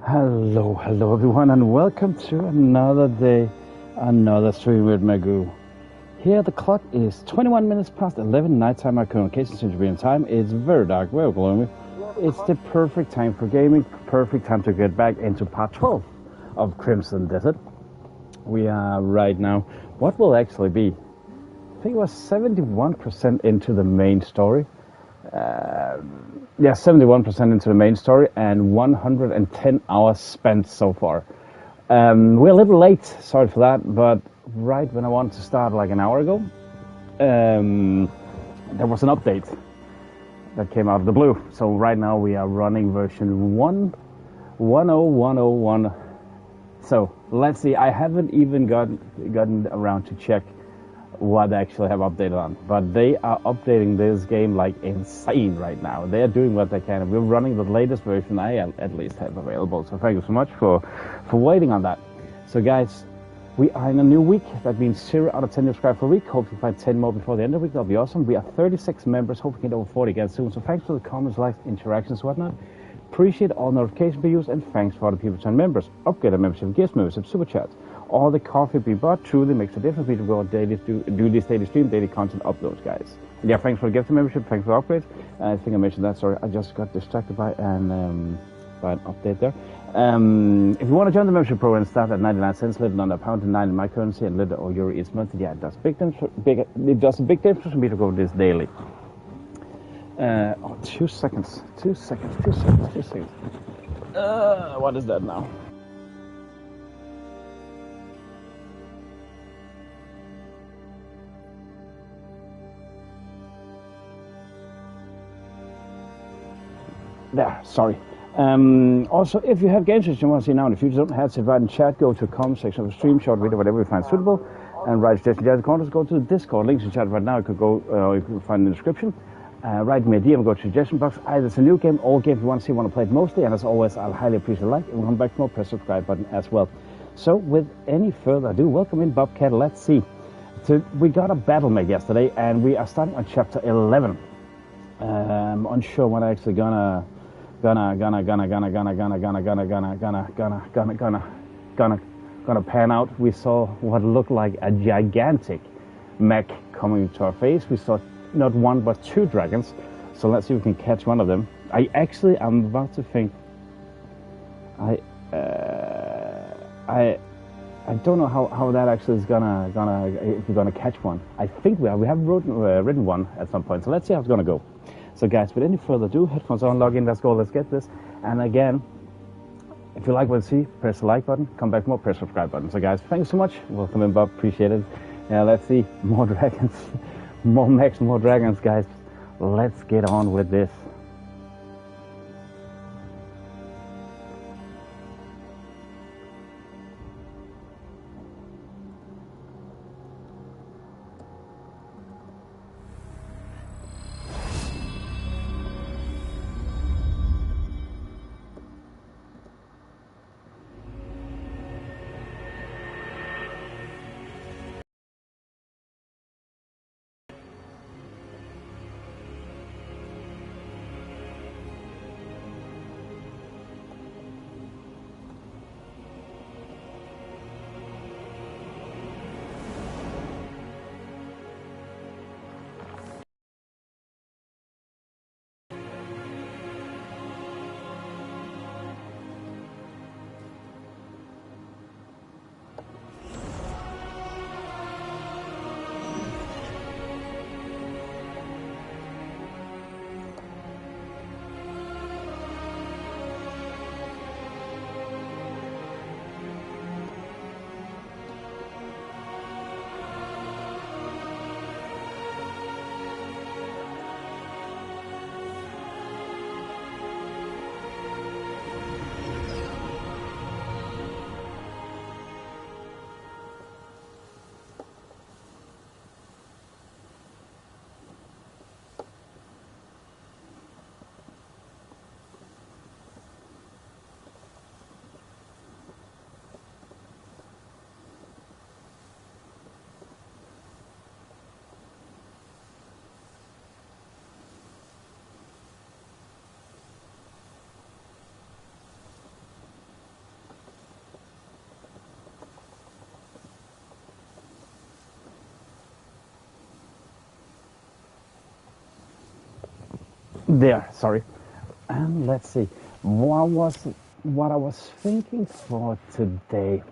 Hello everyone, and welcome to another day, another stream with Magoo. Here the clock is 21 minutes past 11 nighttime. Our current location seems to be in time. It's very dark, very gloomy. It's the perfect time for gaming, perfect time to get back into part 12 of Crimson Desert. We are right now, what will actually be, I think it was 71% into the main story. 71% into the main story and 110 hours spent so far. We're a little late, sorry for that, but right when I wanted to start like an hour ago, there was an update that came out of the blue. So right now we are running version 1.10.101. So let's see, I haven't even gotten around to check what they actually have updated on, but they are updating this game like insane right now. They are doing what they can. We're running the latest version I at least have available, so thank you so much for waiting on that. So guys, we are in a new week. That means 0 out of 10 subscribers per week. Hope we find 10 more before the end of the week. That'll be awesome. We are 36 members. Hope we get over 40 again soon. So thanks for the comments, likes, interactions, whatnot. Appreciate all notifications being used, and thanks for all the people who turn members, upgrade our membership, gift membership, super chats. All the coffee we bought truly makes a difference. We go daily, do this daily stream, daily content uploads, guys. Yeah, thanks for the gift membership, thanks for the upgrades. I think I mentioned that. Sorry, I just got distracted by an update there. If you want to join the membership program, start at 99 cents, little under £1 and 9 in my currency, and little or euro each month. Yeah, it does a big difference for me to go this daily. 2 seconds. What is that now? There, sorry. Also, if you have games that you want to see now in the future, don't hesitate to write in chat, go to the comment section of the stream, short video, whatever you find suitable, and write suggestions in the corners. Go to the Discord, links in chat right now. You could go, you can find in the description. Write me a DM, go to the suggestion box. Either it's a new game, old game, if you want to see, want to play it mostly, and as always, I'll highly appreciate a like, and we'll come back for more, press subscribe button as well. So, with any further ado, welcome in Bobcat. Let's see. We got a battle map yesterday, and we are starting on chapter 11. I'm unsure when I'm actually gonna pan out. We saw what looked like a gigantic mech coming to our face. We saw not one but 2 dragons. So let's see if we can catch one of them. I'm about to think. I don't know how that actually is gonna if we're gonna catch one. I think we have ridden one at some point. So let's see how it's gonna go. So guys, without any further ado, headphones on, log in, let's go, let's get this. And again, if you like what you see, press the like button, come back more, press the subscribe button. So guys, thanks so much. Welcome in, Bob, appreciate it. Yeah, let's see, more dragons, more mechs, more dragons, guys. Let's get on with this. There, sorry. And let's see. What I was thinking for today?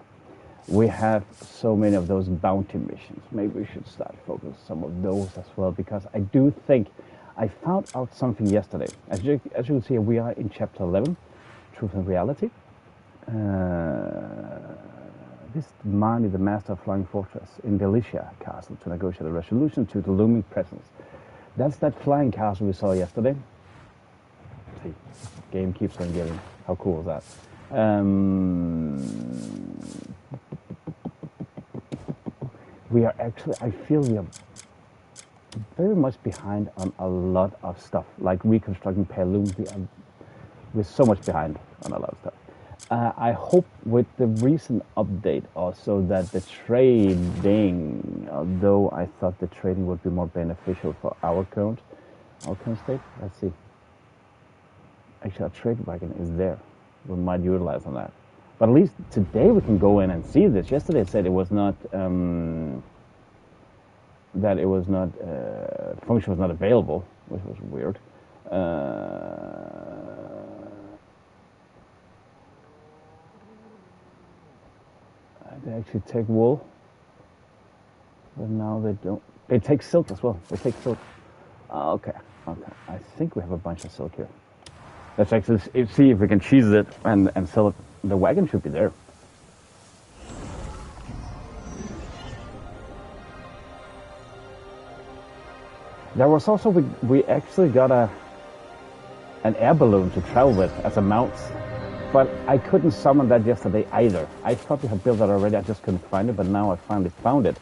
We have so many of those bounty missions. Maybe we should start focusing some of those as well, because I do think I found out something yesterday. As you can see, we are in chapter 11, Truth and Reality. This Mani, the master of Flying Fortress in Delicia Castle, to negotiate a resolution to the looming presence. That's that flying castle we saw yesterday. See, game keeps on giving. How cool is that? We are actually, I feel we are very much behind on a lot of stuff, like reconstructing Pywel. We're so much behind on a lot of stuff. I hope with the recent update also that the trading, although I thought the trading would be more beneficial for our current state. Let's see. Actually, our trade wagon is there. We might utilize on that. But at least today we can go in and see this. Yesterday it said it was not, that it was not, function was not available, which was weird. They actually take wool, but now they don't. They take silk as well. They take silk. Okay. I think we have a bunch of silk here. Let's actually see if we can cheese it and sell it. The wagon should be there. There was also, we actually got an air balloon to travel with as a mount. But I couldn't summon that yesterday either. I thought we had built that already, I just couldn't find it, but now I finally found it.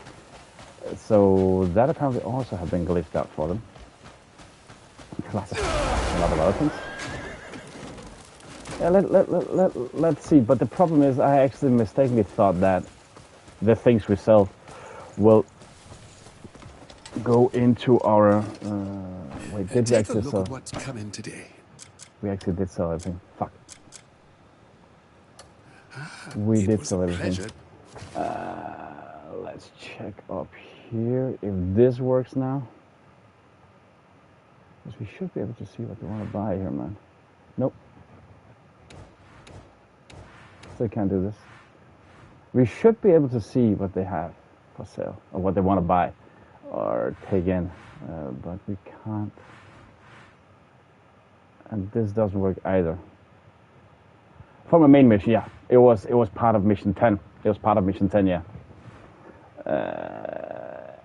So that apparently also have been glitched out for them. Classic. A lot of other things. Yeah, let's see. But the problem is I actually mistakenly thought that the things we sell will go into our... wait, did we actually sell? At what's coming today. We actually did sell everything. Fuck. We did sell everything. Let's check up here if this works now. Because we should be able to see what they want to buy here, man. Nope. Still can't do this. We should be able to see what they have for sale or what they want to buy or take in, but we can't. And this doesn't work either. From a main mission, yeah. It was part of mission 10. It was part of mission 10, yeah.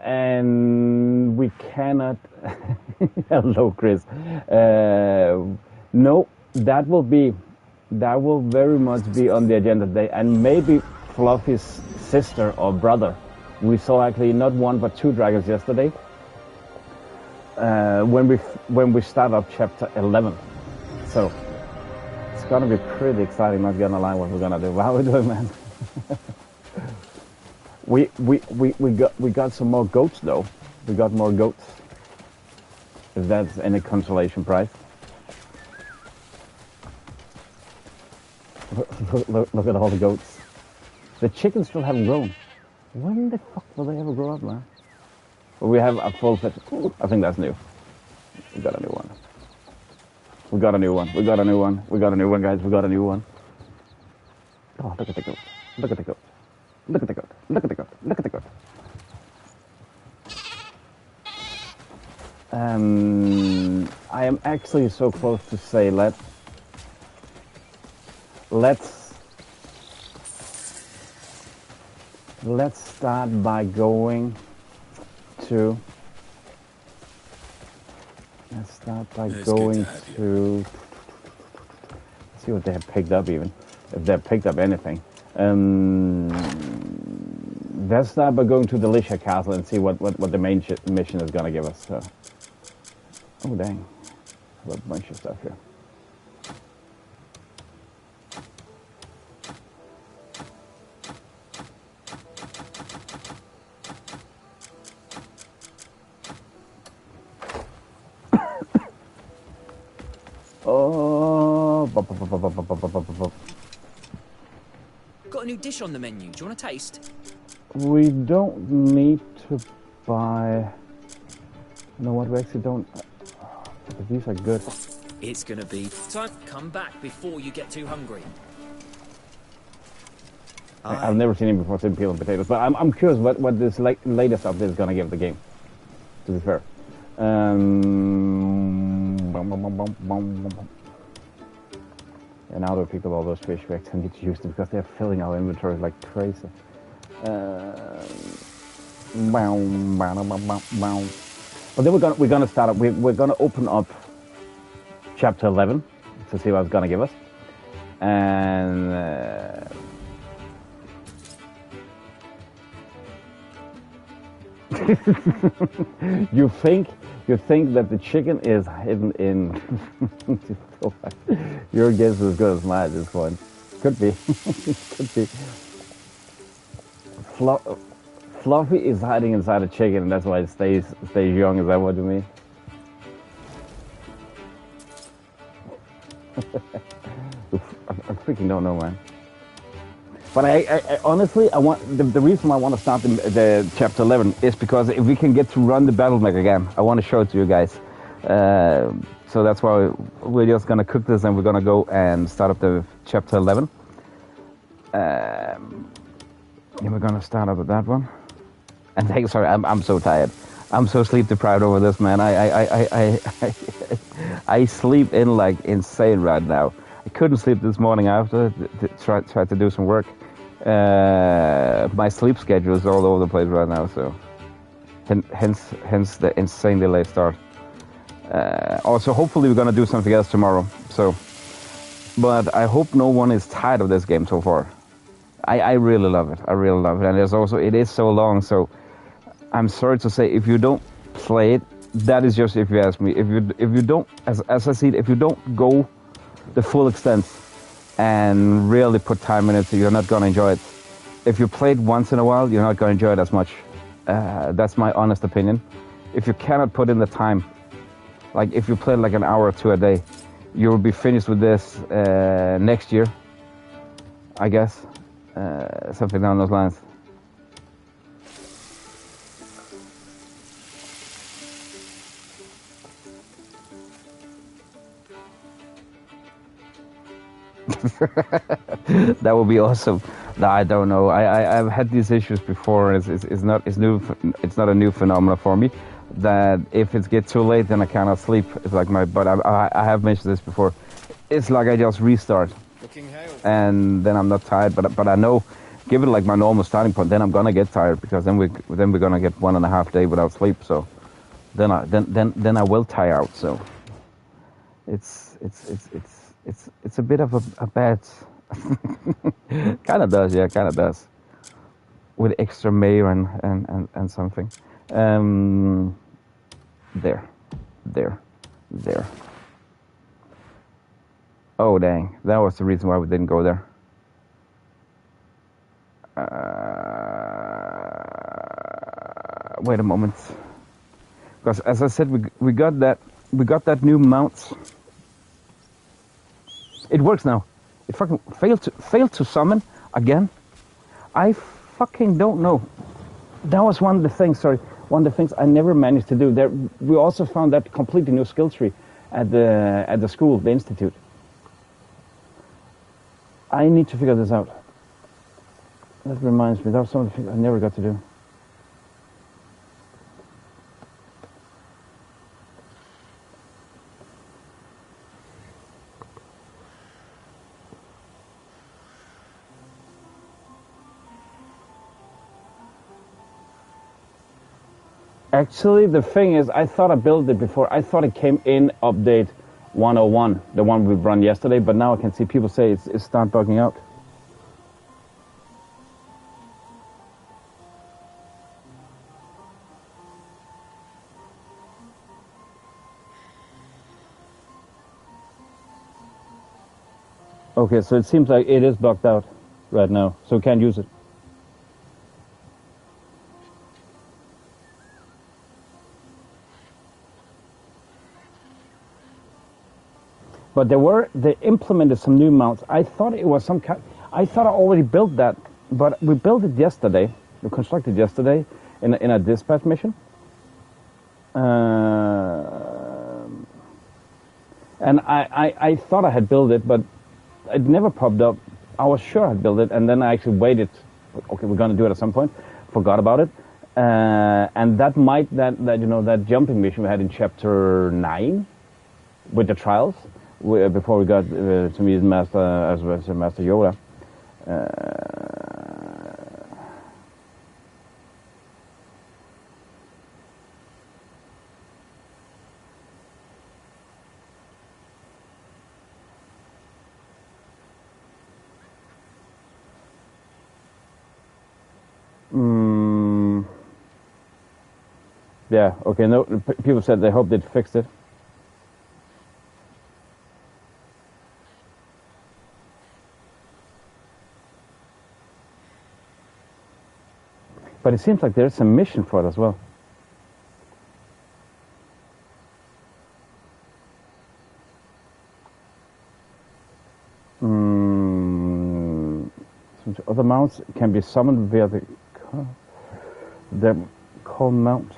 And we cannot... Hello, Chris. No, that will very much be on the agenda today. And maybe Fluffy's sister or brother. We saw actually not one but two dragons yesterday. When we start up chapter 11. So... it's gonna be pretty exciting, not gonna lie, what we're gonna do. How are we doing, man? we got some more goats though. We got more goats. If that's any consolation prize. Look at all the goats. The chickens still haven't grown. When the fuck will they ever grow up, man? Well, we have a full set. I think that's new. We got a new one. We got a new one, guys. We got a new one. Oh, look at the goat. Look at the goat. Look at the goat. Look at the goat. Look at the goat. I am actually so close to say let's start by going to... Let's start by going to... see what they have picked up even. If they've picked up anything. Let's start by going to the Delicia Castle and see what the main mission is going to give us. So. Oh, dang. A bunch of stuff here. Oh, got a new dish on the menu. Do you want a taste? We don't need to buy... You know what, we actually don't... But these are good. It's gonna be time. Come back before you get too hungry. I've never seen him before saying peeling potatoes, but I'm curious what this latest update is gonna give the game. To be fair. And now they picked up all those fish backs and need to use them because they're filling our inventory like crazy. But then we're gonna start up. We're gonna open up chapter 11 to see what it's gonna give us, and you think that the chicken is hidden in? Your guess is as good as mine at this point. Could be. Could be. Fluffy is hiding inside a chicken, and that's why it stays young. Is that what you mean? I freaking don't know, man. But I honestly, I want the reason why I want to start the chapter 11 is because if we can get to run the battle mech again, I want to show it to you guys. So that's why we're just gonna cook this and we're gonna go and start up the chapter 11. And we're gonna start up with that one. And sorry, I'm so tired. I'm so sleep deprived over this, man. I sleep in like insane right now. I couldn't sleep this morning after tried to do some work. My sleep schedule is all over the place right now, so hence the insanely late start. Also, hopefully we're gonna do something else tomorrow. So, but I hope no one is tired of this game so far. I really love it. I really love it, and it is so long. So, I'm sorry to say, if you don't play it, that is just if you ask me. If you don't, as I see it, if you don't go the full extent and really put time in it, you're not gonna enjoy it. If you play it once in a while, you're not gonna enjoy it as much. That's my honest opinion. If you cannot put in the time, like if you play like an hour or two a day, you will be finished with this next year, I guess. Something down those lines. That would be awesome. No, I don't know. I've had these issues before. It's not a new phenomenon for me. That if it gets too late, then I cannot sleep. It's like but I have mentioned this before. It's like I just restart, and then I'm not tired. But I know, give it like my normal starting point, then I'm gonna get tired because then we're gonna get 1.5 days without sleep. So then I will tire out. So it's a bit of a bad. Kind of does, yeah, kind of does. With extra mayo and something. There. Oh dang, that was the reason why we didn't go there. Wait a moment, because as I said, we got that new mount. It works now. It fucking failed to summon again. I fucking don't know. That was one of the things I never managed to do. There, we also found that completely new skill tree at the school, the institute. I need to figure this out. That reminds me, that was some of the things I never got to do. Actually, the thing is, I thought I built it before. I thought it came in update 101, the one we've run yesterday, but now I can see people say it's start bugging out. Okay, so it seems like it is bugged out right now, so we can't use it. But they implemented some new mounts. I thought it was some kind. I thought I already built that, but we built it yesterday. We constructed yesterday in a dispatch mission. And I thought I had built it, but it never popped up. I was sure I'd built it, and then I actually waited. Okay, we're gonna do it at some point. Forgot about it, and that jumping mission we had in chapter 9 with the trials before we got to meet Master Yoda. Yeah, okay, no, people said they hope they'd fixed it. But it seems like there's a mission for it as well. Other mounts can be summoned via the call mount.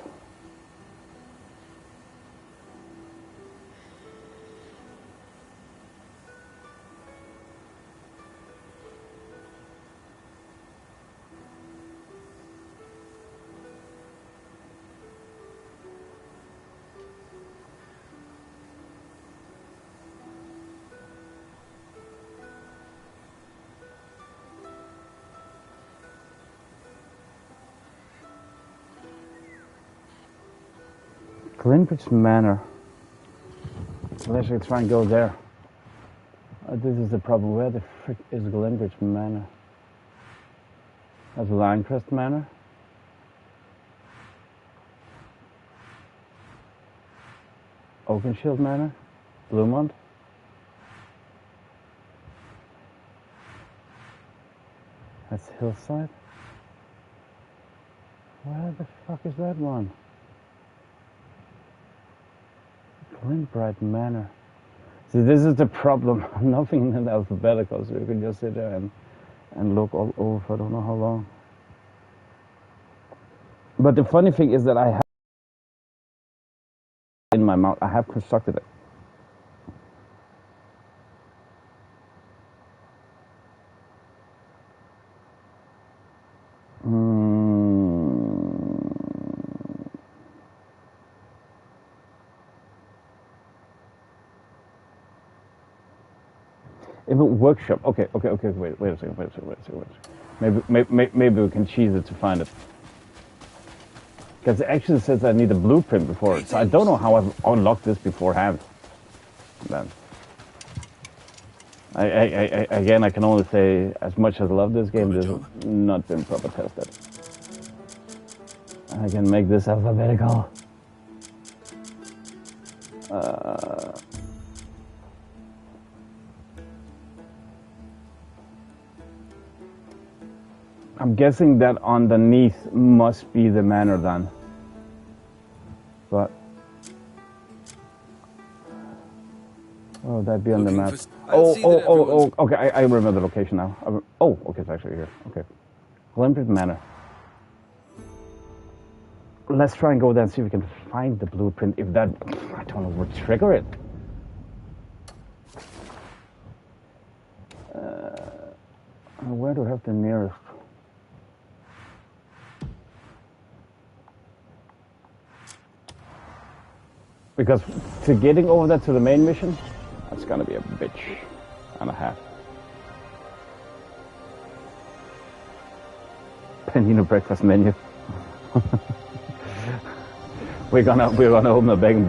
Greenbridge Manor. Let's try and go there. This is the problem. Where the frick is Greenbridge Manor? That's Linecrest Manor. Oakenshield Manor. Bluemont. That's Hillside. Where the fuck is that one? Greenbright Manor. See, this is the problem. Nothing in alphabetical, so you can just sit there and look all over for I don't know how long. But the funny thing is that I have in my mouth. I have constructed it. If a workshop, okay, wait a second. Maybe we can cheese it to find it. Because it actually says I need a blueprint before it, so I don't know how I've unlocked this beforehand. Then, again, I can only say, as much as I love this game, this has not been proper tested. I can make this alphabetical. I'm guessing that underneath must be the manor then. But oh, that'd be on the map. Oh, okay, I remember the location now. Oh, okay, it's actually here. Okay. Glenbridge Manor. Let's try and go there and see if we can find the blueprint. If that, I don't know, would trigger it. Where do I have the nearest? Because to getting over there to the main mission, that's gonna be a bitch and a half. Panino breakfast menu. we're gonna open a bed and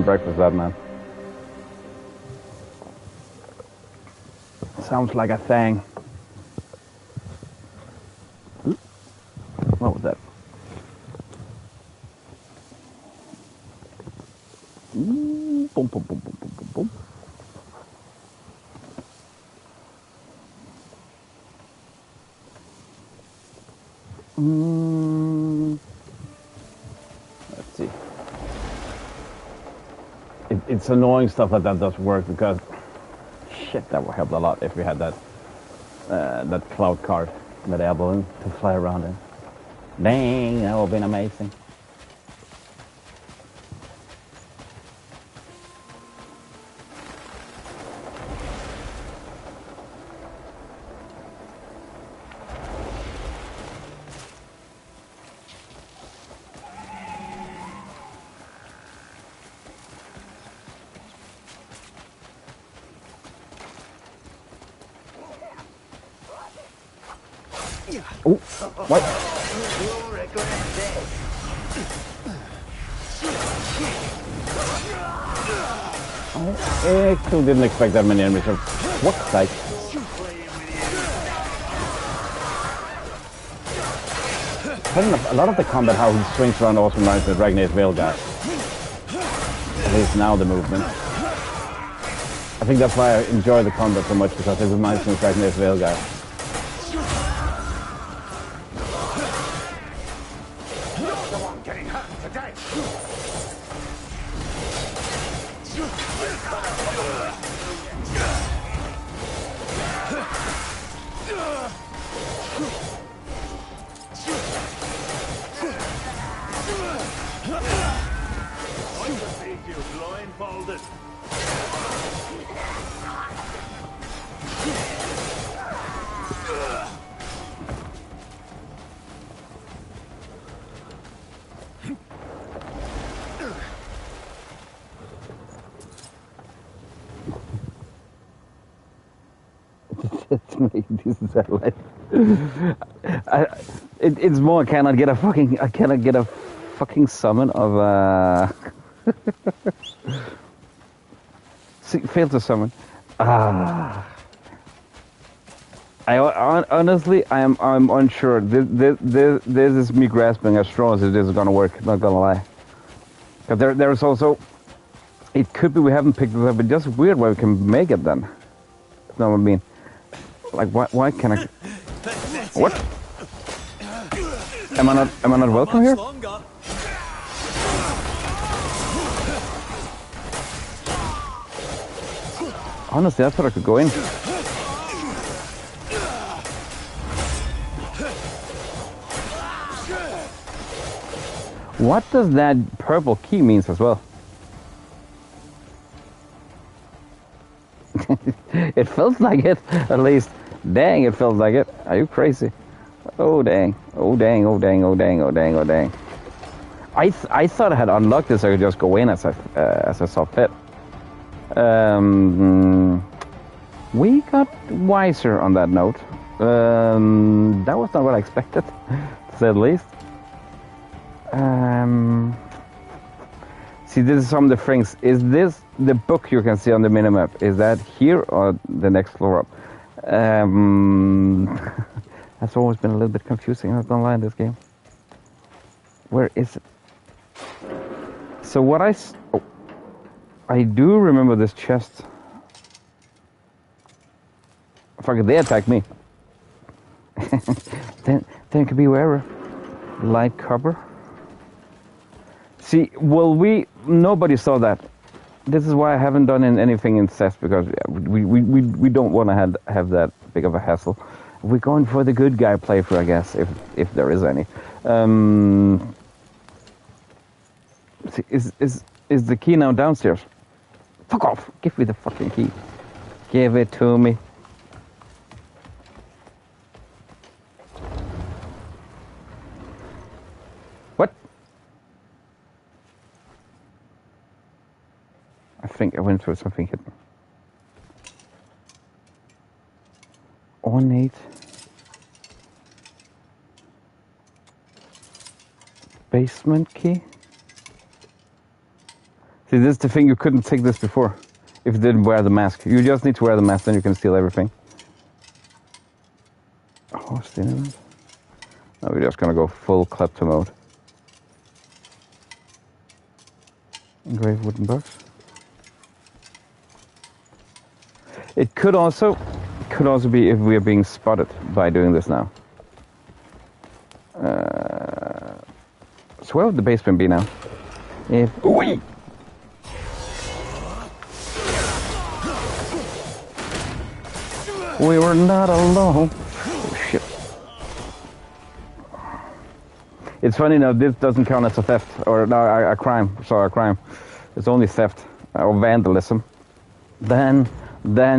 breakfast, that man. Sounds like a thing. What was that? Boom, boom, boom, boom, boom, boom, boom. Let's see. It's annoying stuff like that does work because shit, that would help a lot if we had that that cloud card, that air balloon to fly around in. Dang, that would have been amazing. Oh, what? You'll regret this. I actually didn't expect that many enemies. What the heck? A lot of the combat, how he swings around, also reminds me of Dragon's Veil guy. At least now the movement. I think that's why I enjoy the combat so much, because it reminds me of Dragon's Veil guy. It's making decent satellite. It's more. I cannot get a fucking summon of See, failed to summon. I honestly, I'm unsure. This is me grasping at straws. It is gonna work. Not gonna lie. But there's also. It could be we haven't picked it up, but just weird why we can make it then. You know what I mean? Like why can I? What? Am I not welcome here? Honestly, I thought I could go in. What does that purple key means as well? It feels like it, at least. Dang, it feels like it. Are you crazy? Oh dang. Oh dang, oh dang, oh dang, oh dang, oh dang. I thought I had unlocked this, so I could just go in as I saw fit. We got wiser on that note. That was not what I expected, to say the least. See, this is some of the things. Is this the book you can see on the minimap? Is that here or the next floor up? That's always been a little bit confusing, not gonna lie, in this game. Where is it? So what I do remember this chest. Fuck it, they attack me. then it could be wherever. Light cover. See, nobody saw that. This is why I haven't done anything in CES, because we don't want to have that big of a hassle. We're going for the good guy playthrough, I guess, if there is any. See, is the key now downstairs? Fuck off! Give me the fucking key. Give it to me. What? I think I went through something hidden. Ornate. Basement key. See, this is the thing, you couldn't take this before if you didn't wear the mask. You just need to wear the mask, then you can steal everything. Oh, stealing it? No, we're just gonna go full klepto mode. Engraved wooden box. It could also be if we are being spotted by doing this now. So where would the basement be now? If wait. We were not alone. Oh shit. It's funny now, this doesn't count as a theft, or no, a crime. Sorry, a crime. It's only theft or vandalism. Then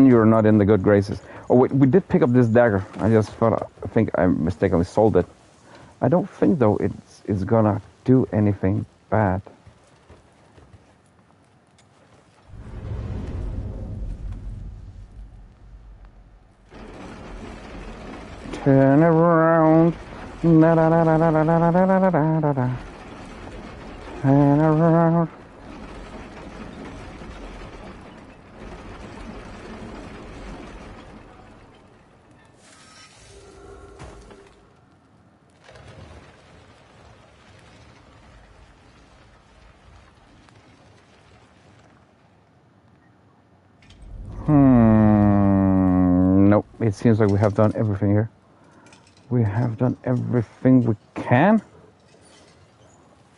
you're not in the good graces. Oh wait, we did pick up this dagger. I think I mistakenly sold it. I don't think though it's gonna do anything bad. Turn around. Da, da, da, da, da, da, da, da, da, da, da, da. Turn around. Nope. It seems like we have done everything here. We have done everything we can.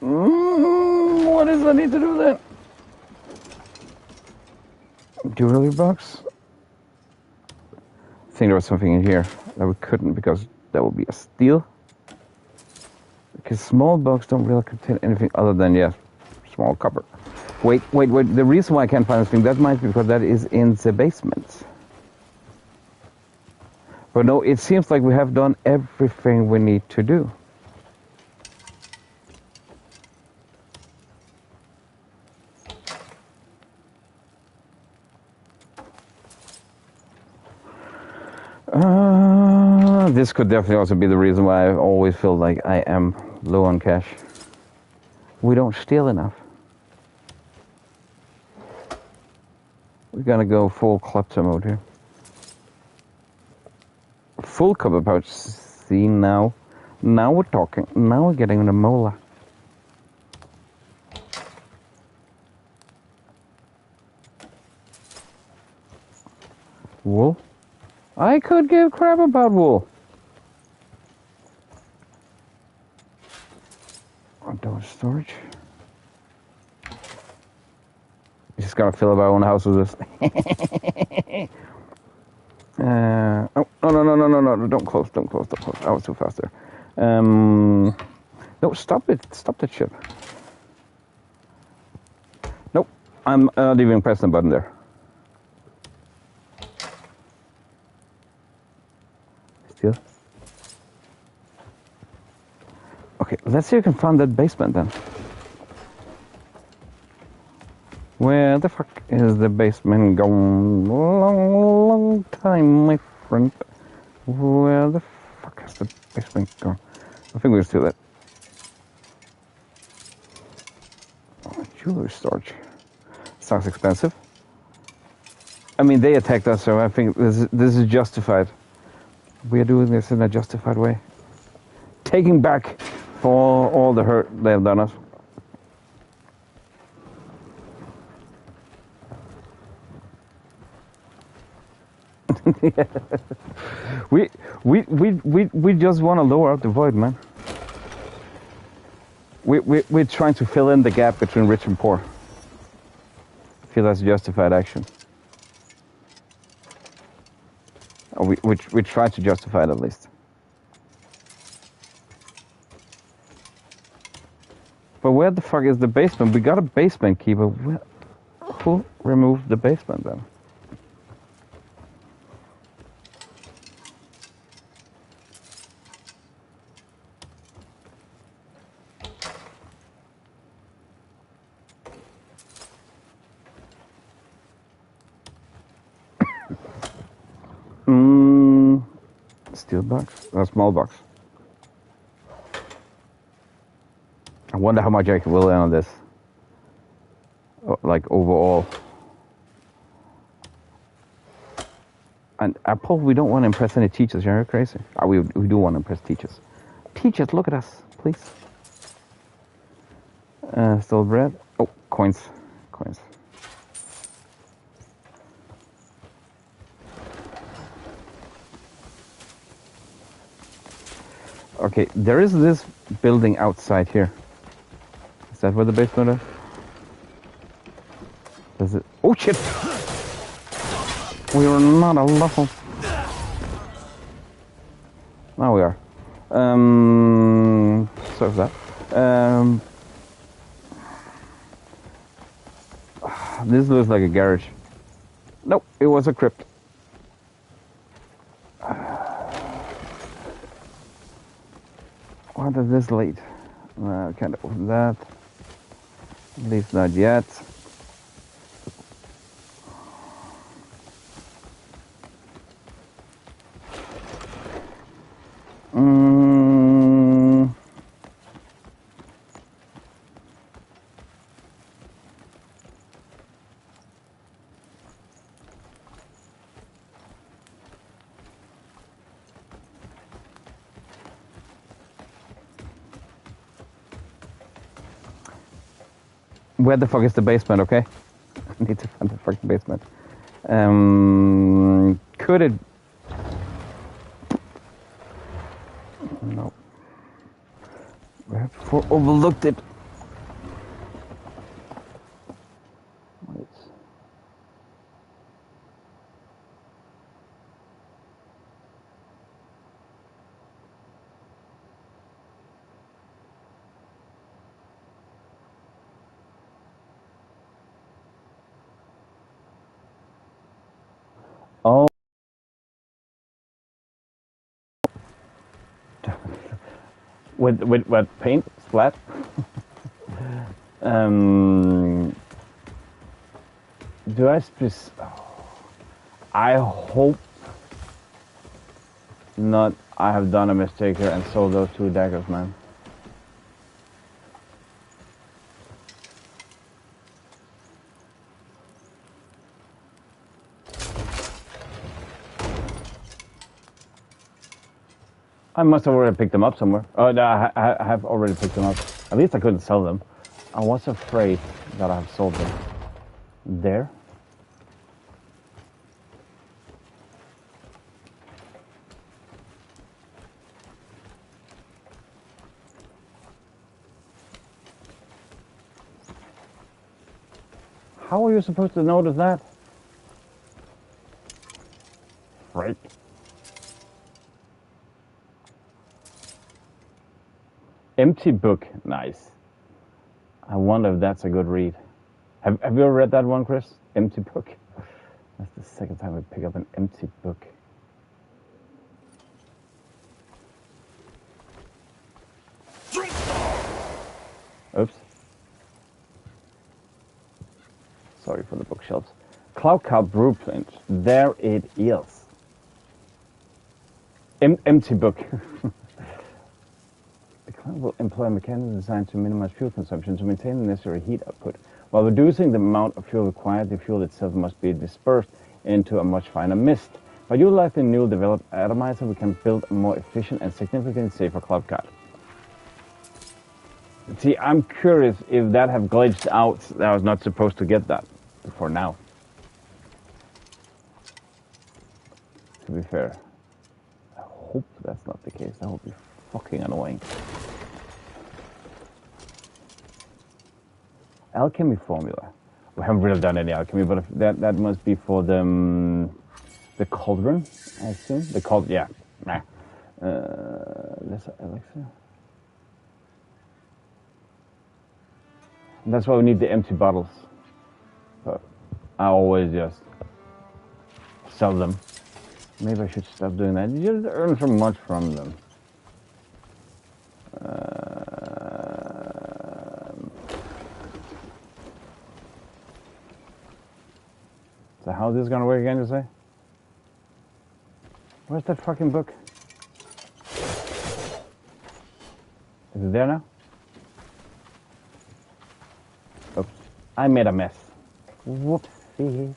What does I need to do then? Jewelry box. I think there was something in here that we couldn't because that would be a steal. Because small box don't really contain anything other than, yeah, small copper. Wait. The reason why I can't find this thing, that might be because that is in the basement. But no, it seems like we have done everything we need to do. This could definitely also be the reason why I always feel like I am low on cash. We don't steal enough. We're gonna go full klepto mode here. Full cover pouch. See now. Now we're talking. Now we're getting the mola. Wool? I could give crap about wool. Outdoor storage. Just gotta fill up our own house with this. Oh, no, don't close. I was too fast there. No, stop it. Stop that shit. Nope, I'm not even pressing the button there. Still. Okay, let's see if we can find that basement then. Where the fuck is the basement gone? Long time, my friend. Where the fuck has the basement gone? I think we'll steal that. Oh, jewelry storage. Sounds expensive. I mean, they attacked us, so I think this is justified. We are doing this in a justified way. Taking back for all the hurt they have done us. We just want to lower out the void, man. We're trying to fill in the gap between rich and poor. I feel that's justified action. Or we try to justify it at least. But where the fuck is the basement? We got a basement key, but who removed the basement then? Steel box? A small box. I wonder how much I will earn on this. Like overall. And Apple, we don't want to impress any teachers. You're crazy. We do want to impress teachers. Teachers, look at us, please. Still bread. Oh, coins. Okay, there is this building outside here. Is that where the basement is? Does it? Oh shit! We are not alone. Now we are. So is that. This looks like a garage. Nope, it was a crypt. What is this late? Can't open that. At least not yet. Where the fuck is the basement, okay? I need to find the fucking basement. Could it... No. We have overlooked it. Wait. Oh. with what paint splat? Do I I hope not. I have done a mistake here and sold those 2 daggers, man. I must have already picked them up somewhere. Oh, no, I have already picked them up. At least I couldn't sell them. I was afraid that I have sold them. There. How are you supposed to notice that? Right. Empty book, nice. I wonder if that's a good read. Have you ever read that one, Chris? Empty book. That's the second time we pick up an empty book. Oops. Sorry for the bookshelves. Cloud blueprint. There it is. Empty book. The cloud will employ a mechanism designed to minimize fuel consumption to maintain the necessary heat output. While reducing the amount of fuel required, the fuel itself must be dispersed into a much finer mist. By utilizing the newly developed atomizer, we can build a more efficient and significantly safer cloud card. See, I'm curious if that have glitched out. That I was not supposed to get that for now. To be fair, I hope that's not the case. That would be fucking annoying. Alchemy formula. We haven't really done any alchemy, but if that must be for the cauldron, I assume. The cauldron, yeah. Nah. Let's elixir. That's why we need the empty bottles. But I always just sell them. Maybe I should stop doing that. You just earn so much from them. So how's this gonna work again, you say? Where's that fucking book? Is it there now? Oops. I made a mess. Whoopsie.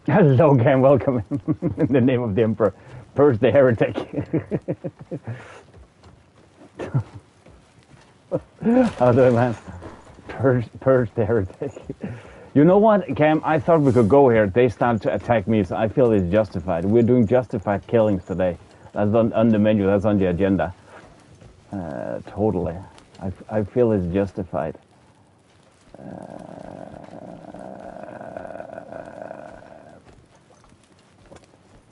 Hello, game. Welcome in the name of the Emperor. Purge the heretic. How do I, man? Purge the heretic. You know what, Cam? I thought we could go here. They started to attack me, so I feel it's justified. We're doing justified killings today. That's on the menu. That's on the agenda. Totally. I feel it's justified.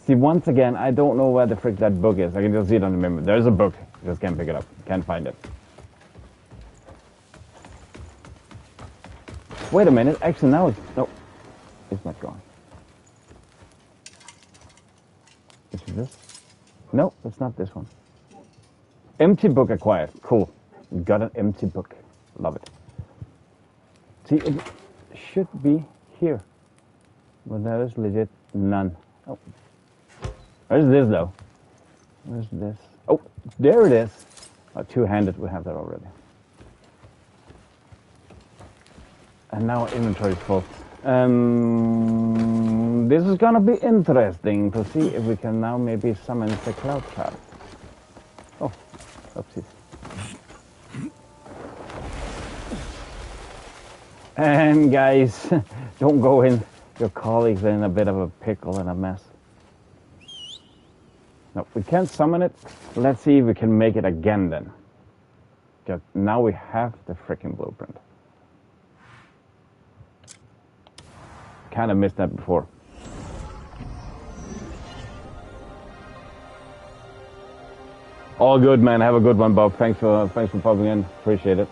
See, once again, I don't know where the frick that book is. I can just see it on the menu. There's a book. Just can't pick it up. Can't find it. Wait a minute. Actually, now it's... No. It's not gone. Is it this? No, it's not this one. Empty book acquired. Cool. Got an empty book. Love it. See, it should be here. But there is legit none. Oh. Where's this, though? Where's this? Oh, there it is. Oh, two-handed, we have that already. And now inventory is full. this is gonna be interesting to see if we can now maybe summon the cloud trap. Oh, oopsies. And guys, don't go in. Your colleagues are in a bit of a pickle and a mess. No, we can't summon it. Let's see if we can make it again then. Because now we have the freaking blueprint. Kind of missed that before. All good, man. Have a good one, Bob. Thanks for popping in. Appreciate it.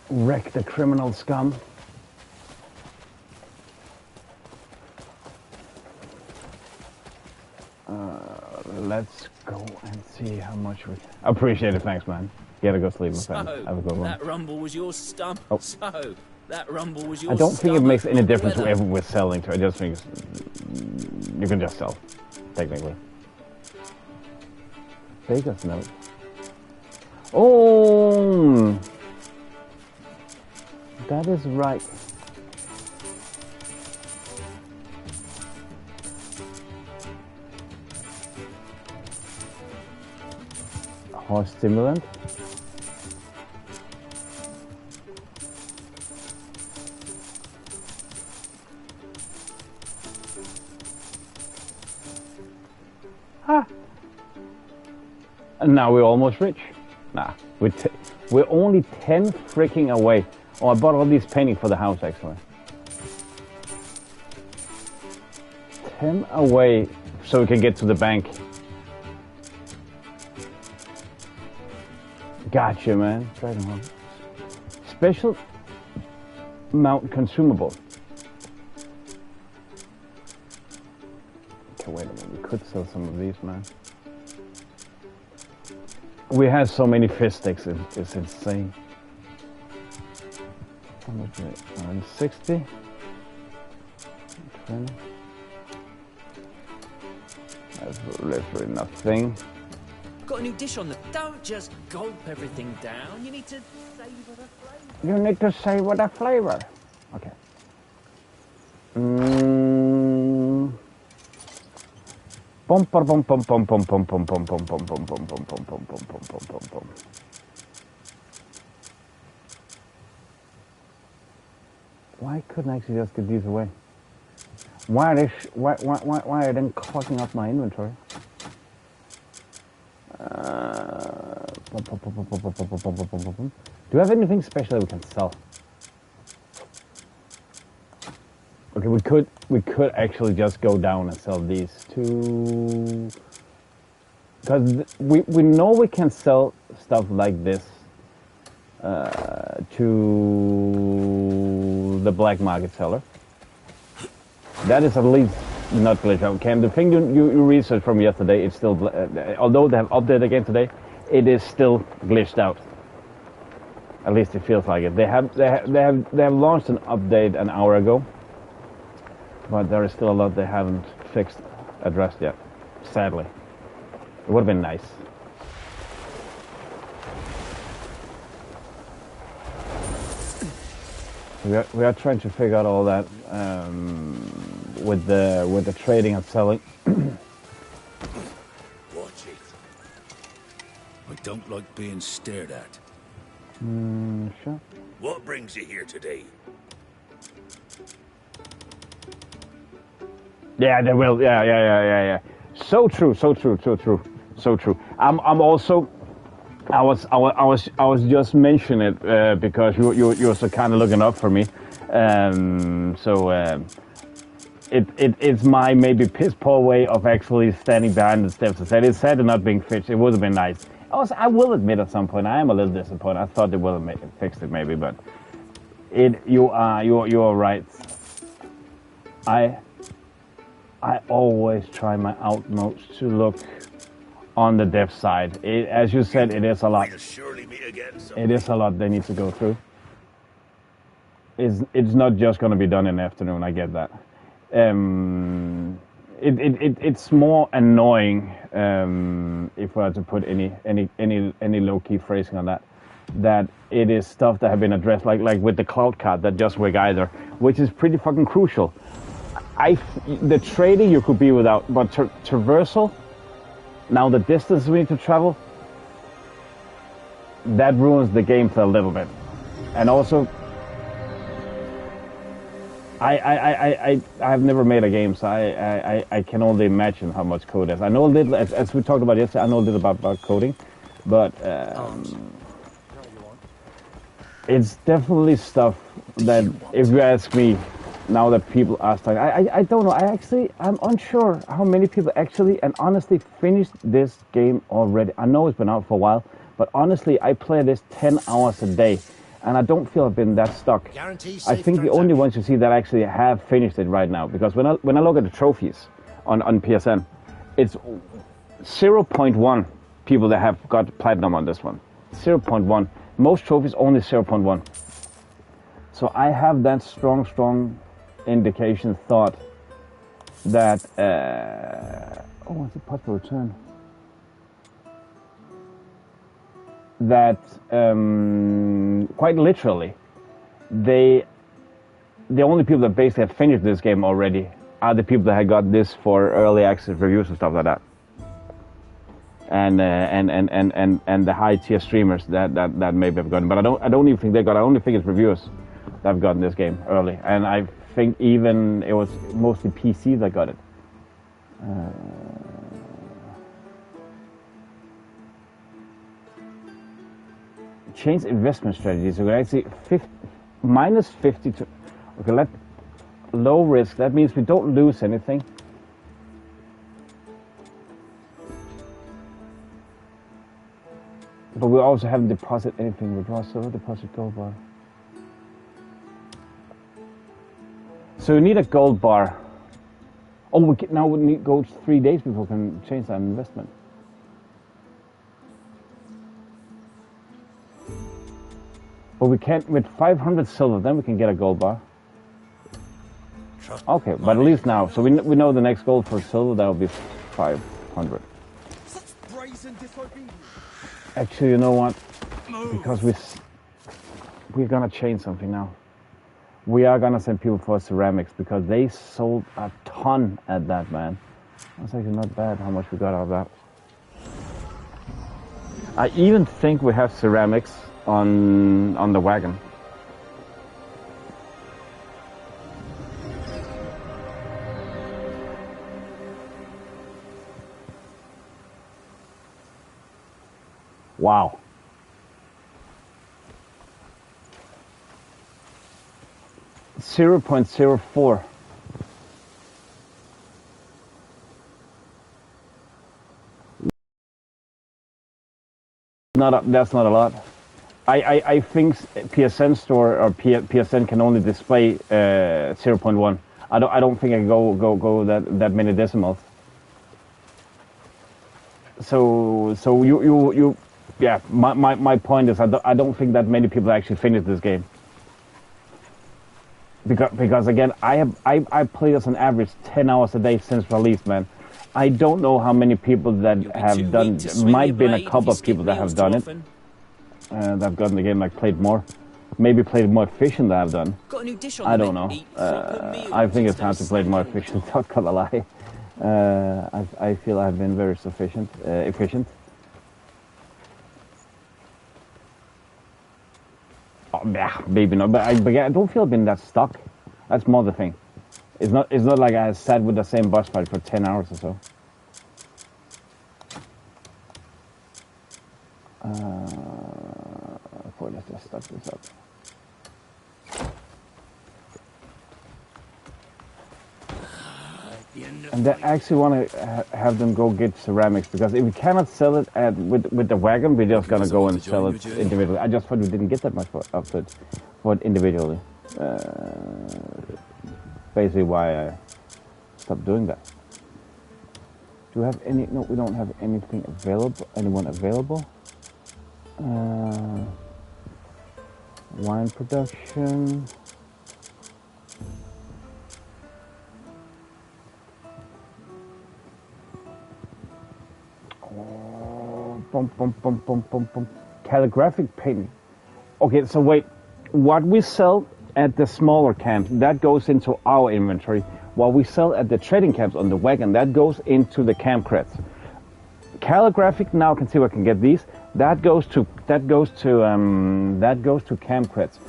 Wreck the criminal scum. Let's go and see how much we... Appreciate it, thanks, man. You gotta go sleep, my friend. Have a good one. That rumble was your stump. Oh. So, that rumble was your I don't think it makes any difference weather. whoever we're selling to. I just think you can just sell, technically. Baker's note. Oh! That is right. Horse stimulant. Ah. And now we're almost rich. Nah, we're only 10 freaking away. Oh, I bought all these paintings for the house, actually. 10 away so we can get to the bank. Gotcha, man. Special mount consumable. Okay, wait a minute. We could sell some of these, man. We have so many fist sticks, it's insane. How much is it? 160? 20? That's literally nothing. Got a new dish on the... Don't just gulp everything down. You need to savour the flavour. You need to savor the flavor. Okay. Bum bum bum bum bum bum bum bum bum bum bum bum bum bum bum bum bum bum bum bum. Why couldn't I actually just get these away? Why are they clogging up my inventory? Do you have anything special that we can sell? Okay, we could actually just go down and sell these two, because we know we can sell stuff like this to the black market seller. That is at least not glitched out. Cam, the thing you researched from yesterday, it's still, although they have updated again today, it is still glitched out. At least it feels like it. They have launched an update an hour ago, but there is still a lot they haven't fixed, addressed yet. Sadly, it would have been nice. We are trying to figure out all that with the trading and selling. Watch it. I don't like being stared at. Sure. What brings you here today? Yeah, they will. Yeah. So true. I'm also. I was just mentioning it because you're so kind of looking up for me. It's my maybe piss poor way of actually standing behind the steps and said it's sad they're not being fixed. It would have been nice. I will admit at some point I am a little disappointed. I thought they would have fixed it maybe, but you are right. I always try my utmost to look on the dev side. As you said, it is a lot. We'll surely meet again. It is a lot they need to go through. It's not just going to be done in the afternoon. I get that. it's more annoying if I had to put any low key phrasing on that. That it is stuff that have been addressed, like with the cloud card that just work either, which is pretty fucking crucial. The trading you could be without, but traversal, now the distance we need to travel, that ruins the game for a little bit. And also, I have never made a game, so I can only imagine how much code is. I know a little, as we talked about yesterday, I know a little about coding, but it's definitely stuff that, if you ask me, now that people are starting, I don't know, I'm unsure how many people actually and honestly finished this game already. I know it's been out for a while, but honestly, I play this 10 hours a day, and I don't feel I've been that stuck. I think the only ones you see that actually have finished it right now, because when I look at the trophies on PSN, it's 0.1 people that have got platinum on this one. 0.1. Most trophies only 0.1. So I have that strong indication thought that it's a possible return. That quite literally, the only people that basically have finished this game already are the people that had got this for early access reviews and stuff like that. And the high tier streamers that maybe have gotten, but I don't even think they got. I only think it's reviewers that have gotten this game early, and I think even it was mostly PC that got it. Change investment strategies. So actually, minus 50 to okay. Low risk. That means we don't lose anything. But we also haven't deposited anything. Withdraw silver, deposit gold bar. So we need a gold bar. Oh, now we need go 3 days before we can change that investment. But we can't, with 500 silver, then we can get a gold bar. Okay, but at least now. So we know the next goal for silver, that will be 500. Such brazen disobedience. Actually, you know what? Because we're gonna change something now. We are gonna send people for ceramics because they sold a ton at that, man. That's actually not bad how much we got out of that. I even think we have ceramics on the wagon. Wow. .04. That's not a lot. I think PSN store or PSN can only display 0.1. I don't think I can go that many decimals. So you yeah. My point is I don't think that many people actually finished this game. Because again, I play this on average 10 hours a day since release, man. I don't know how many people that have done. Might been a couple of people that have done it. That have gotten the game, like played more, maybe played more efficient than I've done. Got a new dish on I don't know. I think it's time to play more efficient. Not gonna lie. I feel I've been very efficient. Oh, yeah, maybe not, but I don't feel I've been that stuck. That's more the thing. It's not like I sat with the same boss fight for 10 hours or so. Let's just start this up. And they actually want to have them go get ceramics, because if we cannot sell it with the wagon, we're just gonna go and sell it individually. I just thought we didn't get that much for it individually. Basically, why I stopped doing that. Do we have any? No, we don't have anything available. Anyone available? Wine production. Bum, bum, bum, bum, bum, bum. Calligraphic painting. Okay, so wait. What we sell at the smaller camps, that goes into our inventory. What we sell at the trading camps on the wagon, that goes into the camp credits. Calligraphic, now I can see where I can get these. That goes to camp credits.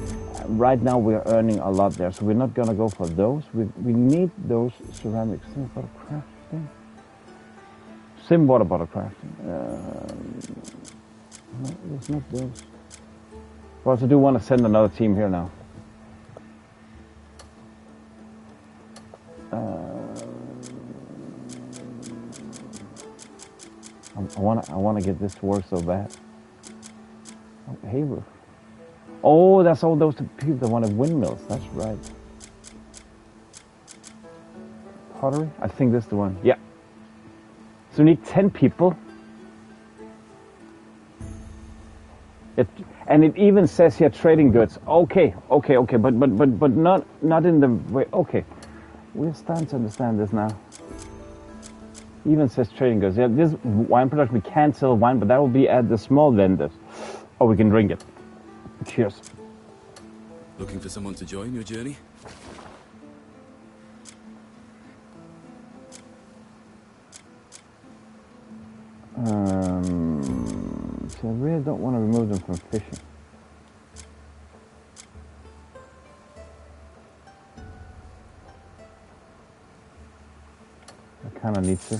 Right now we are earning a lot there, so we're not gonna go for those. We need those ceramics. Sim water crafting. Sim water bottle crafting. No, it's not those. I also do want to send another team here now. I want to get this to work so bad. Oh, hay roof. Oh, that's all those people that wanted windmills. That's right. Pottery. I think this is the one. Yeah. So we need 10 people. And it even says here trading goods. Okay, but not in the way. Okay, we're starting to understand this now. Even says trading goods. Yeah, this wine production, we can't sell wine, but that will be at the small vendors. Or we can drink it. Cheers. Looking for someone to join your journey? So I really don't want to remove them from fishing. I kind of need to.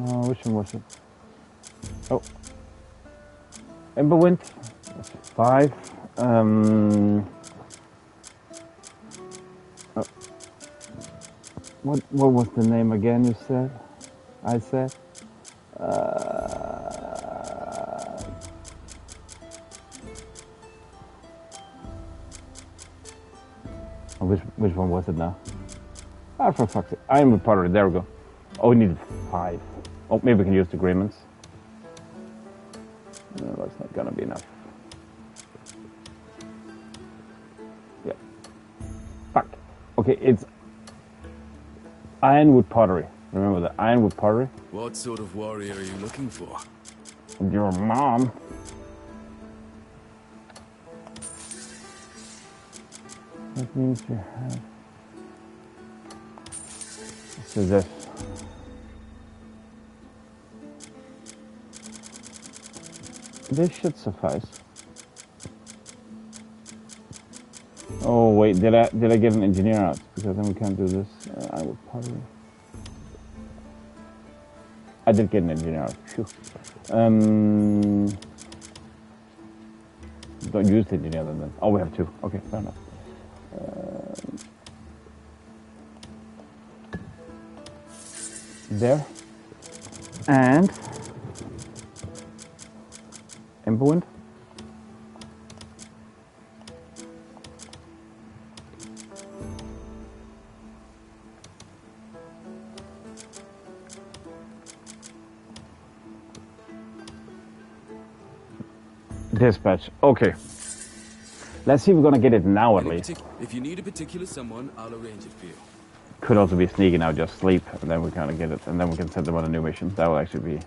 Oh, which one was it? Oh, Emberwind. 5. What was the name again? You said? I said. Which one was it now? Ah, for fuck's sake! I am a pottery. There we go. Oh, we needed 5. Oh, maybe we can use the Greymanes. No, that's not gonna be enough. Yeah. Fuck. Okay, it's ironwood pottery. Remember the ironwood pottery? What sort of warrior are you looking for? Your mom. That means you have. So this. This should suffice. Oh wait, did I get an engineer out? Because then we can't do this. I would probably. I did get an engineer out. Phew. Don't use the engineer then. Oh, we have 2. Okay, fair enough. There. And Emberwind. Dispatch. Okay. Let's see if we're gonna get it now at least. If you need a particular someone, I'll arrange it for you. Could also be sneaking out, just sleep, and then we kind of get it, and then we can send them on a new mission. That will actually be.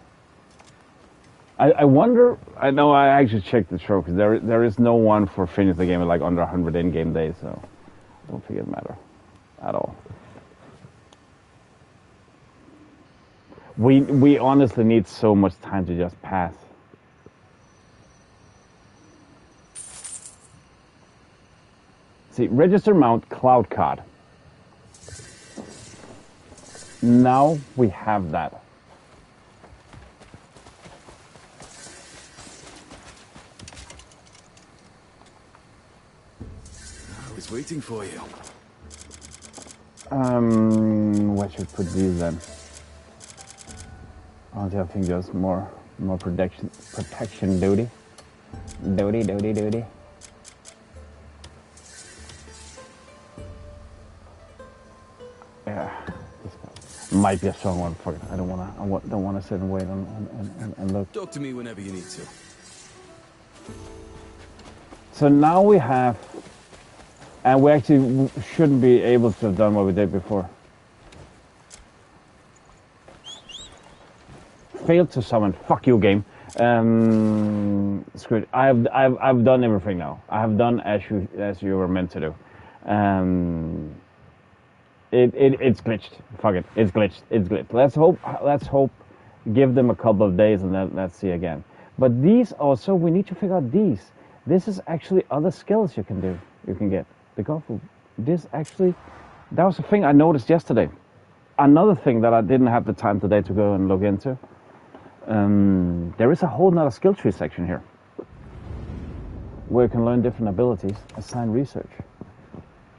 I wonder. I know I actually checked the trophies. There is no one for finish the game with like under 100 in-game days, so I don't think it matters at all. We honestly need so much time to just pass. See, register mount cloud card. Now we have that. I was waiting for you. Where should we put these then? Honestly, I think just more protection duty. Duty. Yeah, this might be a strong one. Fuck it. I don't wanna sit and wait and look. Talk to me whenever you need to. So now we have And we actually shouldn't be able to have done what we did before. Failed to summon. Fuck you, game. Screw it. I've done everything now. I have done as you were meant to do. It's glitched. Fuck it. It's glitched. It's glitched. Let's hope. Give them a couple of days and then let's see again. But these also, we need to figure out these. This is actually other skills you can do. You can get. This actually, that was a thing I noticed yesterday. Another thing that I didn't have the time today to go and look into. There is a whole nother skill tree section here where you can learn different abilities, assign research.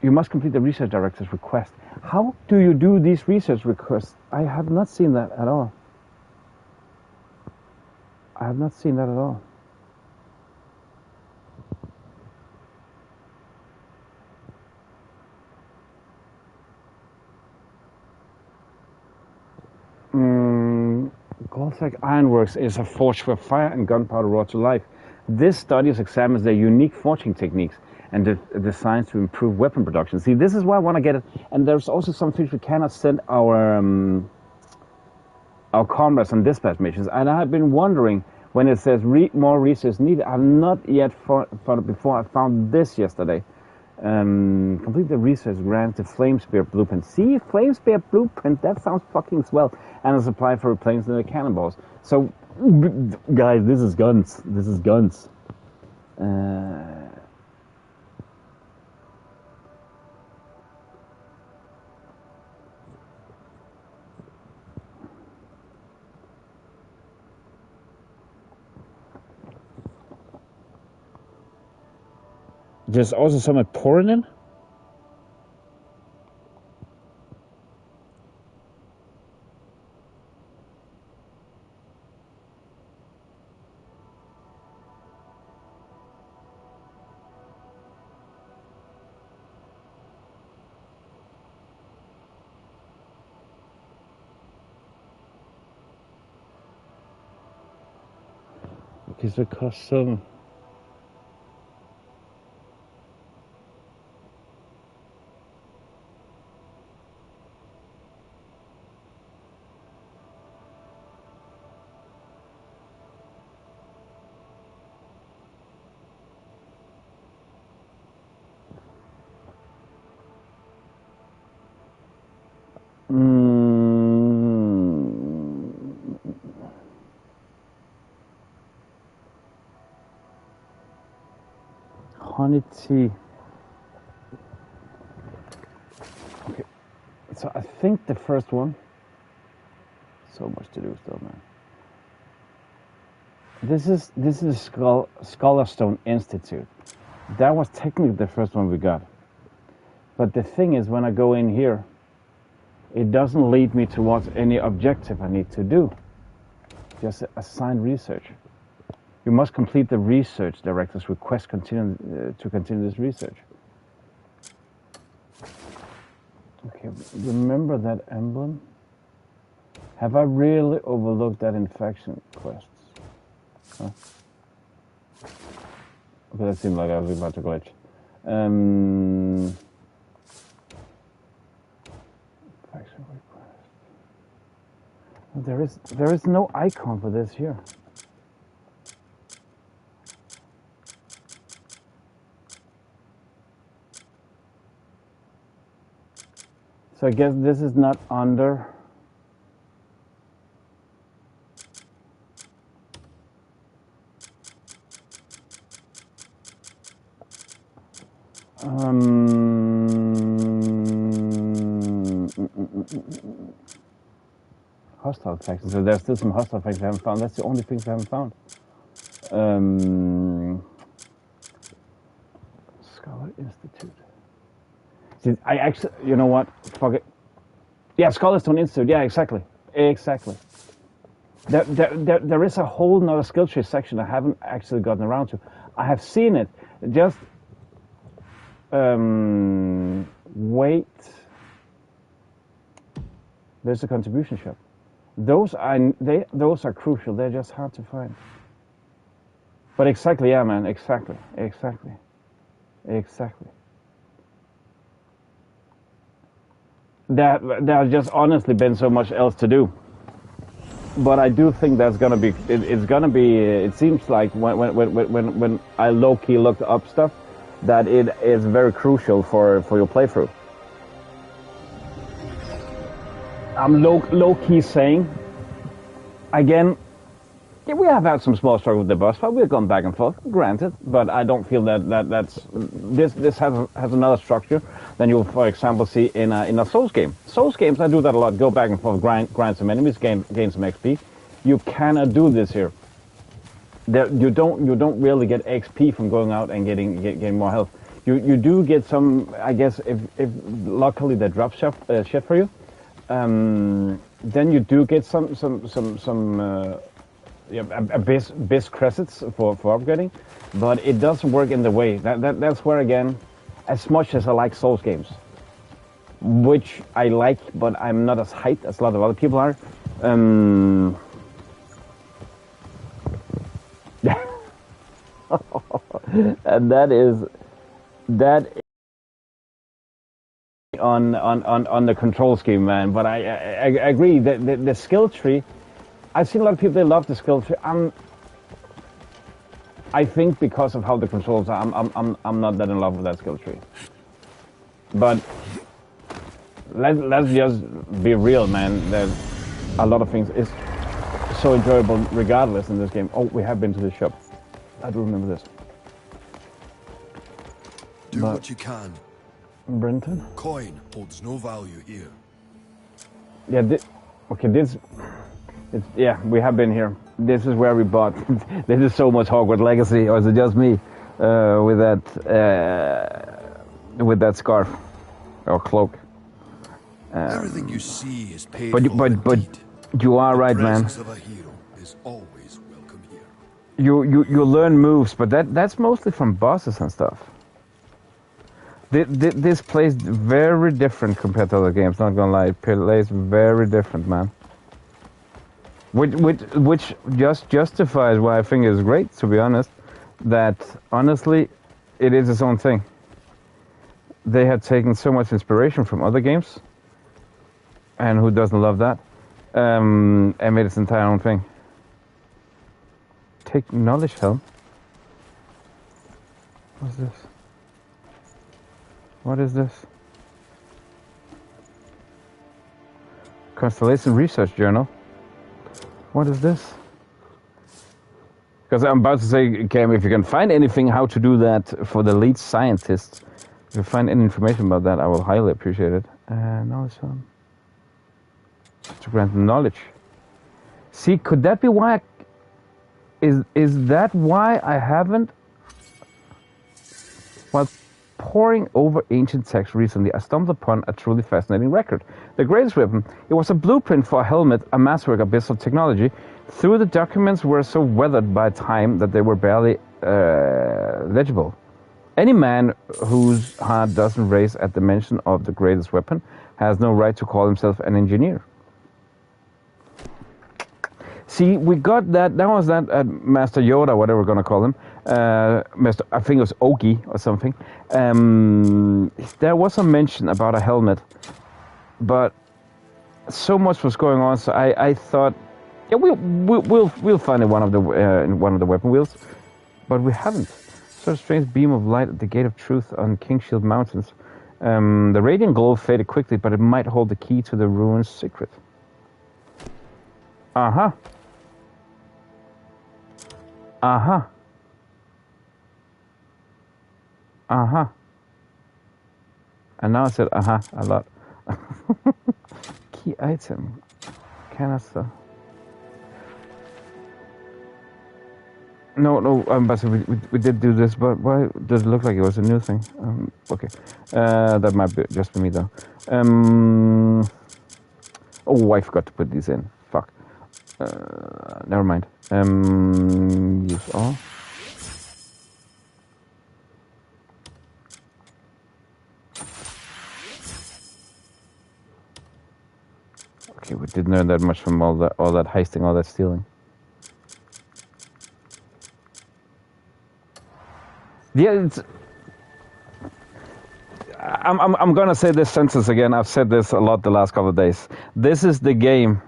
You must complete the research director's request. How do you do these research requests? I have not seen that at all. I have not seen that at all. Goldtech Ironworks is a forge where fire and gunpowder brought to life. This study examines their unique forging techniques and designs to improve weapon production. See, this is why I want to get it. And there's also some things we cannot send our comrades on dispatch missions. And I have been wondering when it says more research needed. I've not yet found it before. I found this yesterday. Complete the research grant to Flamespear Blueprint. See, Flamespear Blueprint, that sounds fucking swell. And a supply for replacing the cannonballs. So, guys, this is guns. This is guns. There's also some at pouring in. Because it costs some. Honey tea. Okay, so I think the first one. So much to do still, man. This is Scholarstone Institute. That was technically the first one we got. But the thing is, when I go in here, it doesn't lead me towards any objective I need to do. Just assign research. You must complete the research director's request to continue this research. Okay, remember that emblem? Have I really overlooked that infection quests? Huh? Okay, that seemed like I was about to glitch. Infection request. There is no icon for this here. So I guess this is not under. Hostile factions. So there's still some hostile factions I haven't found. That's the only things I haven't found. Scholar Institute. See, I actually, you know what? Fuck it. Yeah, Scholarstone Institute. Yeah, exactly. Exactly. There is a whole nother skill tree section I haven't actually gotten around to. I have seen it. Just wait. There's a contribution shop. Those are crucial. They're just hard to find. But exactly, yeah, man. Exactly. there has just honestly been so much else to do. But I do think that's gonna be. It's gonna be. It seems like when I low key looked up stuff, that it is very crucial for your playthrough. I'm low key saying, again, yeah, we have had some small struggles with the boss fight. We've gone back and forth, granted, but I don't feel that's this has another structure than you'll, for example, see in a Souls game. Souls games, I do that a lot. Go back and forth, grind some enemies, gain some XP. You cannot do this here. You don't really get XP from going out and getting more health. You do get some, I guess, if luckily they drop shit for you. Then you do get some abyss credits for upgrading, but it doesn't work in the way that's where, again, as much as I like Souls games, which I like, but I'm not as hyped as a lot of other people are. And that is on the control scheme, man. But I agree that the skill tree. I've seen a lot of people, they love the skill tree. I think because of how the controls are, I'm not that in love with that skill tree. But let's just be real, man. There's a lot of things is so enjoyable regardless in this game. Oh, we have been to the shop. I do remember this. Do what you can. Brenton? Coin holds no value here. Yeah, yeah, we have been here. This is where we bought. This is so much Hogwarts Legacy, or is it just me with that scarf or cloak? Everything you see is paid but you are right, man. The presence of a hero is always welcome here. You learn moves, but that's mostly from bosses and stuff. This plays very different compared to other games. Not gonna lie, it plays very different, man. Which just justifies why I think it's great, to be honest. That honestly, it is its own thing. They have taken so much inspiration from other games, and who doesn't love that? And made its entire own thing. Take knowledge helm. What's this? What is this? Constellation Research Journal. What is this? Because I'm about to say, Cam, if you can find anything how to do that for the lead scientist, if you find any information about that, I will highly appreciate it. Knowledge helm. To grant knowledge. See, could that be why? Is that why I haven't? While poring over ancient texts recently, I stumbled upon a truly fascinating record. The greatest weapon. It was a blueprint for a helmet, a masterwork abyss of technology. Through the documents were so weathered by time that they were barely legible. Any man whose heart doesn't race at the mention of the greatest weapon has no right to call himself an engineer. See, we got that. That was that Master Yoda, whatever we're gonna call him. Master, I think it was Ogi or something. There was a mention about a helmet, but so much was going on. So I thought, yeah, we'll find it in one of the weapon wheels, but we haven't. Such a strange beam of light at the gate of truth on Kingshield Mountains. The radiant glow faded quickly, but it might hold the key to the ruin's secret. Uh-huh. Uh-huh. Uh-huh. And now I said uh-huh a lot. Key item. Canister. No, but we did do this, but why does it look like it was a new thing? Okay. That might be just for me though. Oh, I forgot to put these in. Fuck. Never mind. Use all. Okay, we didn't learn that much from all that heisting, all that stealing. Yeah, I'm gonna say this sentence again. I've said this a lot the last couple of days. This is the game.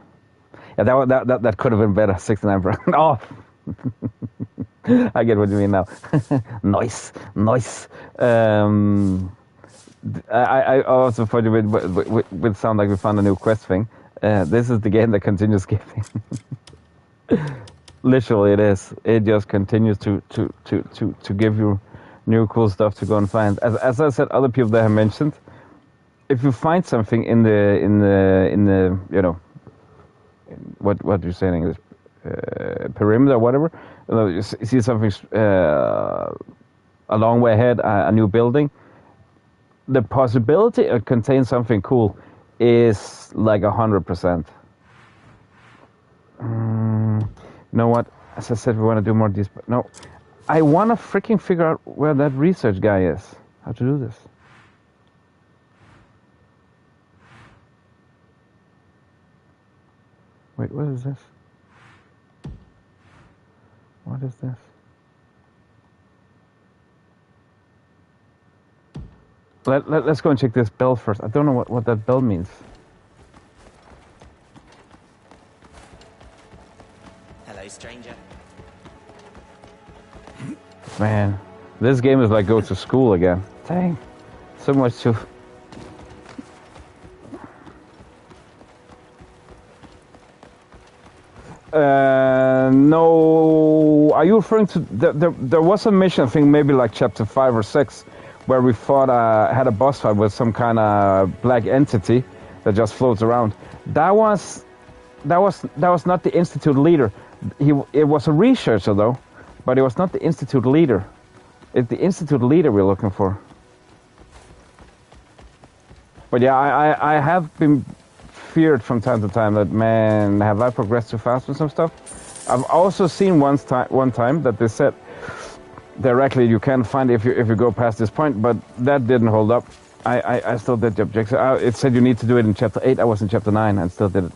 Yeah, that could have been better. 69 per. Oh, I get what you mean now. Nice. I also thought it would sound like we found a new quest thing. This is the game that continues giving. Literally, it is. It just continues to give you new cool stuff to go and find. As I said, other people that have mentioned, if you find something in the you know, what do you say in English, perimeter or whatever, you see something a long way ahead, a new building, the possibility it contains something cool is like 100%. You know what? As I said, we want to do more of these, but no. I want to freaking figure out where that research guy is. How to do this. Wait, what is this? What is this? Let's go and check this bell first. I don't know what that bell means. Hello, stranger. Man, this game is like go to school again. Dang, so much to... No, are you referring to... There was a mission, I think maybe like chapter 5 or 6, where we fought, had a boss fight with some kind of black entity that just floats around. That was not the Institute leader. It was a researcher though. But it was not the Institute leader. It's the Institute leader we're looking for. But yeah, I have been feared from time to time that, man, have I progressed too fast with some stuff? I've also seen one time that they said directly you can't find it if you go past this point, but that didn't hold up. I still did the objective. It said you need to do it in chapter 8. I was in chapter 9 and still did it.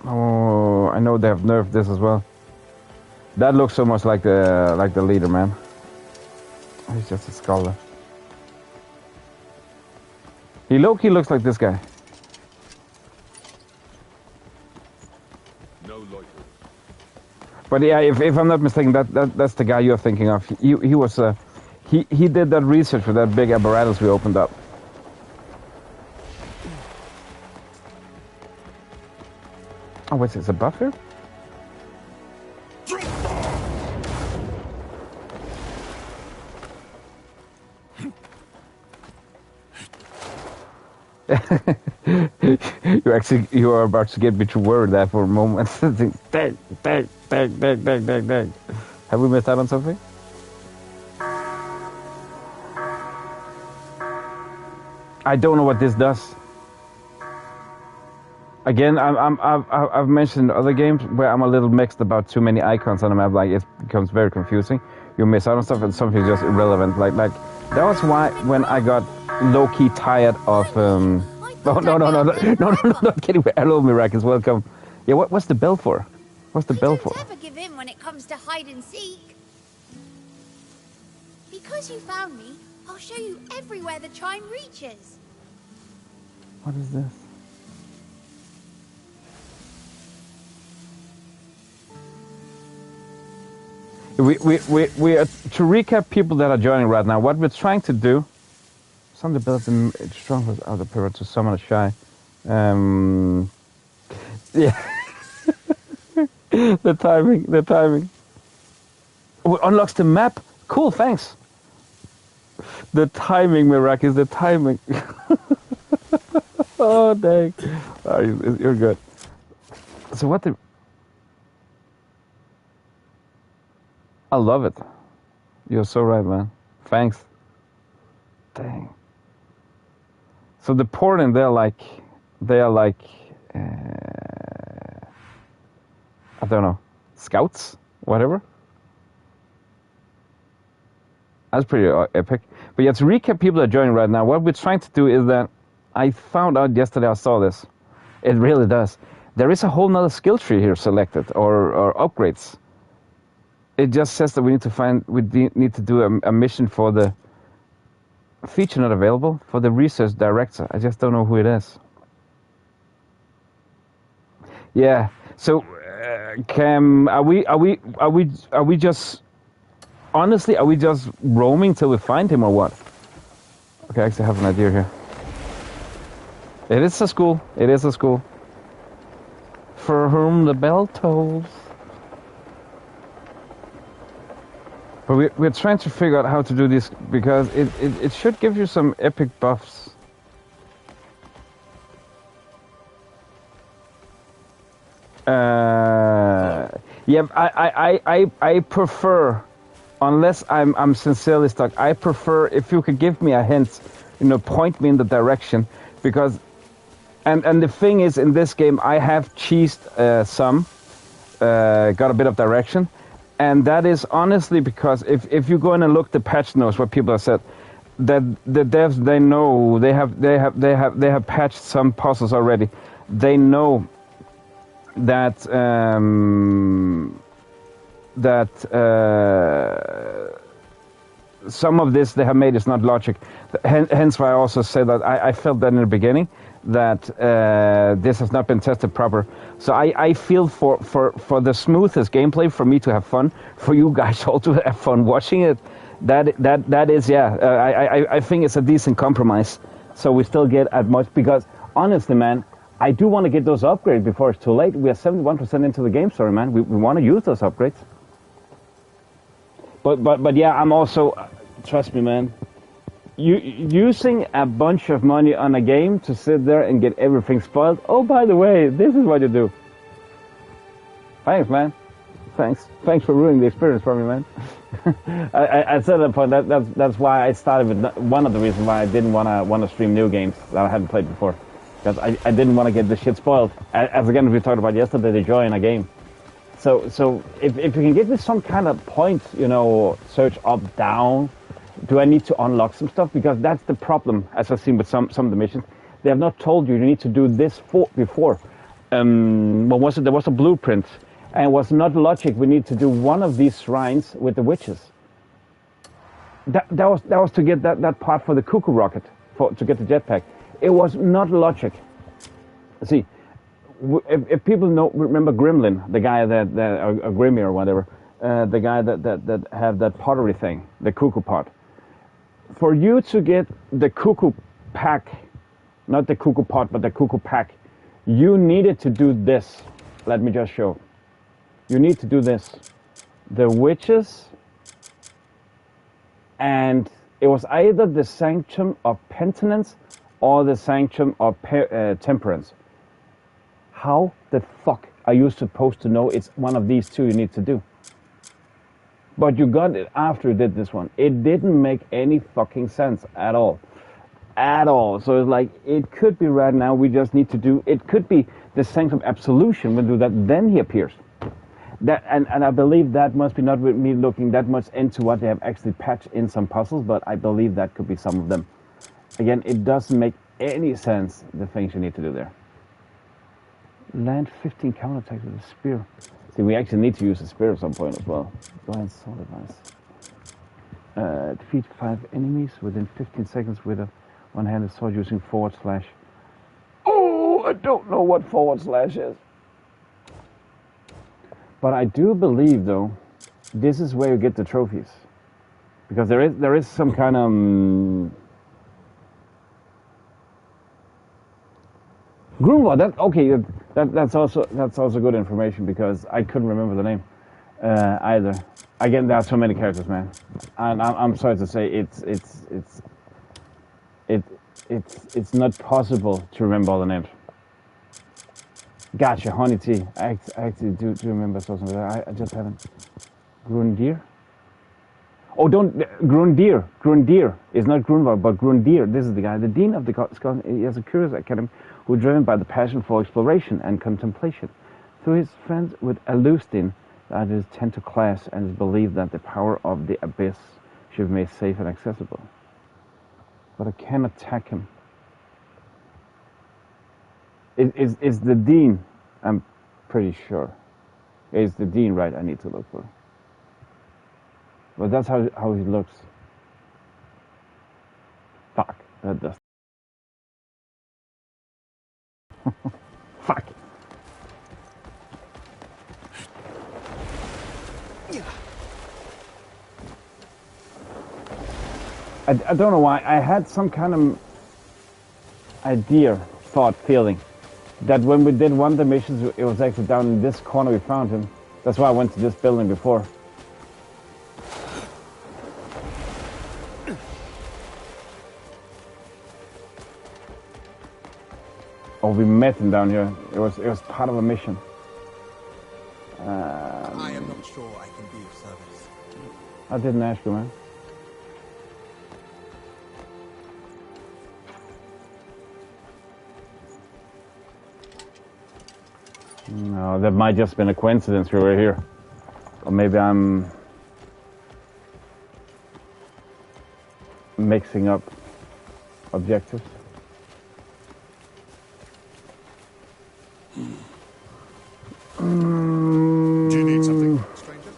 Oh, I know they have nerfed this as well. That looks so much like the leader, man. He's just a scholar. He low-key looks like this guy. No loiter. But yeah, if I'm not mistaken, that's the guy you're thinking of. He was he did that research for that big apparatus we opened up. Oh, wait, is it a buff here? You are about to get me to worry there for a moment. Dang. Have we missed out on something? I don't know what this does. Again, I've mentioned other games where I'm a little mixed about too many icons on the map. Like, it becomes very confusing. You miss out on stuff and something's just irrelevant. Like that was why when I got low-key tired of oh no, not kidding. Hello, Miraculous, welcome. Yeah, what's the bell for? What's the bell for? I don't ever give in when it comes to hide and seek. Because you found me, I'll show you everywhere the chime reaches. What is this? We are, to recap people that are joining right now, what we're trying to do, some of the builds in strong out of pivot to summon a shy. Yeah. the timing. Oh, unlocks the map. Cool, thanks. The timing, Mirac, is the timing. Oh, dang. Oh, you're good. So what the... I love it. You're so right, man. Thanks. Dang. So the porting, they're like, I don't know, scouts, whatever. That's pretty epic. But yeah, to recap people that are joining right now, what we're trying to do is that I found out yesterday, I saw this. It really does. There is a whole nother skill tree here selected, or upgrades. It just says that we need to do a mission for the feature not available for the research director. I just don't know who it is. Yeah. So, Cam, are we just honestly, are we just roaming till we find him or what? Okay, I actually have an idea here. It is a school. It is a school. For whom the bell tolls. But we're trying to figure out how to do this because it should give you some epic buffs. Yeah, I prefer, unless I'm sincerely stuck, I prefer if you could give me a hint, point me in the direction, because, and the thing is, in this game I have cheesed some, got a bit of direction. And that is honestly because if you go in and look the patch notes, what people have said, that the devs, they know they have patched some puzzles already. They know that some of this they have made is not logic. Hence why I also say that I felt that in the beginning that this has not been tested proper. So I feel for the smoothest gameplay, for me to have fun, for you guys all to have fun watching it. That is, yeah. I think it's a decent compromise. So we still get as much, because honestly, man, I do want to get those upgrades before it's too late. We are 71% into the game story, man. We want to use those upgrades. But yeah, I'm also, trust me, man. Using a bunch of money on a game to sit there and get everything spoiled. Oh, by the way, this is what you do. Thanks, man. Thanks for ruining the experience for me, man. I said at that point that's why I started with one of the reasons why I didn't want to stream new games that I hadn't played before, because I didn't want to get the shit spoiled. As again we talked about yesterday, the joy in a game. So if you can give me some kind of point, search up, down. Do I need to unlock some stuff? Because that's the problem, as I've seen with some of the missions. They have not told you need to do this before. What was it? There was a blueprint, and it was not logic. We need to do one of these shrines with the witches. That was to get that part for the cuckoo rocket, to get the jetpack. It was not logic. See, if people remember Gremlin, the guy that or Grimmy or whatever, the guy that have that pottery thing, the cuckoo pot. For you to get the cuckoo pack, not the cuckoo pot, but the cuckoo pack, you needed to do this. Let me just show. You need to do this. The witches, and it was either the Sanctum of Penitence or the Sanctum of Temperance. How the fuck are you supposed to know it's one of these two you need to do? But you got it after you did this one. It didn't make any fucking sense at all. At all. So it's like, it could be right now, we just need to do, it could be the Sanctum Absolution, we'll do that, then he appears. And I believe that must be not with me looking that much into what they have actually patched in some puzzles, but I believe that could be some of them. Again, it doesn't make any sense, the things you need to do there. Land 15 counterattacks with a spear. See, we actually need to use a spear at some point as well. Go ahead, sword advice. Defeat 5 enemies within 15 seconds with a one-handed sword using /. Oh, I don't know what / is. But I do believe, though, this is where you get the trophies, because there is some kind of Grunwald. That's also good information, because I couldn't remember the name either. Again, there are so many characters, man, and I'm sorry to say it's not possible to remember all the names. Gotcha, Honey Tea. I actually do remember something. I just haven't. Grundir? Oh, Grundir. Grundir is not Grunwald, but Grundir. This is the guy, the dean of the Scotland. He has a curious academy who is driven by the passion for exploration and contemplation. Through his friends with Alustin, that is 10 to class, and is believed that the power of the abyss should be made safe and accessible. But I can't attack him. Is the dean? I'm pretty sure. It's the dean, right? I need to look for. But that's how he looks. Fuck. That does. Fuck. I don't know why. I had some kind of idea, thought, feeling that when we did one of the missions, it was actually down in this corner we found him. That's why I went to this building before. Oh, we met him down here. It was part of a mission. I am not sure I can be of service. I didn't ask you, man. No, that might just been a coincidence we were here. Or maybe I'm mixing up objectives. Do you need something, stranger?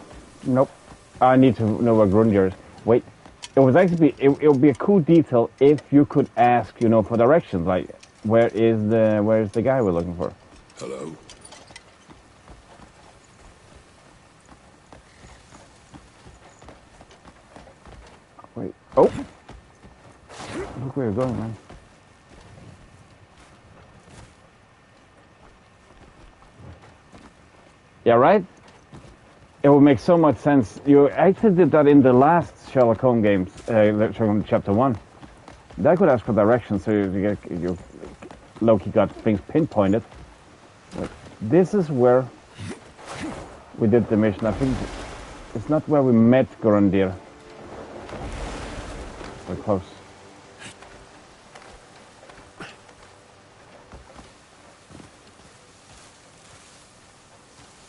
Nope. I need to know where Grundir is. Wait. It was actually it would be a cool detail if you could ask, for directions, like where is the guy we're looking for? Hello? Wait. Oh! Look where you're going, man. Yeah, right? It would make so much sense. You actually did that in the last Sherlock Holmes games, Sherlock Holmes Chapter 1. That could ask for directions, so you Loki got things pinpointed. But this is where we did the mission. I think it's not where we met Grundir. We're close.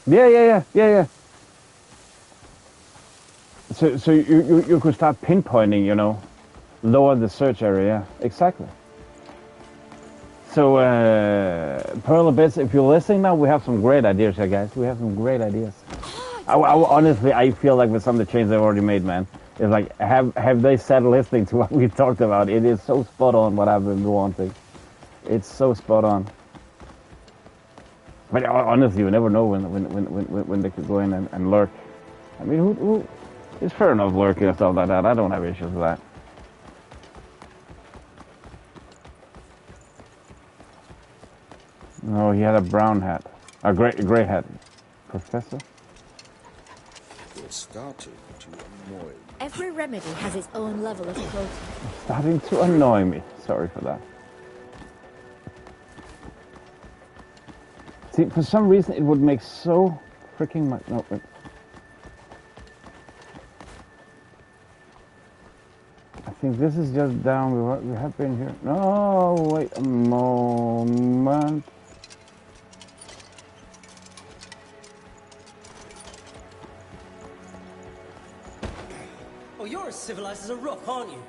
Yeah. So you could start pinpointing, lower the search area. Yeah, exactly. So, Pearl Abyss, if you're listening now, we have some great ideas here, guys. We have some great ideas. Honestly, I feel like with some of the changes they've already made, man, it's like, have they started listening to what we talked about? It is so spot on what I've been wanting. It's so spot on. But honestly, you never know when they could go in and lurk. I mean, who it's fair enough lurking and stuff like that. I don't have issues with that. No, he had a brown hat. A gray hat. Professor? It's starting to annoy me. Every remedy has its own level of cruelty. Starting to annoy me. Sorry for that. See, for some reason it would make so freaking much... No, wait. I think this is just down. We have been here. No, wait a moment. Oh, you're as civilized as a rock, aren't you?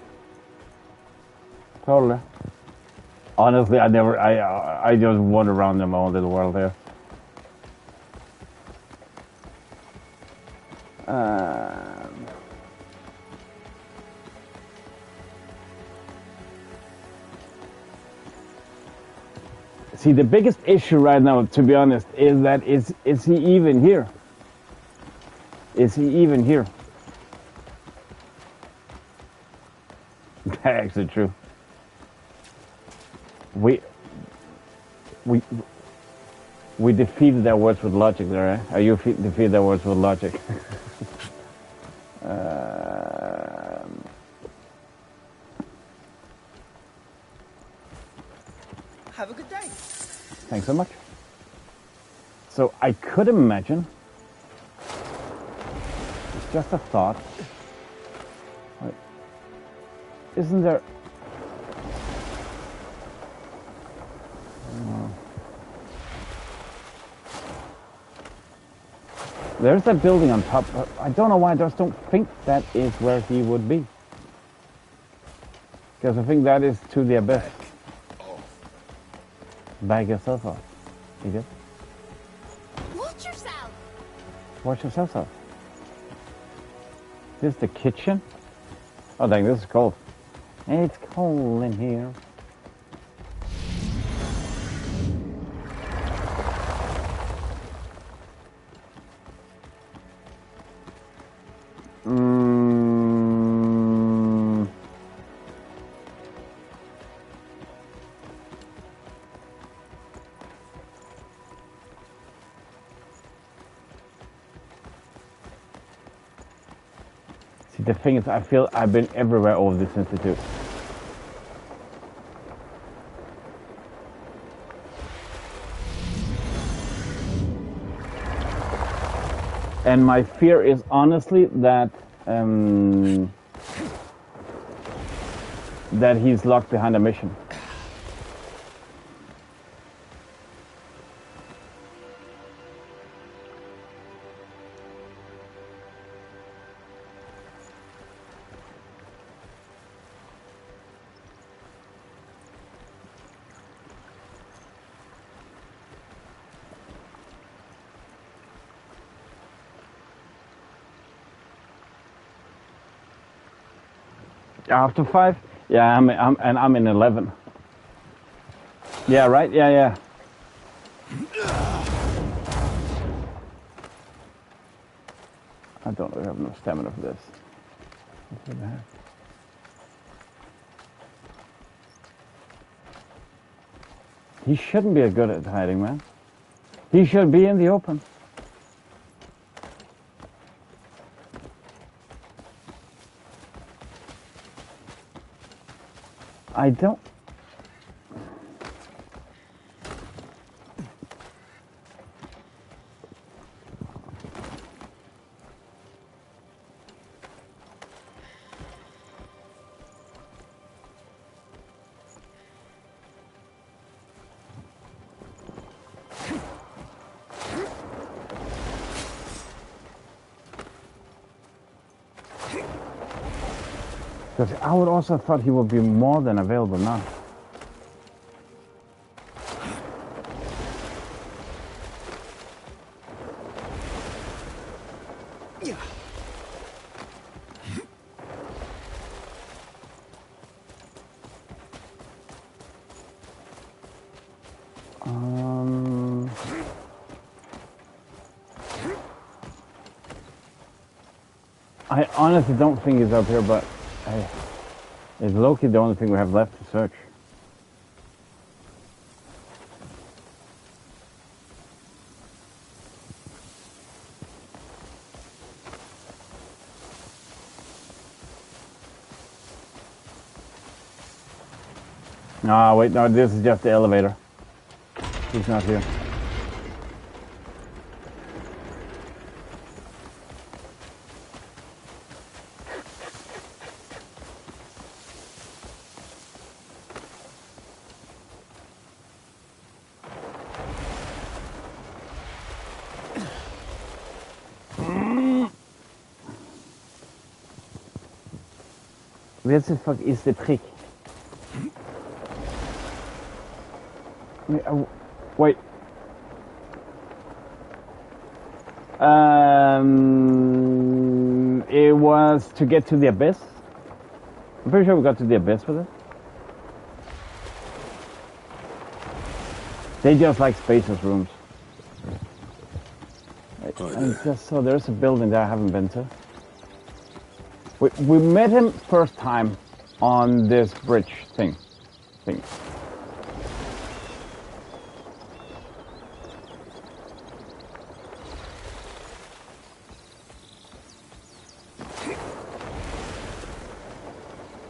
Totally. Honestly, I just wander around in my own little world here. See, the biggest issue right now, to be honest, is that is he even here? Is he even here? That's actually true. We defeated their words with logic there, eh? You defeated their words with logic. Have a good day. Thanks so much. So I could imagine, it's just a thought, right? Isn't there... There's that building on top. I don't know why I just don't think that is where he would be. Because I think that is to the abyss. Bag yourself off. You good? Watch yourself! Watch yourself off. Is this the kitchen? Oh dang, this is cold. It's cold in here. See, the thing is, I feel I've been everywhere over this institute. And my fear is honestly that that he's locked behind a mission. After 5? Yeah, I'm in 11. Yeah, right? Yeah. I don't really have enough stamina for this. What the heck? He shouldn't be good at hiding, man. He should be in the open. I don't... Because I would also have thought he would be more than available now. Yeah. I honestly don't think he's up here, but hey, is Loki the only thing we have left to search? Ah, wait, no, this is just the elevator. He's not here. Where the fuck is the trick? Wait. It was to get to the abyss. I'm pretty sure we got to the abyss with it. They just like spacious rooms. I just saw there's a building that I haven't been to. We met him first time on this bridge thing.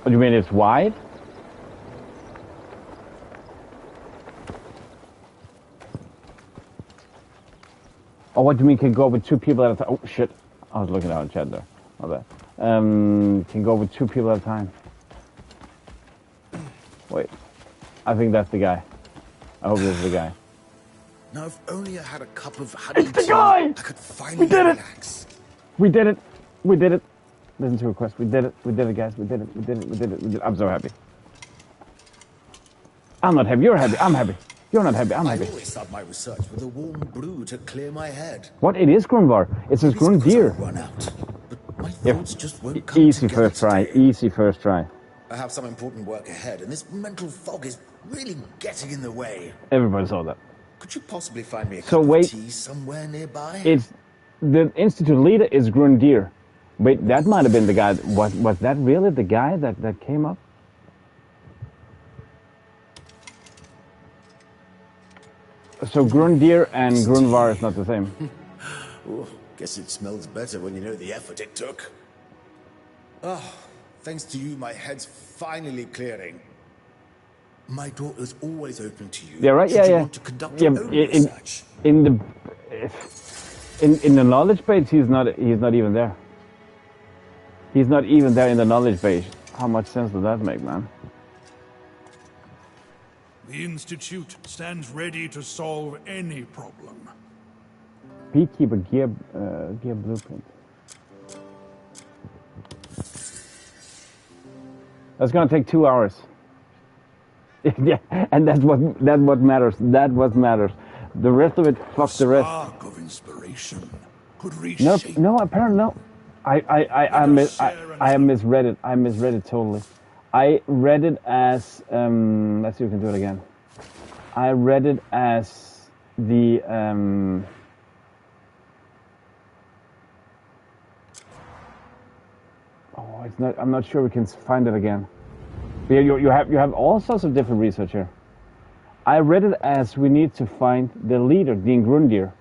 What do you mean it's wide? Oh, what do you mean can go with 2 people at a time? Oh shit, I was looking out in chat there. My bad. Can go with 2 people at a time. Wait, I think that's the guy. I hope this is the guy. Now, if only I had a cup of honey It's the tea, guy! I could finally did it! relax. We did it! We did it! Listen to a request. We did it. We did it, guys. We did it. We did it. We did it. We did it. I'm so happy. I'm not happy. You're happy. I'm happy. You're not happy. I'm I happy. always start my research with a warm brew to clear my head. What? It is Grunvar. It's a It's because Grundir. I'll run out. But My thoughts just won't come Easy together first try. today. Easy first try. I have some important work ahead, and this mental fog is really getting in the way. Everybody saw that. Could you possibly find me a So cup wait. of tea somewhere nearby? It's the institute leader is Grundir. Wait, that might have been the guy. Was that really the guy that came up? So Grundir and Grunvar is not the same. Oh, guess it smells better when you know the effort it took. Oh, thanks to you, my head's finally clearing. My door is always open to you. Yeah, right. Should Yeah, you yeah. want to conduct your own research. In the knowledge base, he's not even there. He's not even there in the knowledge base. How much sense does that make, man? The Institute stands ready to solve any problem. Beekeeper gear blueprint. That's gonna take 2 hours. Yeah, and that's what matters. That what matters. The rest of it, fuck the rest. Spark of inspiration could reshape. Nope. No, apparently no. I misread it. I misread it totally. I read it as let's see if we can do it again. I read it as the oh, it's not. I'm not sure we can find it again. But you have all sorts of different research here. I read it as we need to find the leader, Dean Grundir.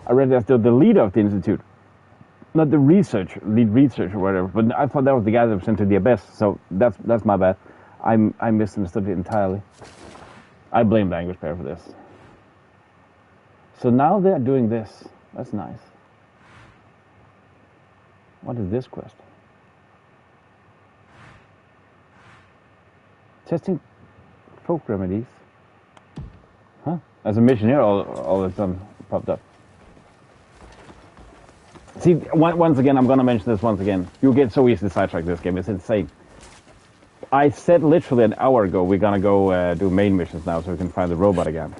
I read it as the leader of the institute, not the lead researcher or whatever. But I thought that was the guy that was sent to the abyss. So that's my bad. I misunderstood it entirely. I blame the language pair for this. So now they're doing this. That's nice. What is this quest? Testing folk remedies. Huh? As a mission here, all of a sudden popped up. See, once again, I'm going to mention this once again. You get so easily sidetracked this game. It's insane. I said literally an hour ago we're going to go do main missions now so we can find the robot again.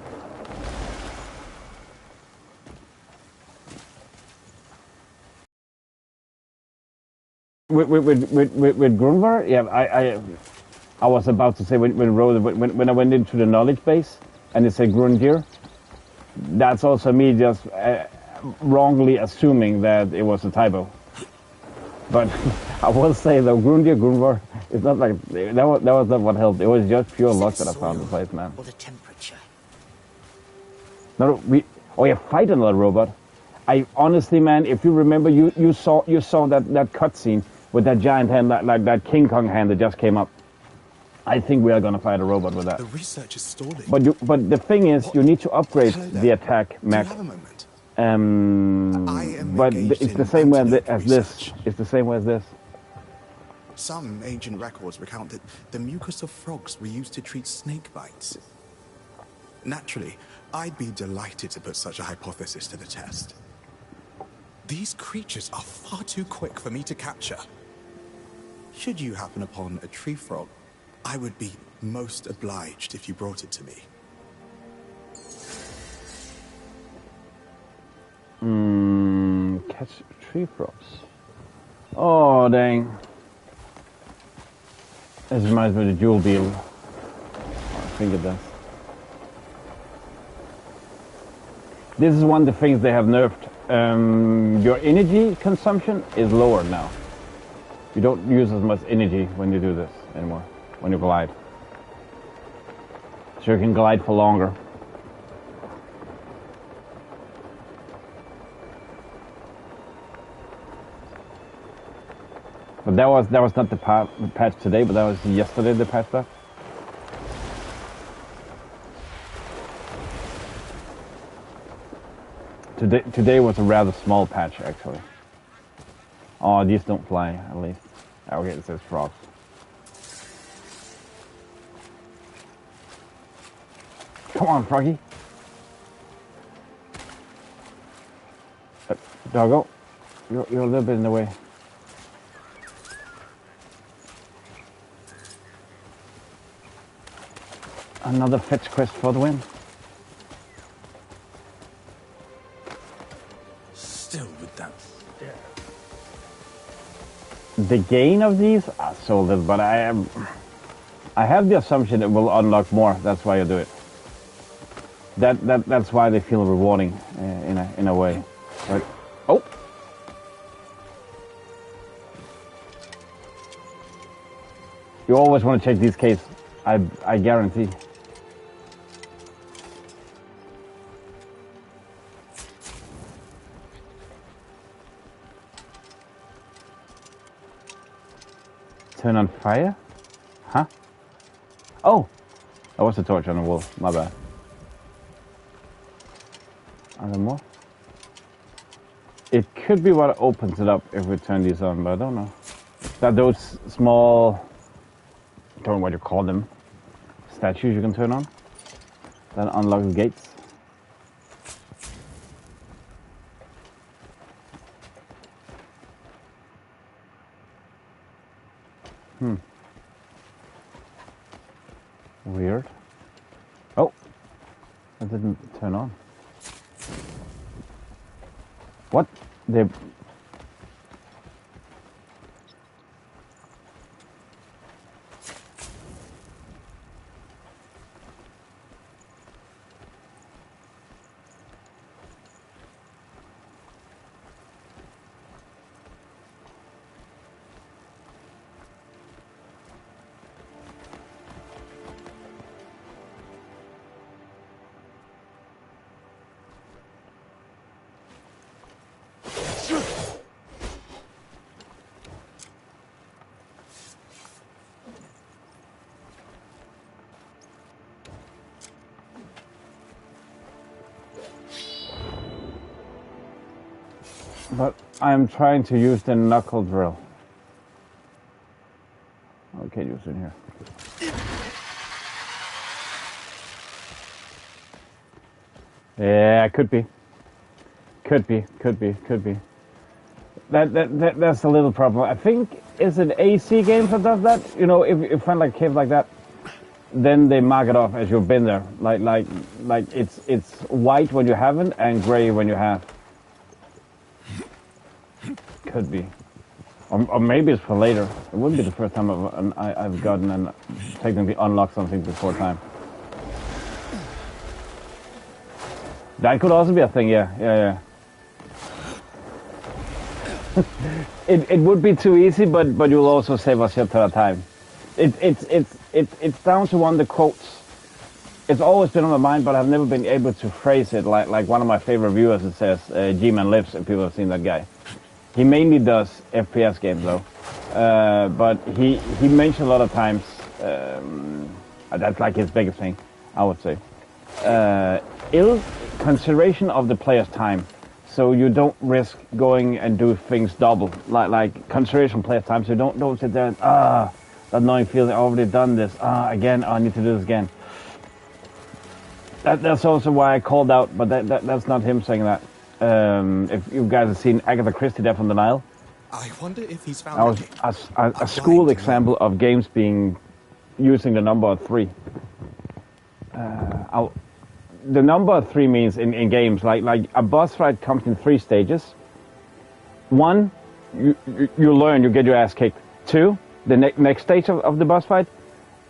With Grunvar, yeah, I was about to say when I went into the knowledge base and it said Grundir, that's also me just wrongly assuming that it was a typo. But I will say though, Grunvar, it's not like that was not what helped. It was just pure luck that I found the place, man. Or the temperature. No, yeah, fight another robot. I honestly, man, if you remember, you saw that cutscene with that giant hand, like that King Kong hand that just came up. I think we are gonna fight a robot with that. The research is stalling. But the thing is, you need to upgrade the attack mech. Do you have a moment? But it's the same way as this. It's the same way as this. Some ancient records recount that the mucus of frogs were used to treat snake bites. Naturally, I'd be delighted to put such a hypothesis to the test. These creatures are far too quick for me to capture. Should you happen upon a tree frog, I would be most obliged if you brought it to me. Catch tree frogs. Oh, dang. This reminds me of the jewel beetle. Oh, I think it does. This is one of the things they have nerfed. Your energy consumption is lower now. You don't use as much energy when you do this anymore, when you glide. So you can glide for longer. But that was not the patch today, but that was yesterday the patch stuff. Today was a rather small patch actually. Oh, these don't fly at least. Okay, it says frogs. Come on, Froggy. Draggo, you're a little bit in the way. Another fetch quest for the win. Still with that. the gain of these are so little, but I have the assumption it will unlock more. That's why you do it. That's why they feel rewarding in a way. But oh, you always want to check these cases. I guarantee. Turn on fire? Huh? Oh, that was the torch on the wall. My bad. Are there more? It could be what opens it up if we turn these on, but I don't know. That those small, I don't know what you call them, statues you can turn on. That unlocks gates. Weird. Oh, that didn't turn on. What? They... But I'm trying to use the knuckle drill. Okay, use it here. Yeah, could be. Could be. That's a little problem. I think it's an AC game that does that. You know, if you find like a cave like that, then they mark it off as you've been there. Like it's white when you haven't and gray when you have. Could be, or maybe it's for later. It wouldn't be the first time I've gotten and technically unlocked something before time. That could also be a thing, yeah. It would be too easy, but you'll also save us shit ton of time. It's down to one of the quotes. It's always been on my mind, but I've never been able to phrase it like one of my favorite reviewers. It says, G-Man lives, if people have seen that guy. He mainly does FPS games though, but he mentioned a lot of times, that's like his biggest thing, I would say. Ill consideration of the player's time, so you don't risk going and do things double, like consideration of player's time, so you don't sit there and, that annoying feeling, I've already done this, again, I need to do this again. That's also why I called out, but that's not him saying that. If you guys have seen Agatha Christie Death on the Nile, I wonder if he's found a school example of games using the number 3. The number 3 means in games like a boss fight comes in 3 stages. 1, you learn, you get your ass kicked. 2, the next stage of the boss fight,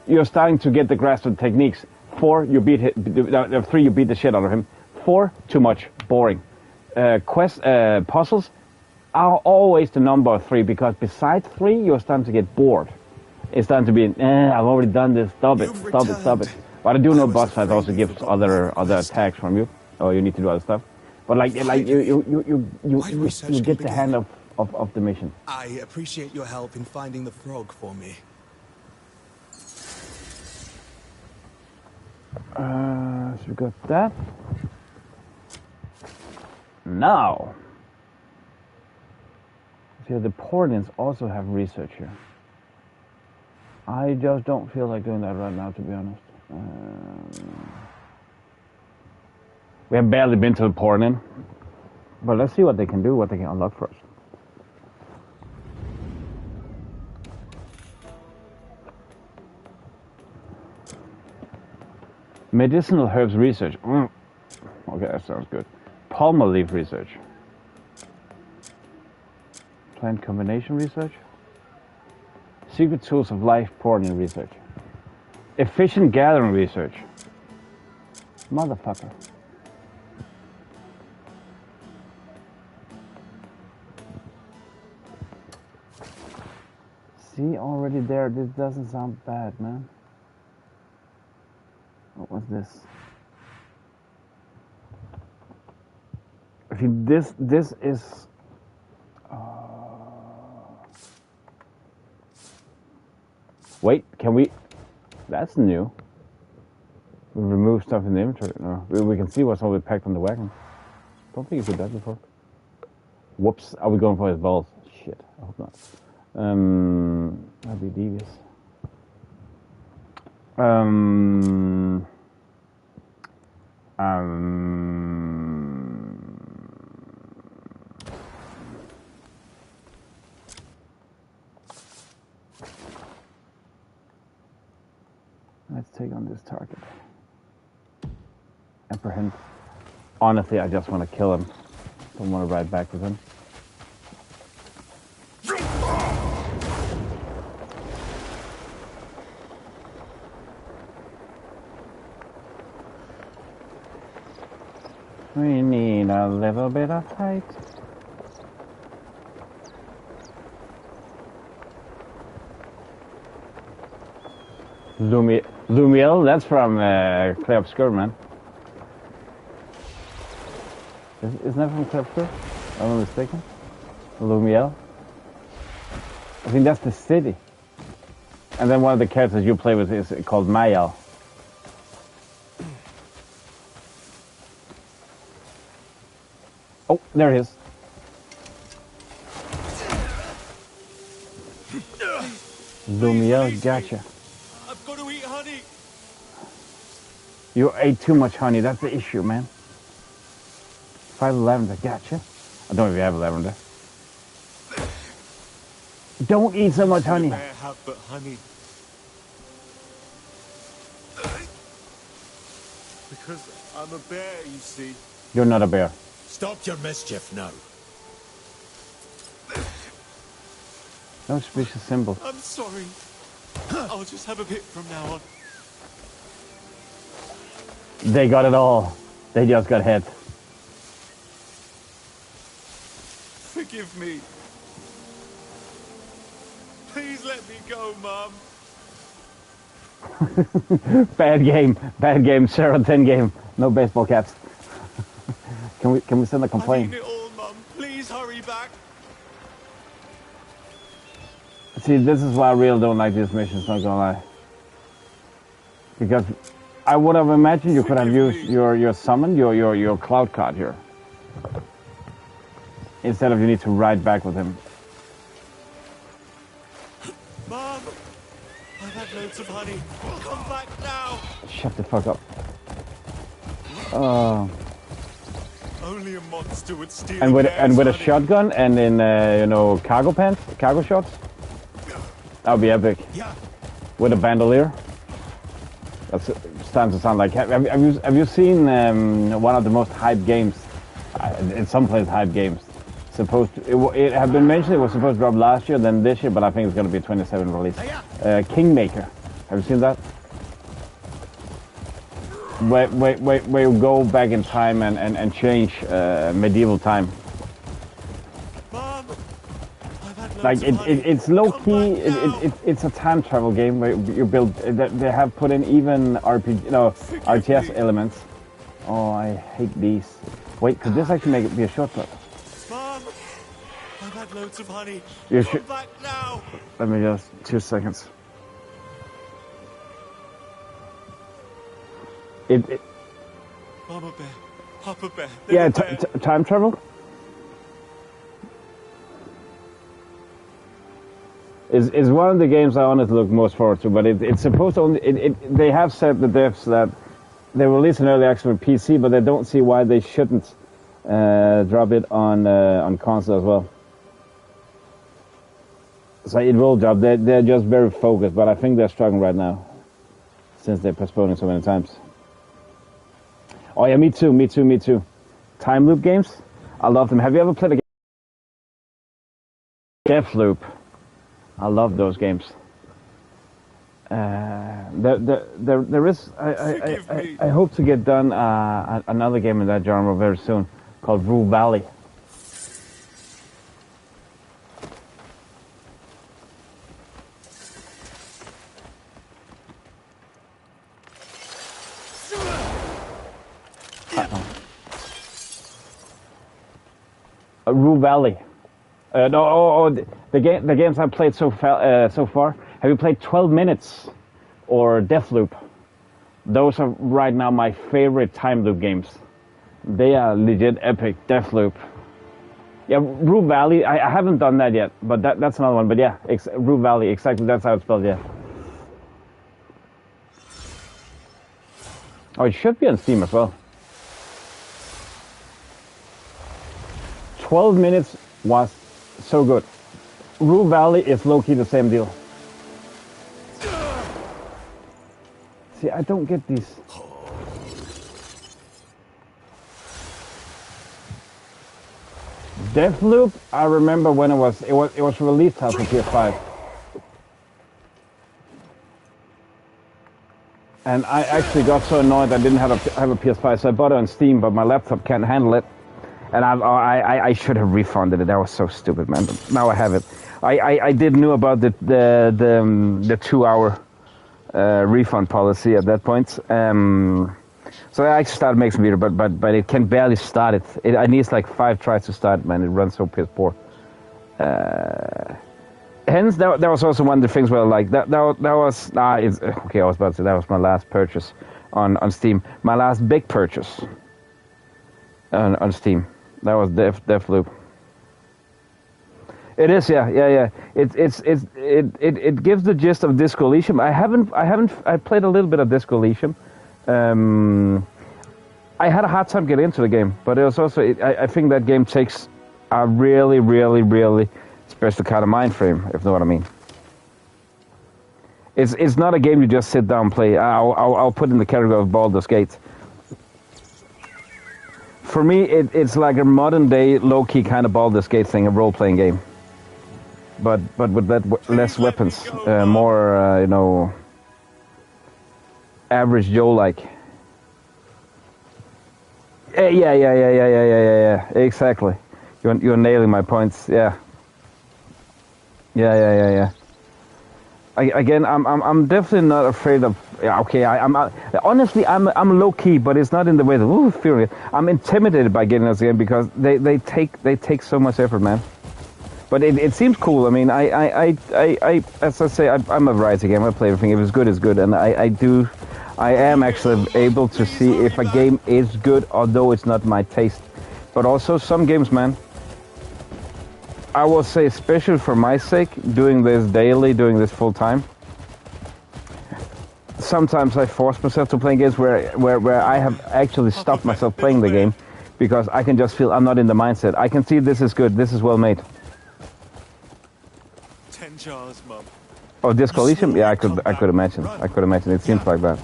you're starting to get the grasp of the techniques. 4, you beat 3, you beat the shit out of him. 4, too much, boring. Puzzles are always the number 3, because besides 3, you're starting to get bored. It's starting to be, I've already done this. Stop it. But I do know boss fights also gives other attacks from you, or you need to do other stuff. But like you get the hand of the mission. I appreciate your help in finding the frog for me. So we got that. Now, see, the Portents also have research here. I just don't feel like doing that right now, to be honest. We have barely been to the Portent, but let's see what they can do, what they can unlock for us. Medicinal herbs research. Okay, that sounds good. Palmer leaf research. Plant combination research. Secret tools of life porting research. Efficient gathering research. Motherfucker. See, already there. This doesn't sound bad, man. What was this? I think this is. Wait, can we? That's new. We remove stuff in the inventory. No, we can see what's already packed on the wagon. Don't think you did that before. Whoops! Are we going for his balls? Shit! I hope not. That'd be devious. Let's take on this target. Apprehend. Honestly, I just want to kill him. Don't want to ride back with him. We need a little bit of height. Lumiel, that's from Clay Obscure, man. Isn't that from Clay Obscure? I'm not mistaken. Lumiel. I think that's the city. And then one of the characters you play with is called Mayal. Oh, there he is. Lumiel, gotcha. I've got to eat honey. You ate too much honey, that's the issue, man. 5 lavender, gotcha. I don't know if you have lavender. Don't eat so much honey. Bear have but honey. Because I'm a bear, you see. You're not a bear. Stop your mischief now. No suspicious symbol. I'm sorry. I'll just have a bit from now on. They got it all. They just got hit. Forgive me. Please let me go, Mum. Bad game. 0-10 game. No baseball caps. Can we send a I complaint? need it all, Mum. Please hurry back. See, this is why I really don't like these missions, not gonna lie. Because I would have imagined you could have used your summon, your cloud card here. Instead of you need to ride back with him. Mum, I've had loads of honey. Come back now. Shut the fuck up. Only a monster would steal. And with a honey. shotgun and in cargo pants, cargo shorts. That would be epic. Yeah. With a bandolier. That's starting to sound like. Have you seen one of the most hyped games? In some places, hyped games. It had been mentioned it was supposed to drop last year, then this year, but I think it's going to be a 27 release. Kingmaker. Have you seen that? Where you go back in time and change medieval time. Mom, Like it's low key. It's a time travel game where you build. They have put in even RTS elements. Oh, I hate these. Wait, could this actually be a shortcut? Mom, I've had loads of honey. You Come should. back now. Let me just 2 seconds. Mama bear, Papa bear. Yeah, little bear. time travel. Is one of the games I honestly look most forward to, but it's supposed to only. They have said the devs that they release an early access for PC, but they don't see why they shouldn't drop it on console as well. So it will drop. They're just very focused, but I think they're struggling right now since they're postponing so many times. Oh yeah, me too. Time loop games, I love them. Have you ever played a game? Deathloop. I love those games. There is. I hope to get done another game in that genre very soon called Rue Valley. Rue Valley. The games I've played so far. Have you played 12 Minutes or Deathloop? Those are right now my favorite time loop games. They are legit epic. Deathloop. Yeah, Rue Valley. I haven't done that yet, but that's another one. But yeah, Rue Valley. Exactly, that's how it's spelled. Yeah. Oh, it should be on Steam as well. 12 Minutes was so good. Rue Valley is low-key the same deal. See, I don't get these. Deathloop, I remember when it was released out for PS5. And I actually got so annoyed I didn't have a PS5, so I bought it on Steam, but my laptop can't handle it. And I should have refunded it. That was so stupid, man. But now I have it. I did know about the 2-hour refund policy at that point. So I actually started making some video, but it can barely start it. It needs like 5 tries to start, man. It runs so piss poor. Hence, that was also one of the things where like that was okay. I was about to say that was my last purchase on Steam. My last big purchase on Steam. That was Deathloop. It is, yeah. It gives the gist of Disco Elysium. I played a little bit of Disco Elysium. I had a hard time getting into the game, but it was also I think that game takes a really, really, really special kind of mind frame, if you know what I mean. It's not a game you just sit down and play. I'll put in the category of Baldur's Gate. For me, it's like a modern day low-key kind of Baldur's Gate thing, a role-playing game. But with that less weapons, more average Joe-like. Yeah. Exactly. You're nailing my points. Yeah. I'm definitely not afraid of. Yeah, okay. Honestly, I'm low key, but it's not in the way that fearing it. I'm intimidated by getting this game because they take so much effort, man. But it seems cool. I mean, I as I say, I'm a variety game. I play everything. If it's good, it's good, and I am actually able to see if a game is good, although it's not my taste. But also some games, man. I will say, especially for my sake, doing this daily, doing this full time. Sometimes I force myself to play games where I have actually stopped myself playing the game because I can just feel I'm not in the mindset. I can see this is good, this is well made. 10 jars, Mum. Oh, Disco Elysium? Yeah, I could imagine. It seems like that.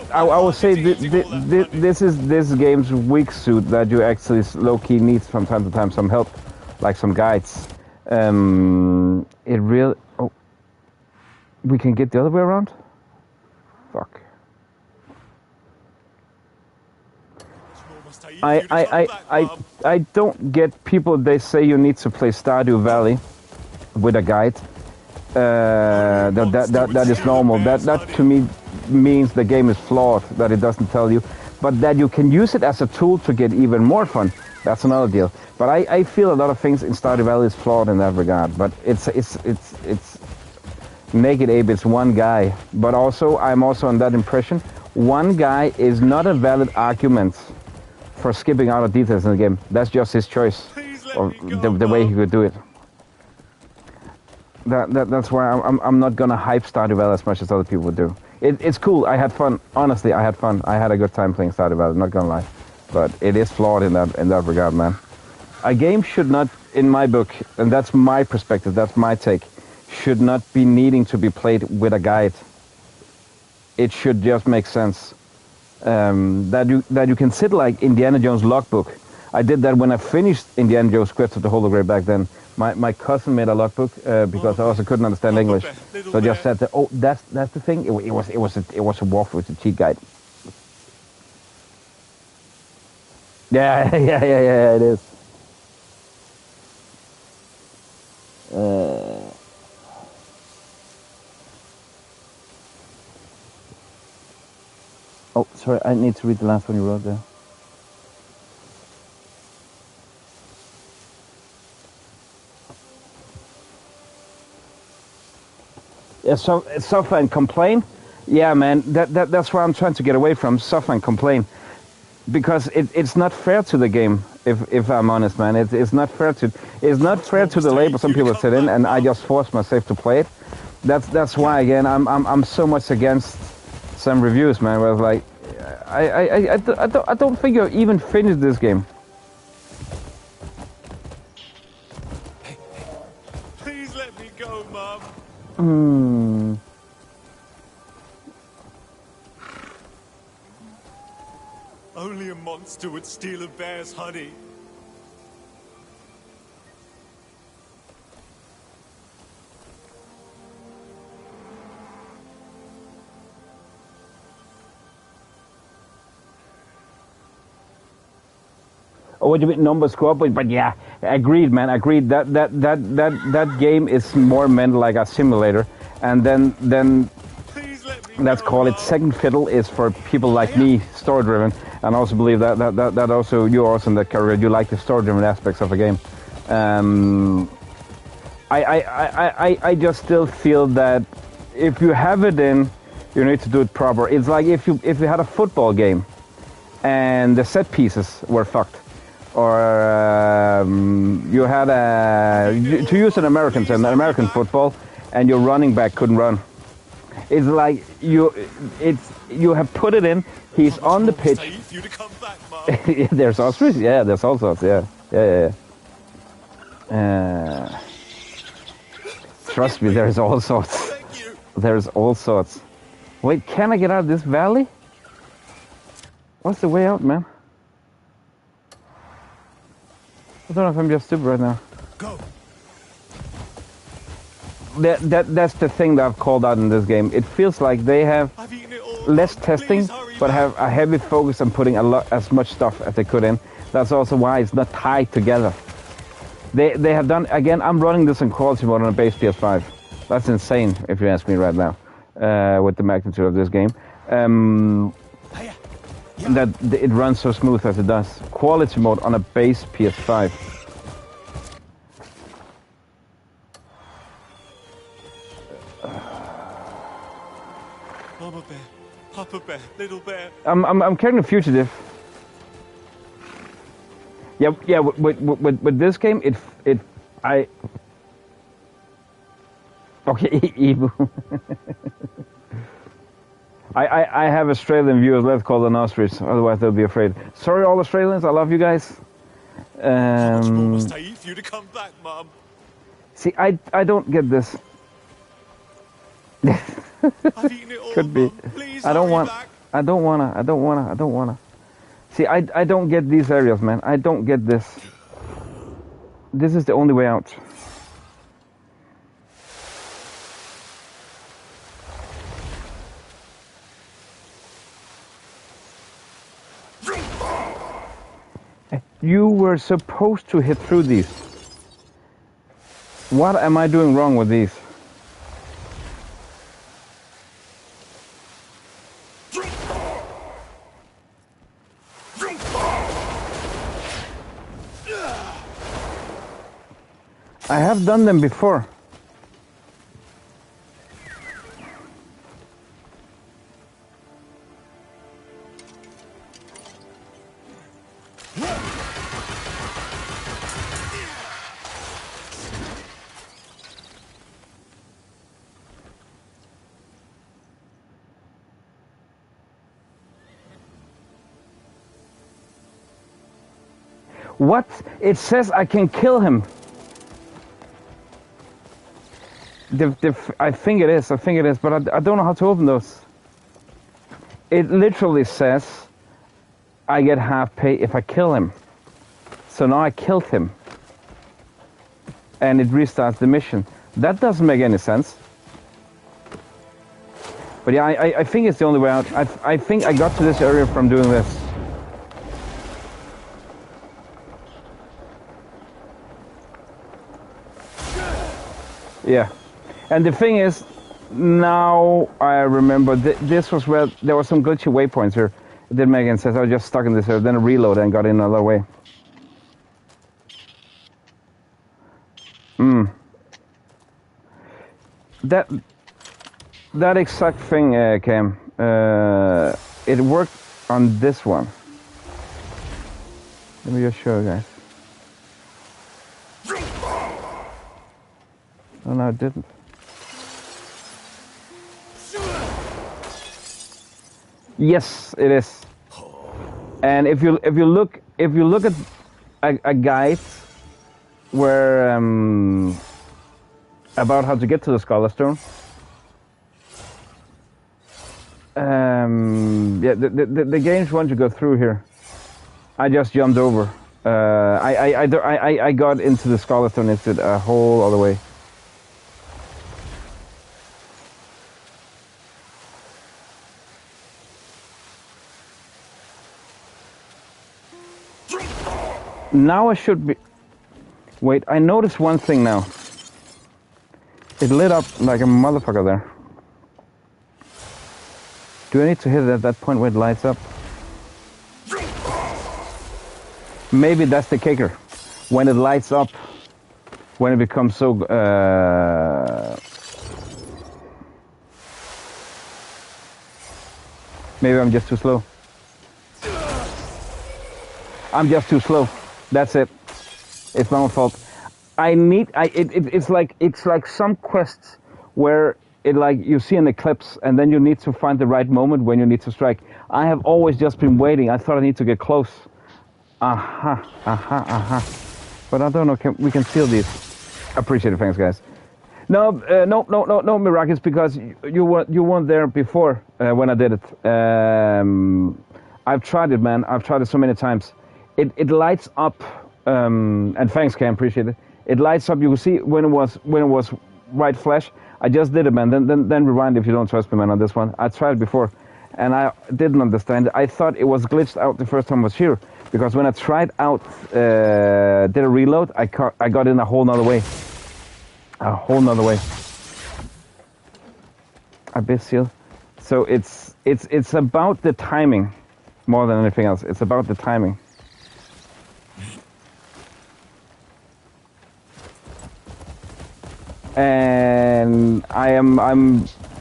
I would say this is this game's weak suit that you actually low-key need from time to time some help, like some guides. It really. Oh, we can get the other way around. Fuck. I don't get people. They say you need to play Stardew Valley with a guide. That is normal. That to me means the game is flawed, that it doesn't tell you, but that you can use it as a tool to get even more fun. That's another deal. But I feel a lot of things in Stardew Valley is flawed in that regard. But it's Naked Abe. It's one guy, but also I'm also on that impression. One guy is not a valid argument for skipping out of details in the game. That's just his choice, or the way he could do it. That's why I'm not gonna hype Stardew Valley as much as other people do. It's cool. I had fun. Honestly, I had fun. I had a good time playing Stardew Valley. I'm not gonna lie, but it is flawed in that regard, man. A game should not, in my book, and that's my perspective. That's my take. Should not be needing to be played with a guide. It should just make sense. That you can sit like Indiana Jones logbook. I did that when I finished Indiana Jones Quest of the Holy Grail back then. My cousin made a logbook because I also couldn't understand English, so I just said that. Oh, that's the thing. It was a walkthrough, it's a cheat guide. Yeah, yeah, it is. Oh, sorry, I need to read the last one you wrote there. Yeah, so suffer and complain. Yeah, man, that's where I'm trying to get away from. Suffer and complain, because it's not fair to the game. If I'm honest, man, it's not fair to the label some people sit in, and I just force myself to play it. That's why again I'm so much against some reviews, man. Where it's like I don't think you've even finished this game. Please let me go, Mum. Only a monster would steal a bear's honey. Oh, what do you mean numbers go up? But yeah, agreed, man. Agreed. That game is more meant like a simulator, and then let's call it second fiddle is for people like me, story driven, and I also believe that also you're also in that category. You like the story driven aspects of a game. I just still feel that if you have it in, you need to do it proper. It's like if you had a football game, and the set pieces were fucked. Or you had to use an American football, and your running back couldn't run. It's like you have put it in. He's on the pitch. There's all sorts. Yeah, there's all sorts. Yeah. Trust me, there's all sorts. There's all sorts. Wait, can I get out of this valley? What's the way out, man? I don't know if I'm just stupid right now. Go. That's the thing that I've called out in this game. It feels like they have less testing, but have a heavy focus on putting as much stuff as they could in. That's also why it's not tied together. They have done, again, I'm running this in quality mode on a base PS5. That's insane, if you ask me right now, with the magnitude of this game. That it runs so smooth as it does. Quality mode on a base PS5. Mama bear, Papa bear, little bear. I'm carrying a fugitive. Yeah. With this game, okay, Ebu. I have Australian viewers, let's call them ostrich, otherwise they'll be afraid. Sorry all Australians, I love you guys. How much more must I eat for you to come back, Mum? See, I don't get this. I've eaten it all, Could be. Mum. Please I don't hurry back. I don't wanna. See, I don't get these areas, man. I don't get this. This is the only way out. You were supposed to hit through these. What am I doing wrong with these? I have done them before. What? It says I can kill him. I think it is, but I don't know how to open those. It literally says I get half pay if I kill him. So now I killed him. and it restarts the mission. That doesn't make any sense. But yeah, I think it's the only way out. I think I got to this area from doing this. Yeah. And the thing is, now I remember, this was where there were some glitchy waypoints here. It didn't make any sense. I was just stuck in this area, then I reloaded and got in another way. That exact thing, Cam, it worked on this one. Let me just show you guys. Oh no, it didn't. Yes, it is. And if you look at a guide where about how to get to the Scholar Stone. Yeah, the games want to go through here. I just jumped over. I got into the Scholar Stone instead a whole other way. Now I should be... Wait, I noticed one thing now. It lit up like a motherfucker there. Do I need to hit it at that point where it lights up? Maybe that's the kicker. When it lights up, when it becomes so... Maybe I'm just too slow. I'm just too slow. That's it. It's my own fault. It's like some quests where it like you see an eclipse and then you need to find the right moment when you need to strike. I have always just been waiting. I thought I need to get close. But I don't know. We can steal these. Appreciate it, thanks, guys. No, Miraculous, because you weren't there before when I did it. I've tried it, man. I've tried it so many times. It lights up, and thanks, Cam, appreciate it. It lights up. You will see when it was white flash. I just did it, man. Then rewind if you don't trust me, man, on this one. I tried it before, and I didn't understand. I thought it was glitched out the first time I was here, because when I tried out, did a reload, I got in a whole nother way. A whole nother way. Abyssal. So it's about the timing more than anything else. It's about the timing. And I'm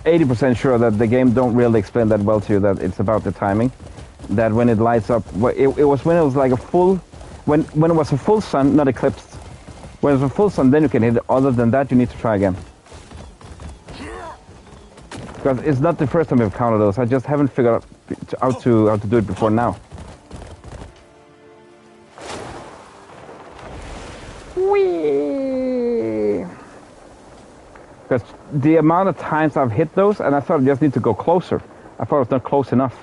80% sure that the game don't really explain that well to you, that it's about the timing. That when it lights up, it was when it was like a full, when it was a full sun, not eclipsed. When it's a full sun, then you can hit it. Other than that, you need to try again. Because it's not the first time we've counted those. I just haven't figured out how to do it before now. Whee! Because the amount of times I've hit those, and I thought I just need to go closer. I thought it was not close enough.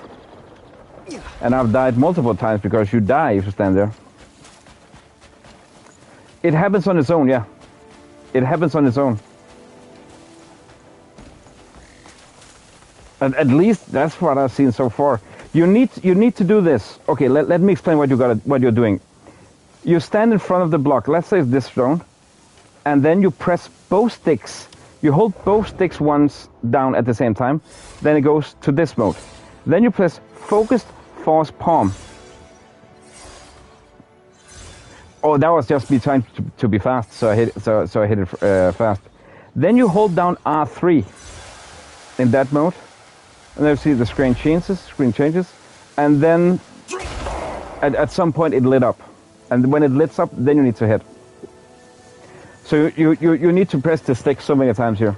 And I've died multiple times because you die if you stand there. It happens on its own, yeah. It happens on its own. At least that's what I've seen so far. You need to do this. Okay, let me explain what you're doing. You stand in front of the block. Let's say it's this stone, and then you press both sticks. You hold both sticks once down at the same time. Then it goes to this mode. Then you press focused force palm. Oh, that was just me trying to be fast, so I hit it fast. Then you hold down R3 in that mode, and then you see the screen changes, and then at some point it lit up, and when it lit up, then you need to hit. So you need to press the stick so many times here.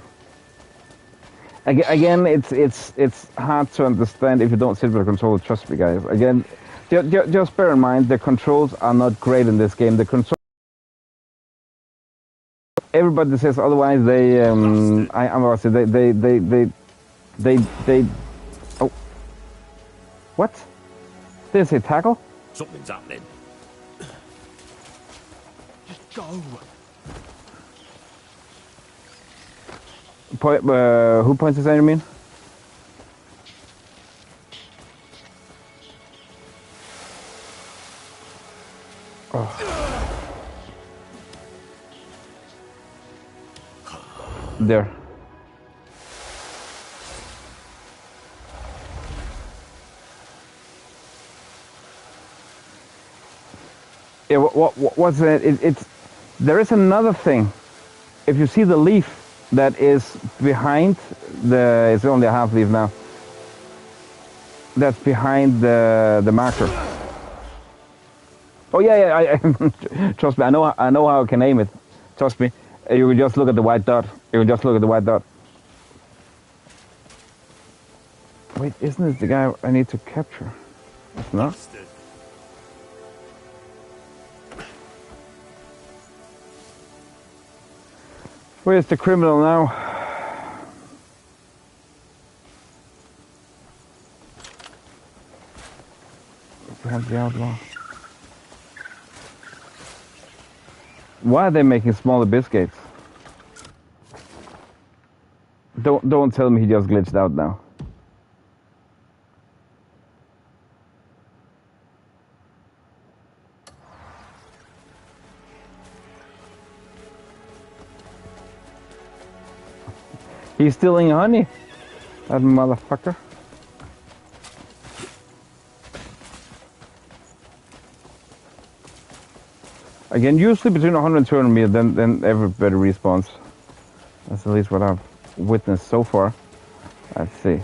Again, it's hard to understand if you don't sit with the controller. Trust me, guys. Again. Just bear in mind, the controls are not great in this game. The control. Everybody says otherwise. They Oh, what? Did it say tackle? Something's happening. Just go. Who points his enemy? Oh. There. Yeah, what's it? It's there is another thing. If you see the leaf that is behind the, it's only a half leaf now. That's behind the marker. Oh yeah, I trust me. I know how I can aim it. Trust me. You will just look at the white dot. You will just look at the white dot. Wait, isn't this the guy I need to capture? It's not. Where's the criminal now? Behind the outlaw. Why are they making smaller biscuits? Don't tell me he just glitched out now. He's stealing honey, that motherfucker. Again, usually between 100 and 200 meters, then everybody respawns. That's at least what I've witnessed so far. Let's see.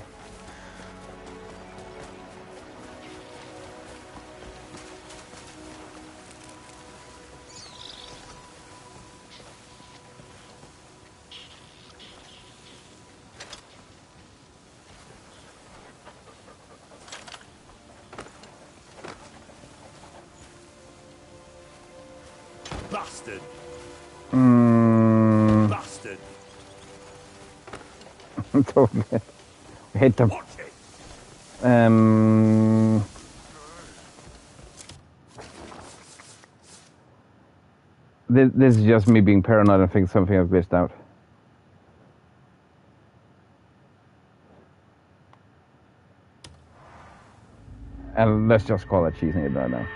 Bastard. Bastard. Totally. Hit them. This is just me being paranoid and think something has glitched out. And let's just call it cheesing it right now.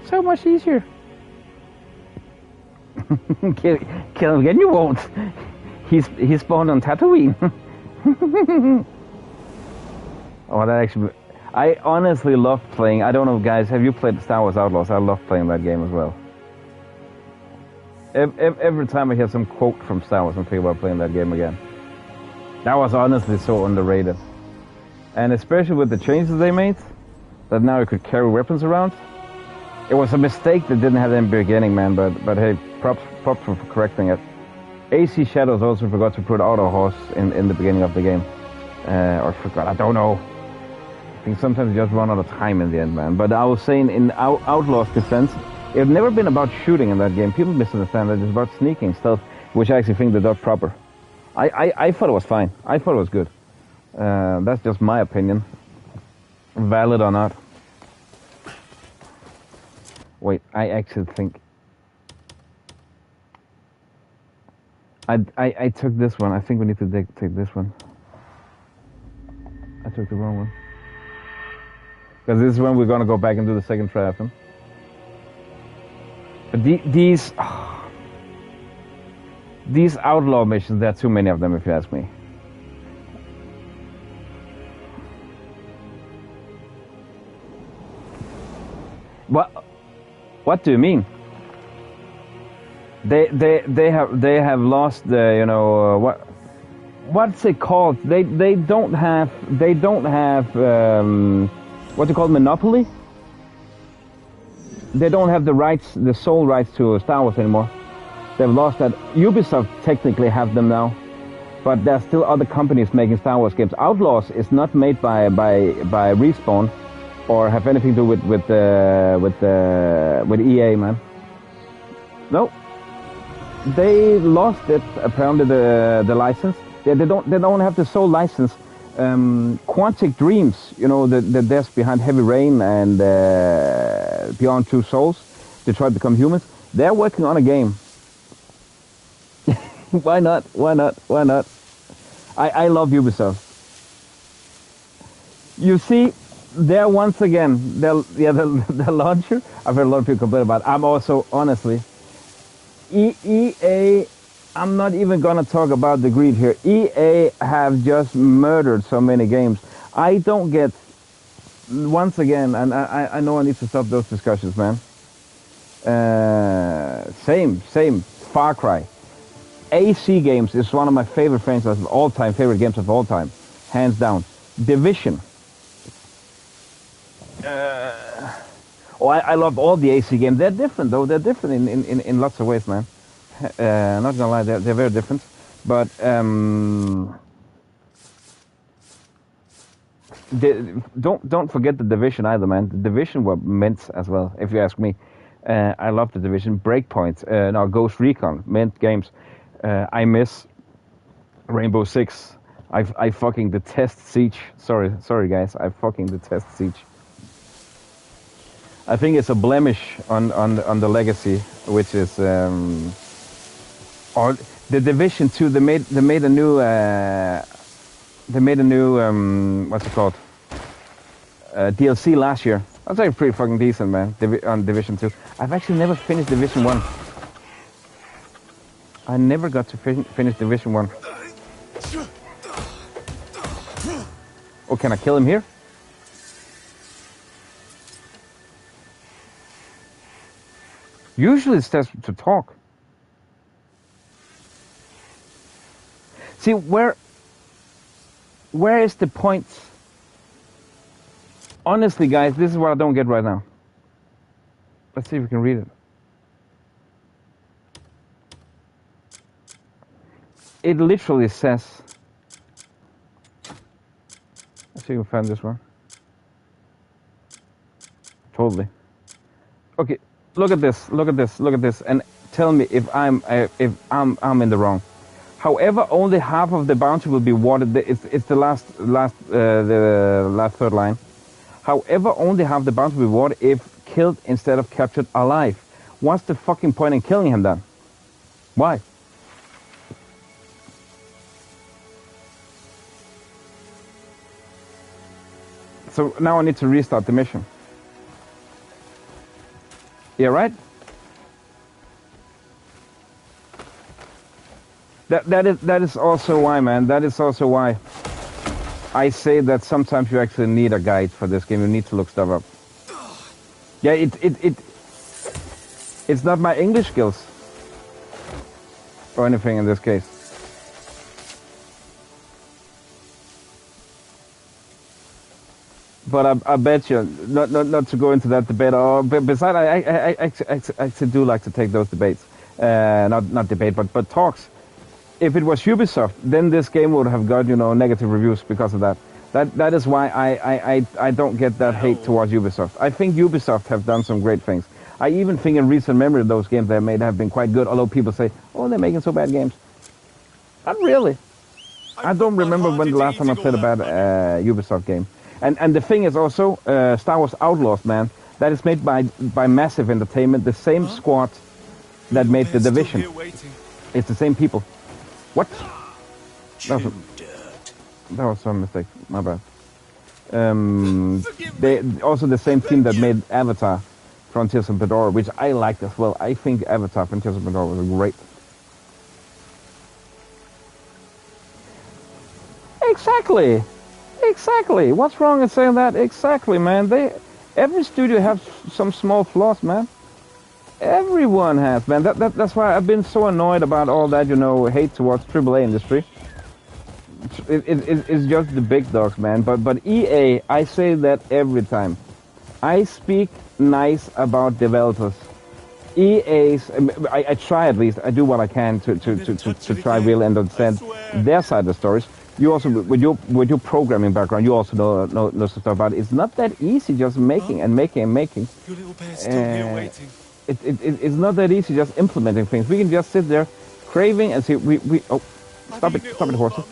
So much easier. kill him again, you won't. He's spawned on Tatooine. Oh, that actually... I honestly love playing... I don't know, guys, have you played Star Wars Outlaws? I love playing that game as well. Every time I hear some quote from Star Wars, I'm thinking about playing that game again. That was honestly so underrated. And especially with the changes they made, that now you could carry weapons around. It was a mistake that didn't have it in the beginning, man, but hey, props for correcting it. AC Shadows also forgot to put auto horse in the beginning of the game. Or forgot, I don't know. I think sometimes you just run out of time in the end, man. But I was saying, in Outlaw's defense, it's never been about shooting in that game. People misunderstand that it's about sneaking stealth, which I actually think they did proper. I thought it was fine. I thought it was good. That's just my opinion. Valid or not. Wait, I actually think... I took this one. I think we need to take this one. I took the wrong one. Because this is when we're going to go back and do the second triathlon. But these outlaw missions, there are too many of them if you ask me. What do you mean? They have lost the, you know, what's it called? They don't have what do you call it, monopoly? They don't have the rights, the sole rights to Star Wars anymore. They've lost that. Ubisoft technically have them now, but there's still other companies making Star Wars games. Outlaws is not made by Respawn, or have anything to do with EA, man. No, they lost it. Apparently, the license. They don't have the sole license Quantic Dreams, you know, the devs behind Heavy Rain and Beyond Two Souls, Detroit Become Humans, they're working on a game. Why not? Why not? Why not? I love Ubisoft. You see, there once again, the launcher, I've heard a lot of people complain about it. I'm also, honestly, EA, I'm not even going to talk about the greed here. EA have just murdered so many games. I don't get, once again, and I know I need to stop those discussions, man. Same, Far Cry. AC games is one of my favorite franchises of all time, favorite games of all time, hands down. Division. I love all the AC games. They're different though. They're different in lots of ways, man. Not gonna lie, they're very different. But don't forget the Division either, man. The Division were mint as well, if you ask me. I love the Division. Breakpoint, now Ghost Recon, mint games. I miss Rainbow Six. I fucking detest Siege. Sorry guys, I fucking detest Siege. I think it's a blemish on the legacy, which is or the Division 2. They made a new what's it called, DLC last year. That's actually pretty fucking decent, man. On Division 2. I've actually never finished Division 1. I never got to finish Division 1. Oh, can I kill him here? Usually it says to talk. See, where is the point? Honestly, guys, this is what I don't get right now. Let's see if we can read it. It literally says... Let's see if we find this one. Totally. Okay, look at this, and tell me if I'm in the wrong. However, only half of the bounty will be watered. It's the last third line. However, only half the bounty will be watered if killed instead of captured alive. What's the fucking point in killing him then? Why? So now I need to restart the mission. Yeah, right? That is also why, man. That is also why I say that sometimes you actually need a guide for this game. You need to look stuff up. Yeah, it's not my English skills or anything in this case. But I bet you, not to go into that debate. Besides, I actually do like to take those debates. Not debate, but talks. If it was Ubisoft, then this game would have got, you know, negative reviews because of that. That is why I don't get that hate towards Ubisoft. I think Ubisoft have done some great things. I even think in recent memory those games they made have been quite good, although people say, oh, they're making so bad games. Not really. I don't remember when the last time I played a bad Ubisoft game. And the thing is also, Star Wars Outlaws, man, that is made by Massive Entertainment, the same squad that made The Division. It's the same people. What? That was a mistake. My bad. They also the same team that made Avatar, Frontiers of Pandora, which I liked as well. I think Avatar, Frontiers of Pandora was great. Exactly. What's wrong in saying that? Exactly, man. Every studio has some small flaws, man. Everyone has, man. That's why I've been so annoyed about all that, you know, hate towards AAA industry. It's just the big dogs, man. But EA, I say that every time. I speak nice about developers. EA's, I try at least. I do what I can to try really understand their side of the stories. You also, with your programming background, you also know some stuff about it. It's not that easy just making and making and making. Your little bear's still here waiting. It's not that easy just implementing things. We can just sit there craving and see, stop it horses.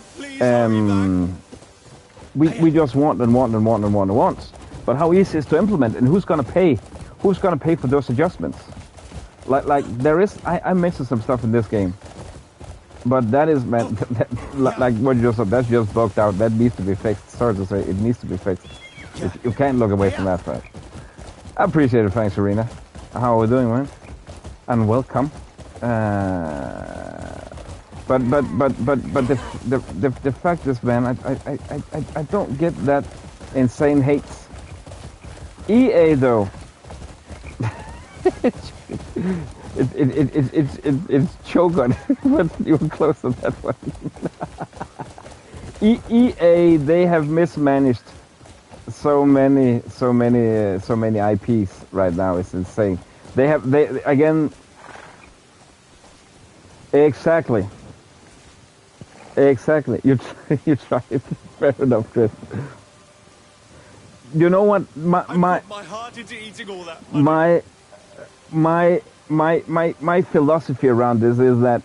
we just want and want and want and want and want. But how easy is to implement, and who's gonna pay? Who's gonna pay for those adjustments? Like there is, I mentioned some stuff in this game, but that is, man, like what you just said, that's just bugged out. That needs to be fixed. Sorry to say, it needs to be fixed. You can't look away from that fact. I appreciate it, thanks, Serena. How are we doing, man? And welcome. But the fact is, man, I don't get that insane hate. EA though, it's Cho'Gath, but you were close on that one. EA, they have mismanaged so many IPs right now. It's insane. They again. Exactly. You tried. Fair enough, Chris. You know what? My heart into eating all that. My philosophy around this is that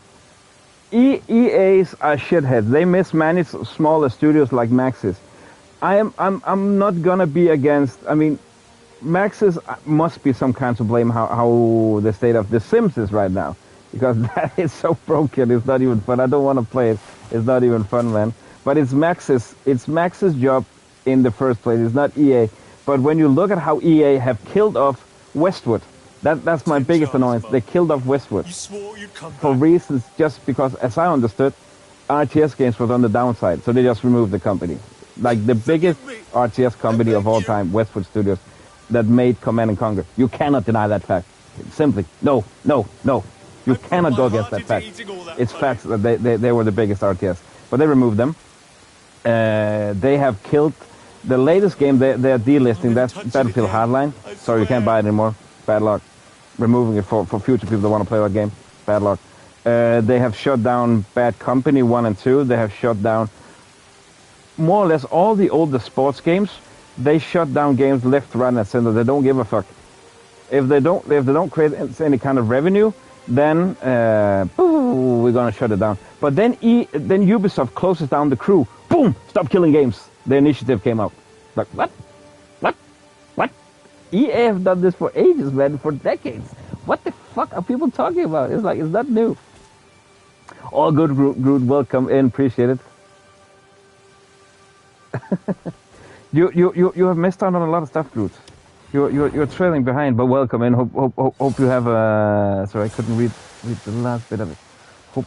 EAs are shitheads. They mismanage smaller studios like Maxis. I'm not gonna be against. I mean, Maxis must be some kind of blame how the state of The Sims is right now, because that is so broken. It's not even fun. I don't want to play it. It's not even fun, man. But it's Max's job in the first place. It's not EA. But when you look at how EA have killed off Westwood, that's my biggest annoyance. They killed off Westwood for reasons just because, as I understood, RTS games was on the downside, so they just removed the company. Like the biggest RTS company of all time, Westwood Studios, that made Command and Conquer. You cannot deny that fact. Simply, no. You cannot go against that fact. It's facts that they were the biggest RTS. But they removed them. They have killed the latest game. They're delisting. That's Battlefield Hardline. Sorry, you can't buy it anymore. Bad luck. Removing it for future people that want to play that game. Bad luck. They have shut down Bad Company 1 and 2. They have shut down more or less all the older sports games. They shut down games left, right, and center. They don't give a fuck. If they don't create any kind of revenue, then we're gonna shut it down. But then Ubisoft closes down the crew. Boom! Stop killing games. The initiative came out. Like what? EA have done this for ages, man, for decades. What the fuck are people talking about? It's like, it's not new. All good, Groot. Welcome in. Appreciate it. You have missed out on a lot of stuff, Groot. You're trailing behind, but welcome in. Hope you have a. Sorry, I couldn't read the last bit of it. Hope.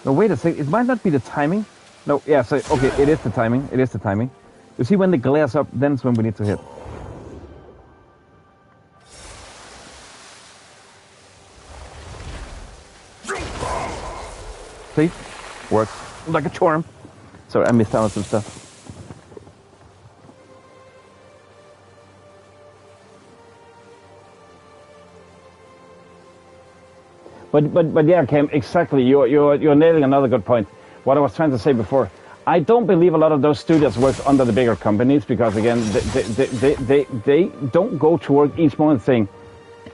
No, wait a second. It might not be the timing. No, yeah. So okay, it is the timing. It is the timing. You see, when the glare's up, then it's when we need to hit. See, works like a charm. Sorry, I missed out on some stuff. But yeah, Cam, exactly. You're nailing another good point. What I was trying to say before, I don't believe a lot of those studios work under the bigger companies because again, they don't go to work each morning saying,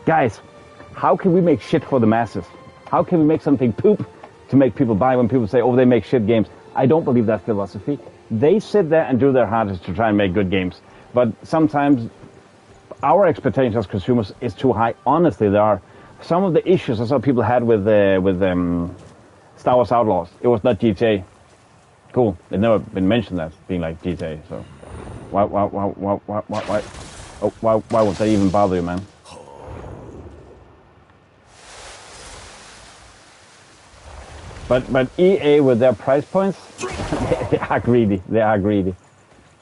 guys, how can we make shit for the masses? How can we make something poop to make people buy when people say, oh, they make shit games? I don't believe that philosophy. They sit there and do their hardest to try and make good games. But sometimes our expectations as consumers is too high. Honestly, there are. Some of the issues I saw people had with Star Wars Outlaws, it was not GTA. Cool. They've never been mentioned as being like GTA. So why would that even bother you, man? But EA with their price points, they are greedy. They are greedy.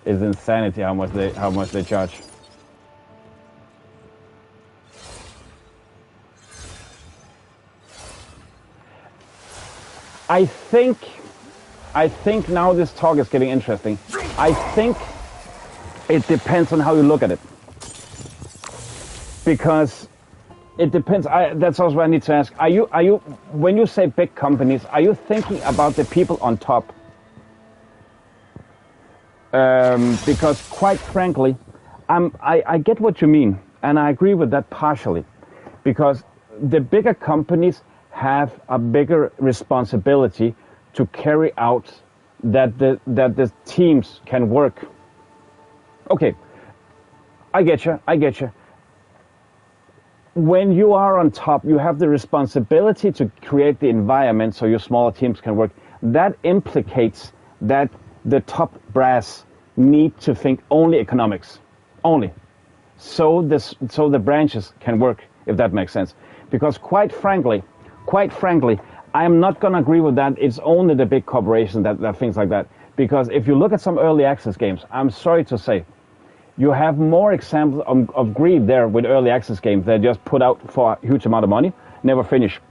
It's insanity how much they charge. I think now this talk is getting interesting. I think it depends on how you look at it. Because it depends. That's also what I need to ask. Are you when you say big companies, are you thinking about the people on top? Because quite frankly, I get what you mean, and I agree with that partially. Because the bigger companies have a bigger responsibility to carry out that the teams can work. Okay, I get you. When you are on top, you have the responsibility to create the environment so your smaller teams can work. That implicates that the top brass need to think only economics, only. So the branches can work, if that makes sense. Because quite frankly, I am not going to agree with that. It's only the big corporations that things like that. Because if you look at some early access games, I'm sorry to say, you have more examples of greed there with early access games that just put out for a huge amount of money, never finish.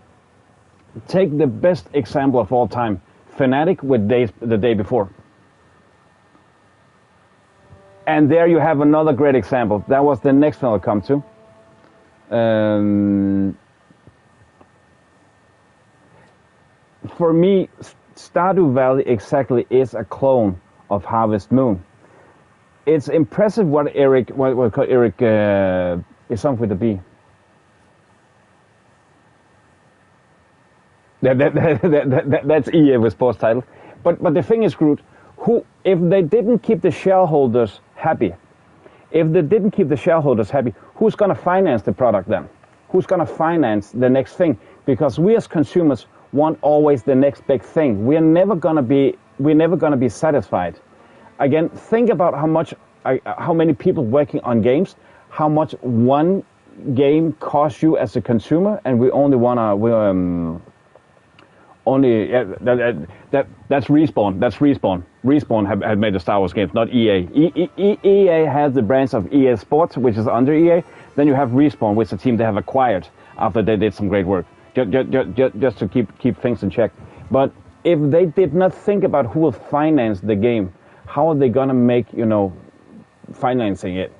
Take the best example of all time, Fnatic with the day before. And there you have another great example. That was the next one I'll come to. For me, Stardew Valley exactly is a clone of Harvest Moon. It's impressive what Eric is something with a B. That's EA with sports title. But the thing is, Groot, if they didn't keep the shareholders happy, who's going to finance the product then? Who's going to finance the next thing? Because we as consumers want always the next big thing. We're never going to be satisfied. Again, think about how many people working on games, how much one game costs you as a consumer, and we only want to that's Respawn. Respawn have made the Star Wars games, not EA. EA has the branch of EA Sports, which is under EA. Then you have Respawn, which is a team they have acquired after they did some great work, just to keep things in check. But if they did not think about who will finance the game, how are they gonna make financing it?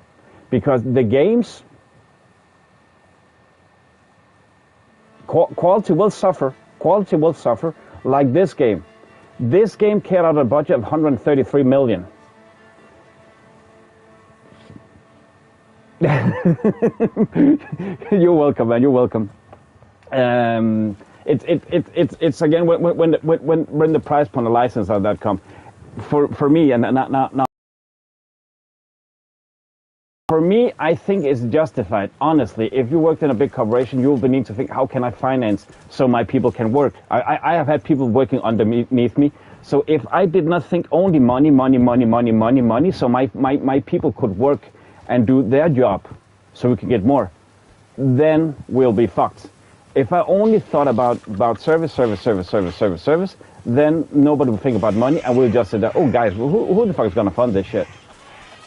Because the games quality will suffer. Quality will suffer, like this game. This game came out of a budget of 133 million. You're welcome, man. You're welcome. It's again when the price point, the license of that come, for me and now. For me, I think it's justified. Honestly, if you worked in a big corporation, you will need to think, how can I finance so my people can work? I have had people working underneath me. So if I did not think only money, so my people could work and do their job so we could get more, then we'll be fucked. If I only thought about service, then nobody will think about money, and we'll just say that, oh guys, who the fuck is going to fund this shit?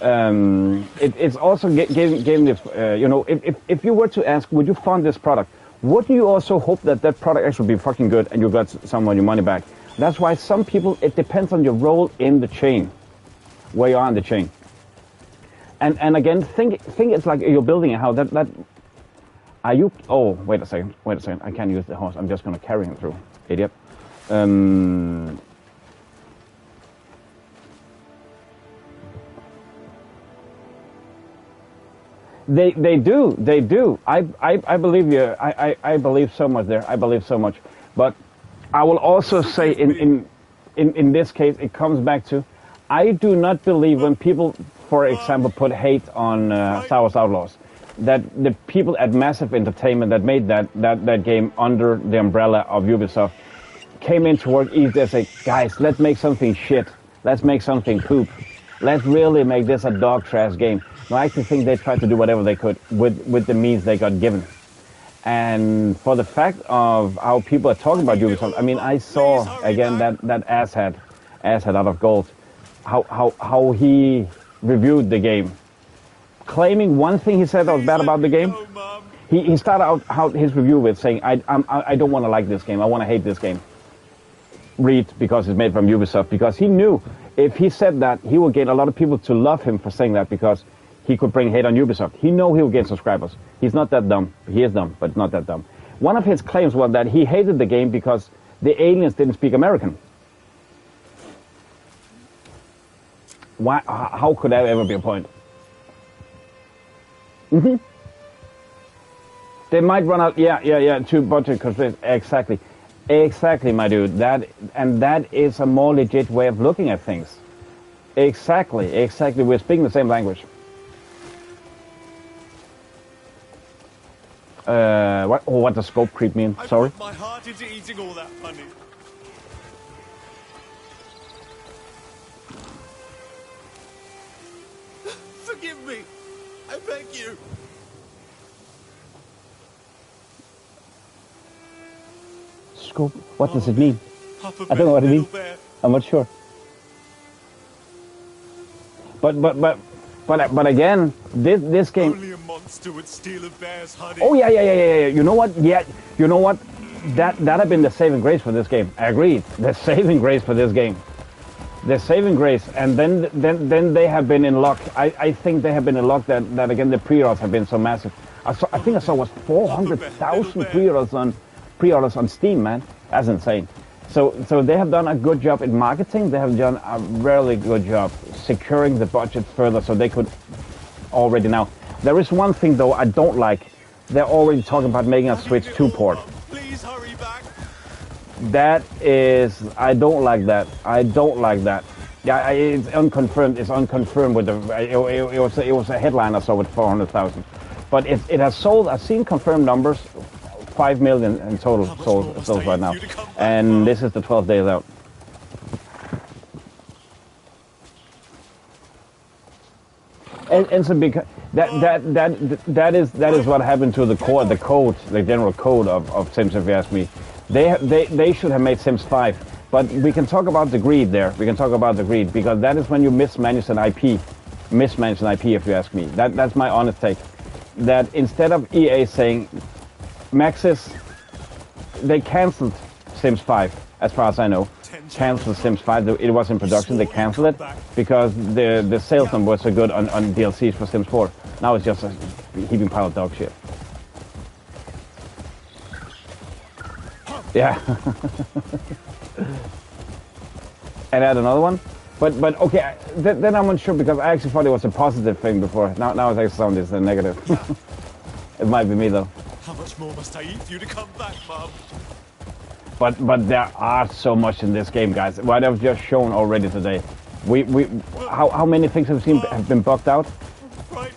It's also giving the, if you were to ask, would you fund this product? Wouldn't you also hope that product actually be fucking good and you got some of your money back? That's why some people, it depends on your role in the chain, where you are in the chain. And again, think it's like you're building a house. Are you? Oh, wait a second. I can't use the horse. I'm just gonna carry him through, idiot. They do. I believe you. I believe so much there. I believe so much. But I will also say in this case, it comes back to, I do not believe when people, for example, put hate on Star Wars Outlaws, that the people at Massive Entertainment that made that game under the umbrella of Ubisoft came into work each day and say, guys, let's make something shit. Let's make something poop. Let's really make this a dog trash game. No, I actually think they tried to do whatever they could with the means they got given. And for the fact of how people are talking about Ubisoft, I mean, I saw again that asshat out of gold, how he reviewed the game, claiming one thing he said that was bad about the game. He started out his review with saying, I don't want to like this game. I want to hate this game. Read, because it's made from Ubisoft, because he knew if he said that, he would get a lot of people to love him for saying that, because he could bring hate on Ubisoft. He know he will get subscribers. He's not that dumb. He is dumb, but not that dumb. One of his claims was that he hated the game because the aliens didn't speak American. Why? How could that ever be a point? They might run out. Yeah. To budget constraints. Exactly. Exactly, my dude. That is a more legit way of looking at things. Exactly. We're speaking the same language. What does scope creep mean? Sorry. I put my heart into eating all that honey. Forgive me. I beg you. Scope. What does it mean? Papa I don't know what it Bear, means. Little Bear. I'm not sure. But again, this game. Only a monster would steal a bear's honey. Oh yeah. You know what? Yeah, you know what? That had been the saving grace for this game. I agree. The saving grace for this game. The saving grace, and then they have been in luck. I think they have been in luck that again the pre-orders have been so massive. I think I saw was 400,000 pre-orders on Steam, man. That's insane. So they have done a good job in marketing. They have done a really good job securing the budget further, so they could already now. There is one thing though I don't like. They're already talking about making a Switch 2 port. Please hurry back. That is, I don't like that. Yeah, it's unconfirmed. It's unconfirmed with the. It was a headline I saw with 400,000, but it has sold. I've seen confirmed numbers. 5 million in total sold right now, and this is the 12 days out. And so because that is what happened to the general code of Sims, if you ask me. They should have made Sims 5, but we can talk about the greed there. We can talk about the greed because that is when you mismanage an IP, if you ask me. That's my honest take. That instead of EA saying Maxis, they cancelled Sims 5, as far as I know. Cancelled Sims 5. It was in production. They cancelled it because the sales number was so good on DLCs for Sims 4. Now it's just a heaping pile of dog shit. Yeah. And add another one. But okay, then I'm unsure because I actually thought it was a positive thing before. Now it's actually sounding as a negative. It might be me though. How much more must I eat for you to come back, Mum? But there are so much in this game, guys. What I've just shown already today. How many things have been bugged out? Right.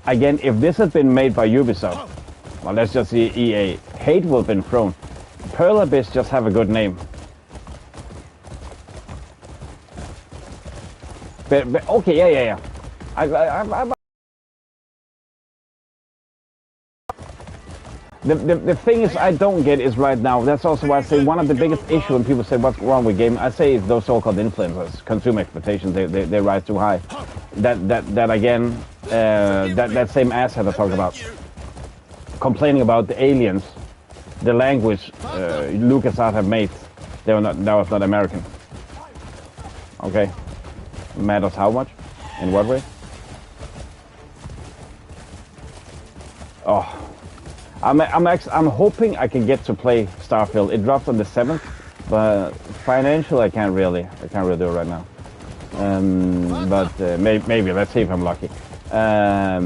Again, if this had been made by Ubisoft, well, let's just see EA. Hate will have been thrown. Pearl Abyss just have a good name. But okay, yeah. The thing is, I don't get is right now. That's also why I say one of the biggest issues when people say what's wrong with gaming. I say it's those so-called influencers, consumer expectations. They rise too high. That again, that same asshat I talked about, complaining about the aliens, the language LucasArts have made. That was not American. Okay, matters how much, in what way? Oh. I'm hoping I can get to play Starfield. It drops on the 7th, but financially I can't really do it right now. But maybe let's see if I'm lucky. I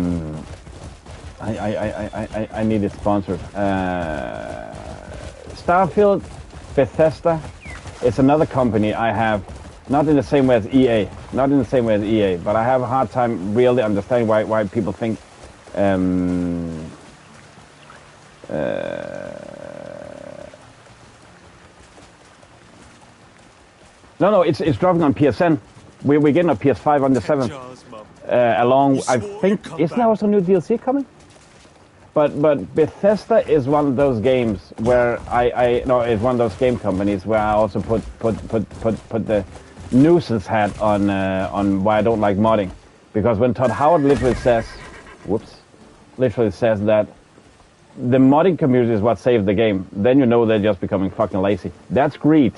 need it sponsored. Starfield, Bethesda, it's another company I have, not in the same way as EA, but I have a hard time really understanding why people think. No, it's dropping on PSN. We're getting a PS5 on the 7th. Along, I think, isn't there also new DLC coming? But Bethesda is one of those games where it's one of those game companies where I also put the nuisance hat on why I don't like modding, because when Todd Howard literally says that the modding community is what saved the game, then you know they're just becoming fucking lazy. That's greed.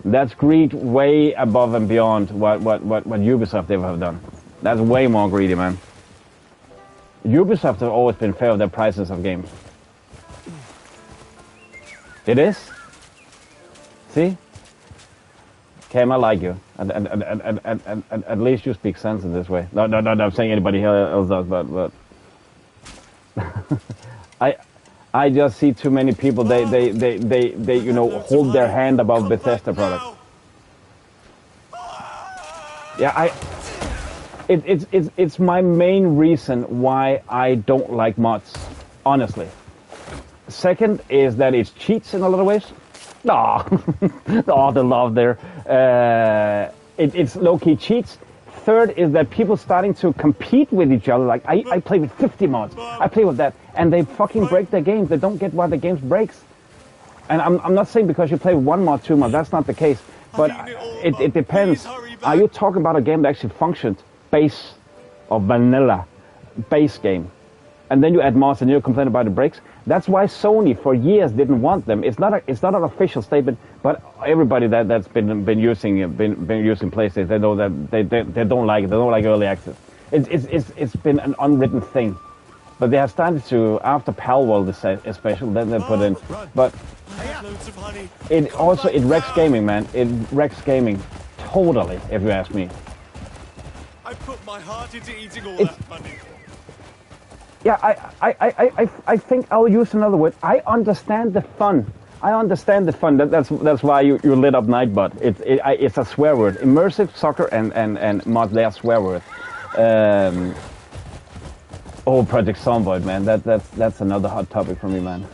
That's greed way above and beyond what Ubisoft ever have done. That's way more greedy, man. Ubisoft have always been fair of their prices of games. It is. See? Cam, I like you. At least you speak sense in this way. No, I'm saying anybody else does, but I just see too many people. They you know, hold their hand above Bethesda products. Yeah, it's my main reason why I don't like mods, honestly. Second is that it cheats in a lot of ways. Oh, oh, the love there. It's low-key cheats. Third is that people starting to compete with each other. Like, I play with 50 mods. I play with that. And they fucking break their games. They don't get why the games breaks. And I'm not saying because you play one mod, two mod. That's not the case. But it depends. Are you talking about a game that actually functions? Base or vanilla base game. And then you add mods and you complain about the breaks. That's why Sony for years didn't want them. It's not an official statement, but everybody that's been using PlayStation, they know that they don't like it. They don't like early access. It's been an unwritten thing. But they have started to, after Pywel especially, then they put in. But it wrecks gaming, man. It wrecks gaming totally, if you ask me. I put my heart into eating all that money. Yeah, I think I'll use another word. I understand the fun. I understand the fun. That's why you lit up Nightbot. It's a swear word. Immersive, soccer, and mod, they are swear words. Oh, Project Zomboid, man. That's another hot topic for me, man.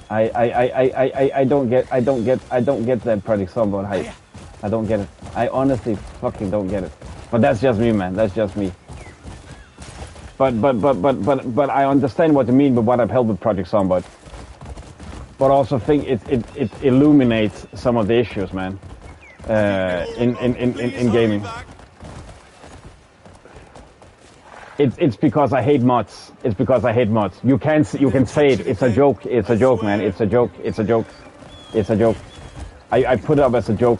I don't get that Project Zomboid hype. I don't get it. I honestly fucking don't get it. But that's just me, man. That's just me. But I understand what you mean by what I've held with Project Zomboid. But also think it illuminates some of the issues, man. In gaming. It's because I hate mods. It's because I hate mods. You can say it. It's a joke. It's a joke, man. It's a joke. It's a joke. It's a joke. I put it up as a joke.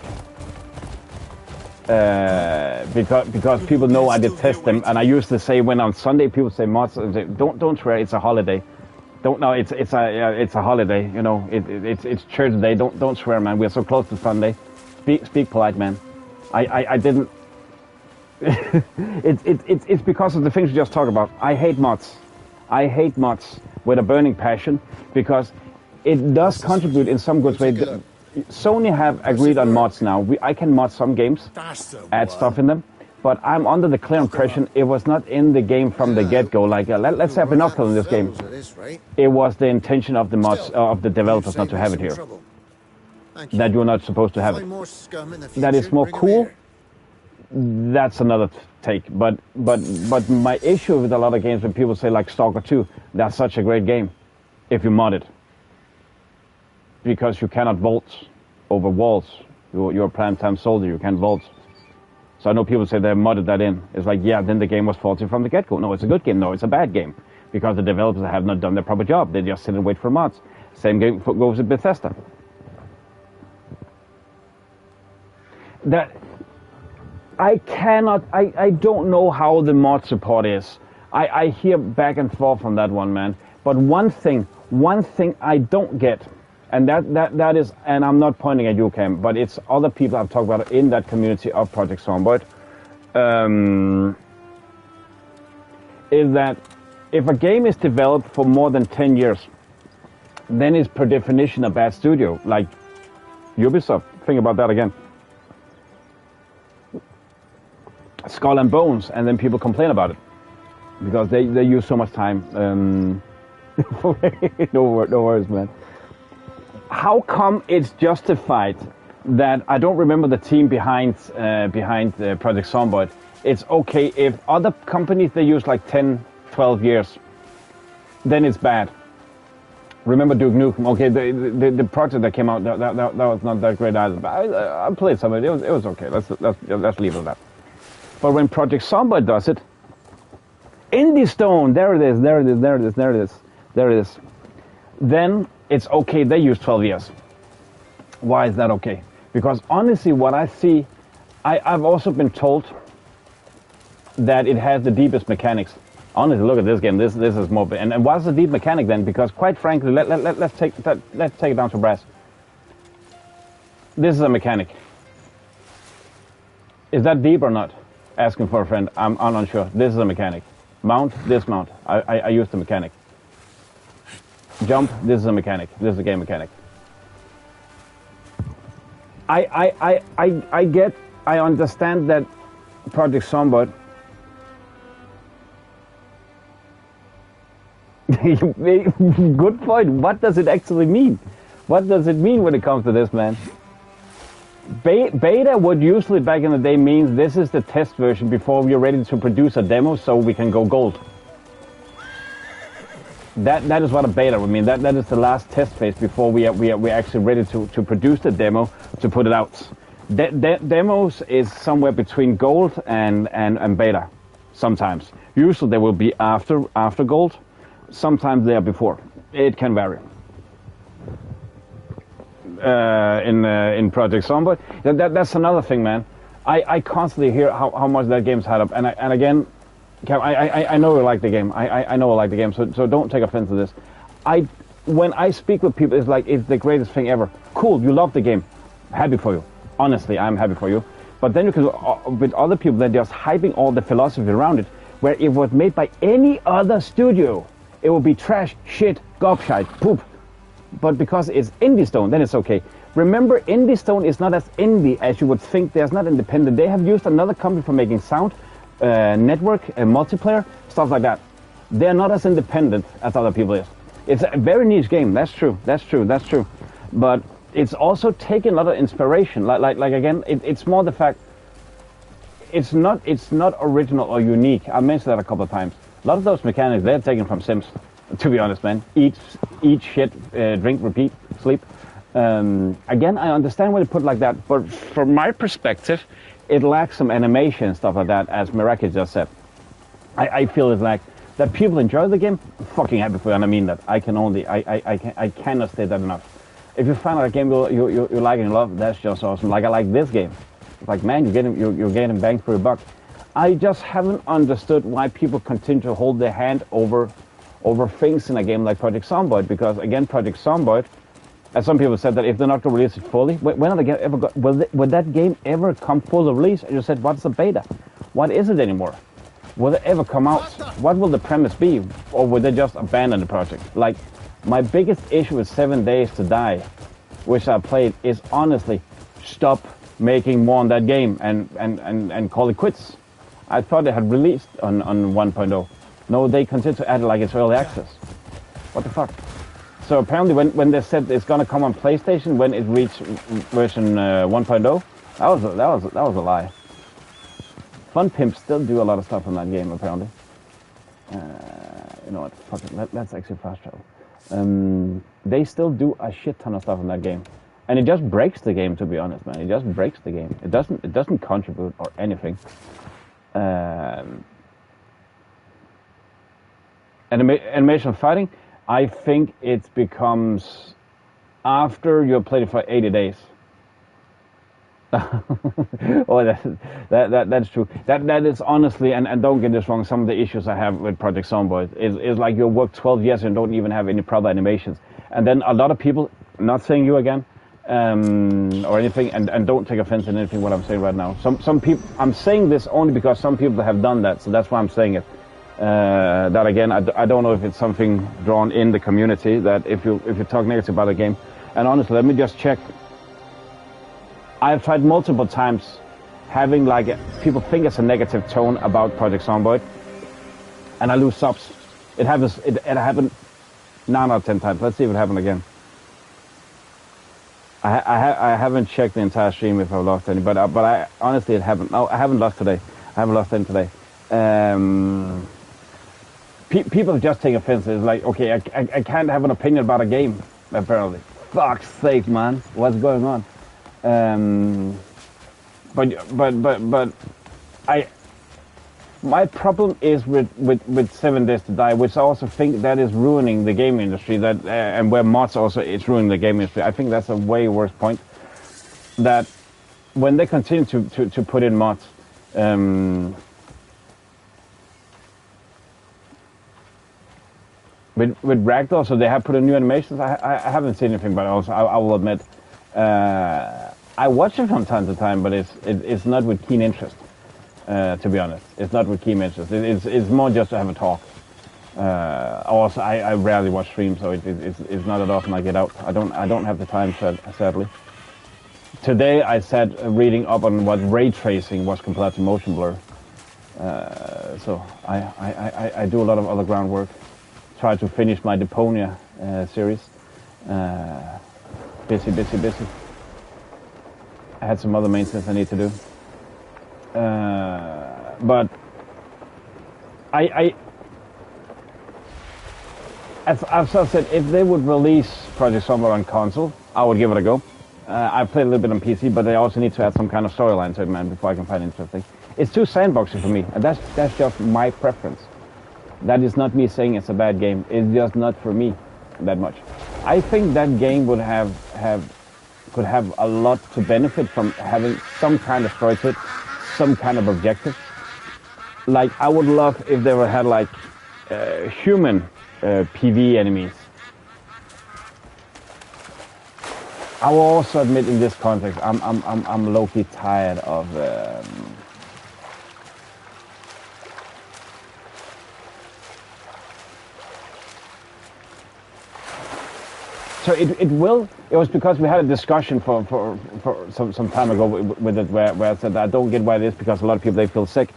Because people know I detest them, and I used to say when on Sunday people say mods, don't swear, it's a holiday. It's a holiday, you know. It's church day. Don't swear, man. We're so close to Sunday. Speak polite, man. I didn't. It's because of the things we just talked about. I hate mods. I hate mods with a burning passion because it does contribute in some good way. Sony have agreed on mods now. I can mod some games, add stuff in them, but I'm under the clear impression it was not in the game from the get-go. Like, let's have binocular in this game. It was the intention of the mods, of the developers not to have it here. That you're not supposed to have it. That is more cool. That's another take. But my issue with a lot of games when people say like Stalker 2, that's such a great game if you mod it. Because you cannot vault over walls. You're a prime-time soldier, you can't vault. So I know people say they modded that in. It's like, yeah, then the game was faulty from the get-go. No, it's a good game. No, it's a bad game. Because the developers have not done their proper job. They just sit and wait for mods. Same game goes with Bethesda. That I don't know how the mod support is. I hear back and forth on that one, man. But one thing I don't get, and that is, and I'm not pointing at you, Cam, but it's other people I've talked about in that community of Project Zomboid, is that if a game is developed for more than 10 years, then it's per definition a bad studio, like Ubisoft. Think about that again. Skull and Bones, and then people complain about it because they use so much time. No worries, man. How come it's justified that I don't remember the team behind Project Zomboid? It's okay if other companies they use like 10, 12 years, then it's bad. Remember Duke Nukem? Okay, the project that came out that was not that great either. But I played some of it. It was okay. Let's leave it at that. But when Project Zomboid does it, Indie Stone, there it is. Then it's okay, they use 12 years. Why is that okay? Because honestly, what I see, I've also been told that it has the deepest mechanics. Honestly, look at this game. This is more. And what's the deep mechanic then? Because quite frankly, let's take it down to brass. This is a mechanic. Is that deep or not? Asking for a friend. I'm unsure. This is a mechanic. Mount, dismount. I use the mechanic. Jump. This is a mechanic. This is a game mechanic. I understand that Project Zomboid. Good point. What does it actually mean? What does it mean when it comes to this, man? Beta would usually back in the day means this is the test version before we're ready to produce a demo so we can go gold. That is what a beta would mean. That is the last test phase before we're actually ready to produce the demo to put it out. Demos is somewhere between gold and beta. Sometimes. Usually they will be after gold. Sometimes they are before. It can vary. In Project Zomboid. That's another thing, man. I constantly hear how much that game's had up, and again, I know you like the game. I know I like the game, so don't take offense to this. When I speak with people, it's like it's the greatest thing ever. Cool, you love the game. Happy for you. Honestly, I'm happy for you. But then you can with other people that just hyping all the philosophy around it, where it was made by any other studio, it would be trash, shit, gobshite, poop. But because it's Indie Stone, then it's okay. Remember, Indie Stone is not as indie as you would think. They're not independent. They have used another company for making sound, network, multiplayer, stuff like that. They're not as independent as other people is. It's a very niche game. That's true. That's true. That's true. But it's also taken a lot of inspiration. Like again, it's more the fact. It's not original or unique. I mentioned that a couple of times. A lot of those mechanics they're taken from Sims. To be honest, man. Eat shit, drink, repeat, sleep. Again, I understand when you put it like that, but from my perspective, it lacks some animation and stuff like that, as Miraki just said. I feel it's like that people enjoy the game. I'm fucking happy for you, and I mean that. I cannot state that enough. If you find out a game you like and love, that's just awesome. Like I like this game. It's like, man, you're getting bang for your buck. I just haven't understood why people continue to hold their hand over things in a game like Project Zomboid, because again, Project Zomboid, as some people said, that if they're not going to release it fully, when are they ever will that game ever come full of release? And you said, what's the beta? What is it anymore? Will it ever come out? What will the premise be? Or will they just abandon the project? Like, my biggest issue with 7 Days to Die, which I played, is honestly, stop making more on that game and call it quits. I thought they had released on 1.0. No, they continue to add it like it's early access. What the fuck? So apparently when they said it's gonna come on PlayStation when it reached version 1.0, that was a lie. Fun Pimps still do a lot of stuff in that game apparently. You know what? Fuck it. Let's actually fast travel. They still do a shit ton of stuff in that game, and it just breaks the game. To be honest, man, it just breaks the game. It doesn't contribute or anything. Animation fighting, I think it becomes after you've played it for 80 days. Oh, that's true. That is honestly, and don't get this wrong, some of the issues I have with Project Zomboid is like you work 12 years and don't even have any proper animations. And then a lot of people, not saying you again, or anything, and don't take offense in anything what I'm saying right now. Some people, I'm saying this only because some people have done that, so that's why I'm saying it. That again, I don't know if it's something drawn in the community that if you talk negative about a game, and honestly, let me just check. I've tried multiple times having like people think it's a negative tone about Project Zomboid, and I lose subs. It happened 9 out of 10 times. Let's see if it happened again. I haven't checked the entire stream if I've lost any, but I honestly it happened. No, I haven't lost today. I haven't lost any today. People just take offense. It's like, okay, I can't have an opinion about a game, apparently. Fuck's sake, man. What's going on? But my problem is with 7 Days to Die, which I also think that is ruining the game industry, that and where mods also is ruining the game industry. I think that's a way worse point. That when they continue to put in mods, with Ragdoll, so they have put in new animations. I haven't seen anything, but also I will admit, I watch it from time to time, but it's not with keen interest. To be honest, it's not with keen interest. It's more just to have a talk. Also, I rarely watch streams, so it's not that often I get out. I don't have the time, sadly. Today I sat reading up on what ray tracing was compared to motion blur. So I do a lot of other groundwork. Try to finish my Deponia series. Busy. I had some other maintenance I need to do. But as I said, if they would release Project Zomboid on console, I would give it a go. I've played a little bit on PC, but they also need to add some kind of storyline to it, man, before I can find it interesting. It's too sandboxy for me, and that's just my preference. That is not me saying it's a bad game. It's just not for me that much. I think that game would could have a lot to benefit from having some kind of story to it, some kind of objective. Like, I would love if they had like human PV enemies. I will also admit, in this context, I'm low-key tired of. So it was because we had a discussion for some time ago with it where I said I don't get why it is, because a lot of people, they feel sick,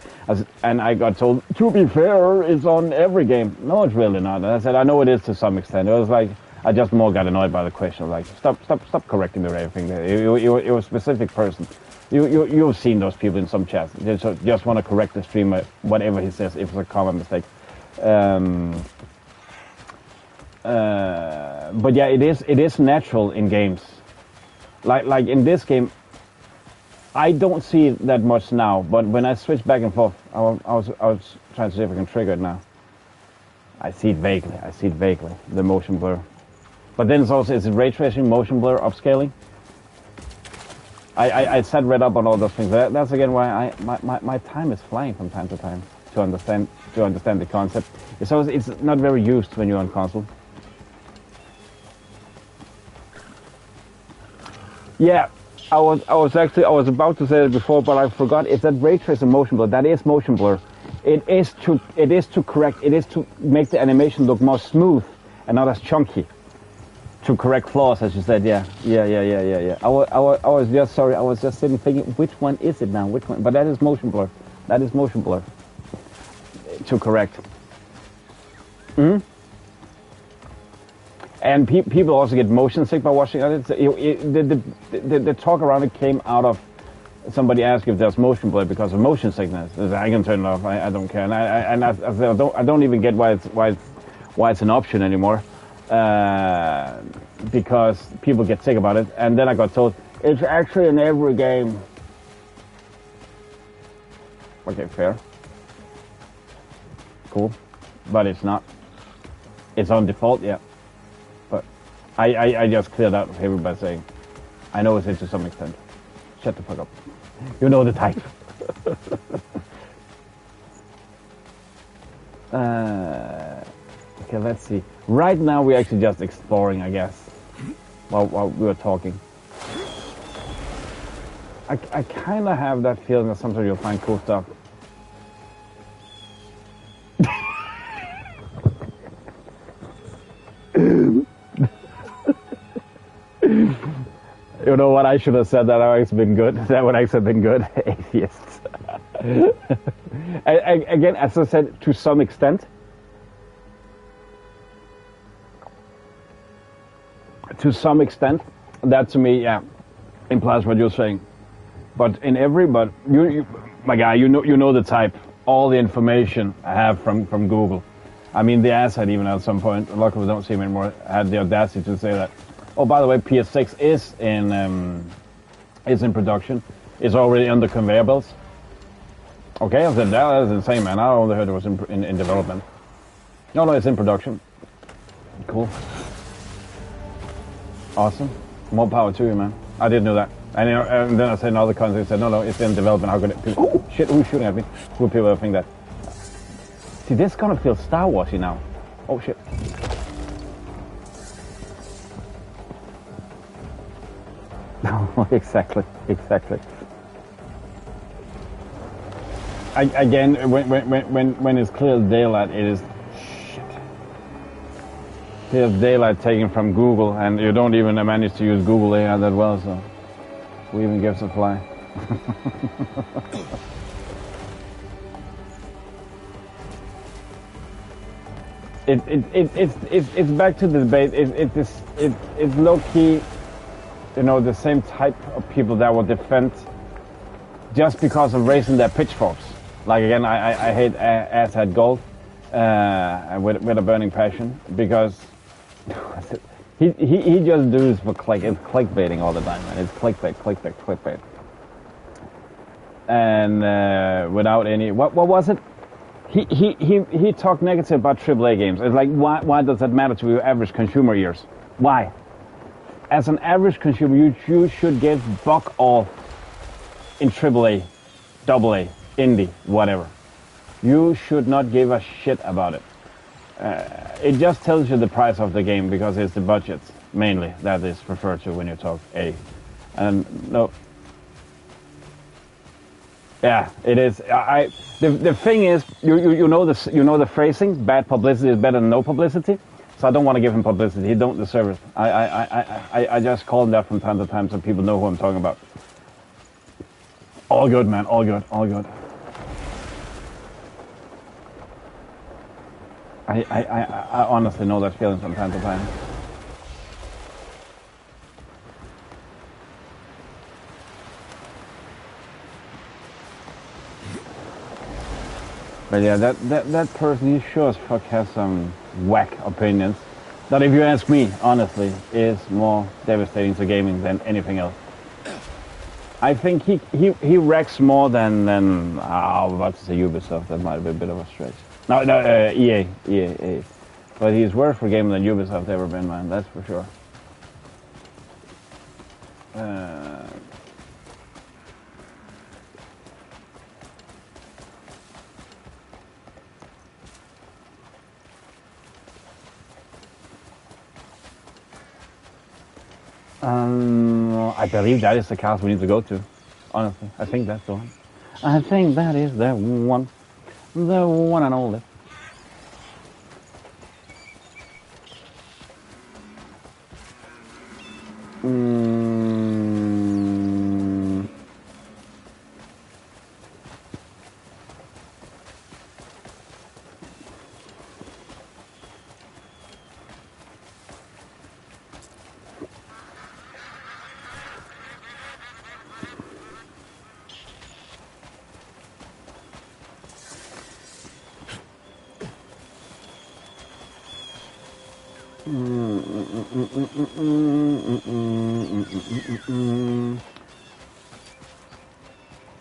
and I got told, to be fair, it's on every game. No, it's really not. And I said I know it is to some extent. It was like I just more got annoyed by the question. Like, stop correcting me or everything. You're a specific person. You've seen those people in some chats. They just want to correct the streamer whatever he says if it's a common mistake. But yeah, it is natural in games. Like in this game, I don't see it that much now. But when I switch back and forth, I was trying to see if I can trigger it now. I see it vaguely. The motion blur. But then it's ray tracing, motion blur, upscaling. I read up on all those things. That's again why my time is flying from time to time to understand the concept. It's not very used when you're on console. Yeah, I was about to say it before, but I forgot. It's that ray trace and motion blur. That is motion blur. It is to correct. It is to make the animation look more smooth and not as chunky. To correct flaws, as you said. Yeah. I was just sorry. I was just sitting thinking, which one is it now? Which one? But that is motion blur. That is motion blur. To correct. And people also get motion sick by watching it. The talk around it came out of somebody asked if there's motion blur because of motion sickness. I can turn it off. I don't care. And I don't even get why it's an option anymore. Because people get sick about it. And then I got told it's actually in every game. Okay, fair. Cool. But it's not. It's on default, yeah. But I just cleared out of everybody saying, I know it's it to some extent. Shut the fuck up. You know the type. Okay, let's see. Right now we're actually just exploring, I guess, while we were talking. I kind of have that feeling that sometimes you'll find cool stuff. You know what? I should have said that. That would actually been good. That would actually have been good. Atheists. Again, as I said, to some extent. To some extent, that to me, yeah, implies what you're saying. But you my guy, you know the type. All the information I have from Google. I mean, the ass had even at some point, a lot of people don't see him anymore, had the audacity to say that, oh, by the way, PS6 is in production. It's already under conveyor belts. Okay, I said, that is insane, man. I only heard it was in development. No, it's in production. Cool. Awesome. More power to you, man. I didn't know that. And then I said in other countries, said, no, it's in development. How could it? Oh, shit, who's shooting at me? Who people ever think that? See, this kind of feels Star Warsy now. Oh, shit. Exactly. Again, when it's clear daylight, it is shit. Here's daylight taken from Google, and you don't even manage to use Google AI that well, so we even gives a fly. It's back to the debate. It's low key, you know, the same type of people that will defend just because of raising their pitchforks. Like again, I hate asshat gold with a burning passion because he just does for click. It's clickbaiting all the time, man. It's clickbait. And without any what was it? He talked negative about AAA games. It's like why does that matter to your average consumer ears? Why? As an average consumer, you should get buck off in AAA, AA, indie, whatever. You should not give a shit about it. It just tells you the price of the game because it's the budget mainly that is referred to when you talk A. And no. Yeah, it is. The thing is, you know the phrasing. Bad publicity is better than no publicity. So I don't want to give him publicity. He don't deserve it. I just call him that from time to time so people know who I'm talking about. All good, man. All good. I honestly know that feeling from time to time. But yeah, that person, he sure as fuck has some whack opinions. That, if you ask me, honestly, is more devastating to gaming than anything else. I think he wrecks more than I was about to say Ubisoft. That might be a bit of a stretch. No, EA. But he's worse for gaming than Ubisoft ever been, man. That's for sure. I believe that is the cast we need to go to. Honestly, I think that's the one. I think that is the one and only.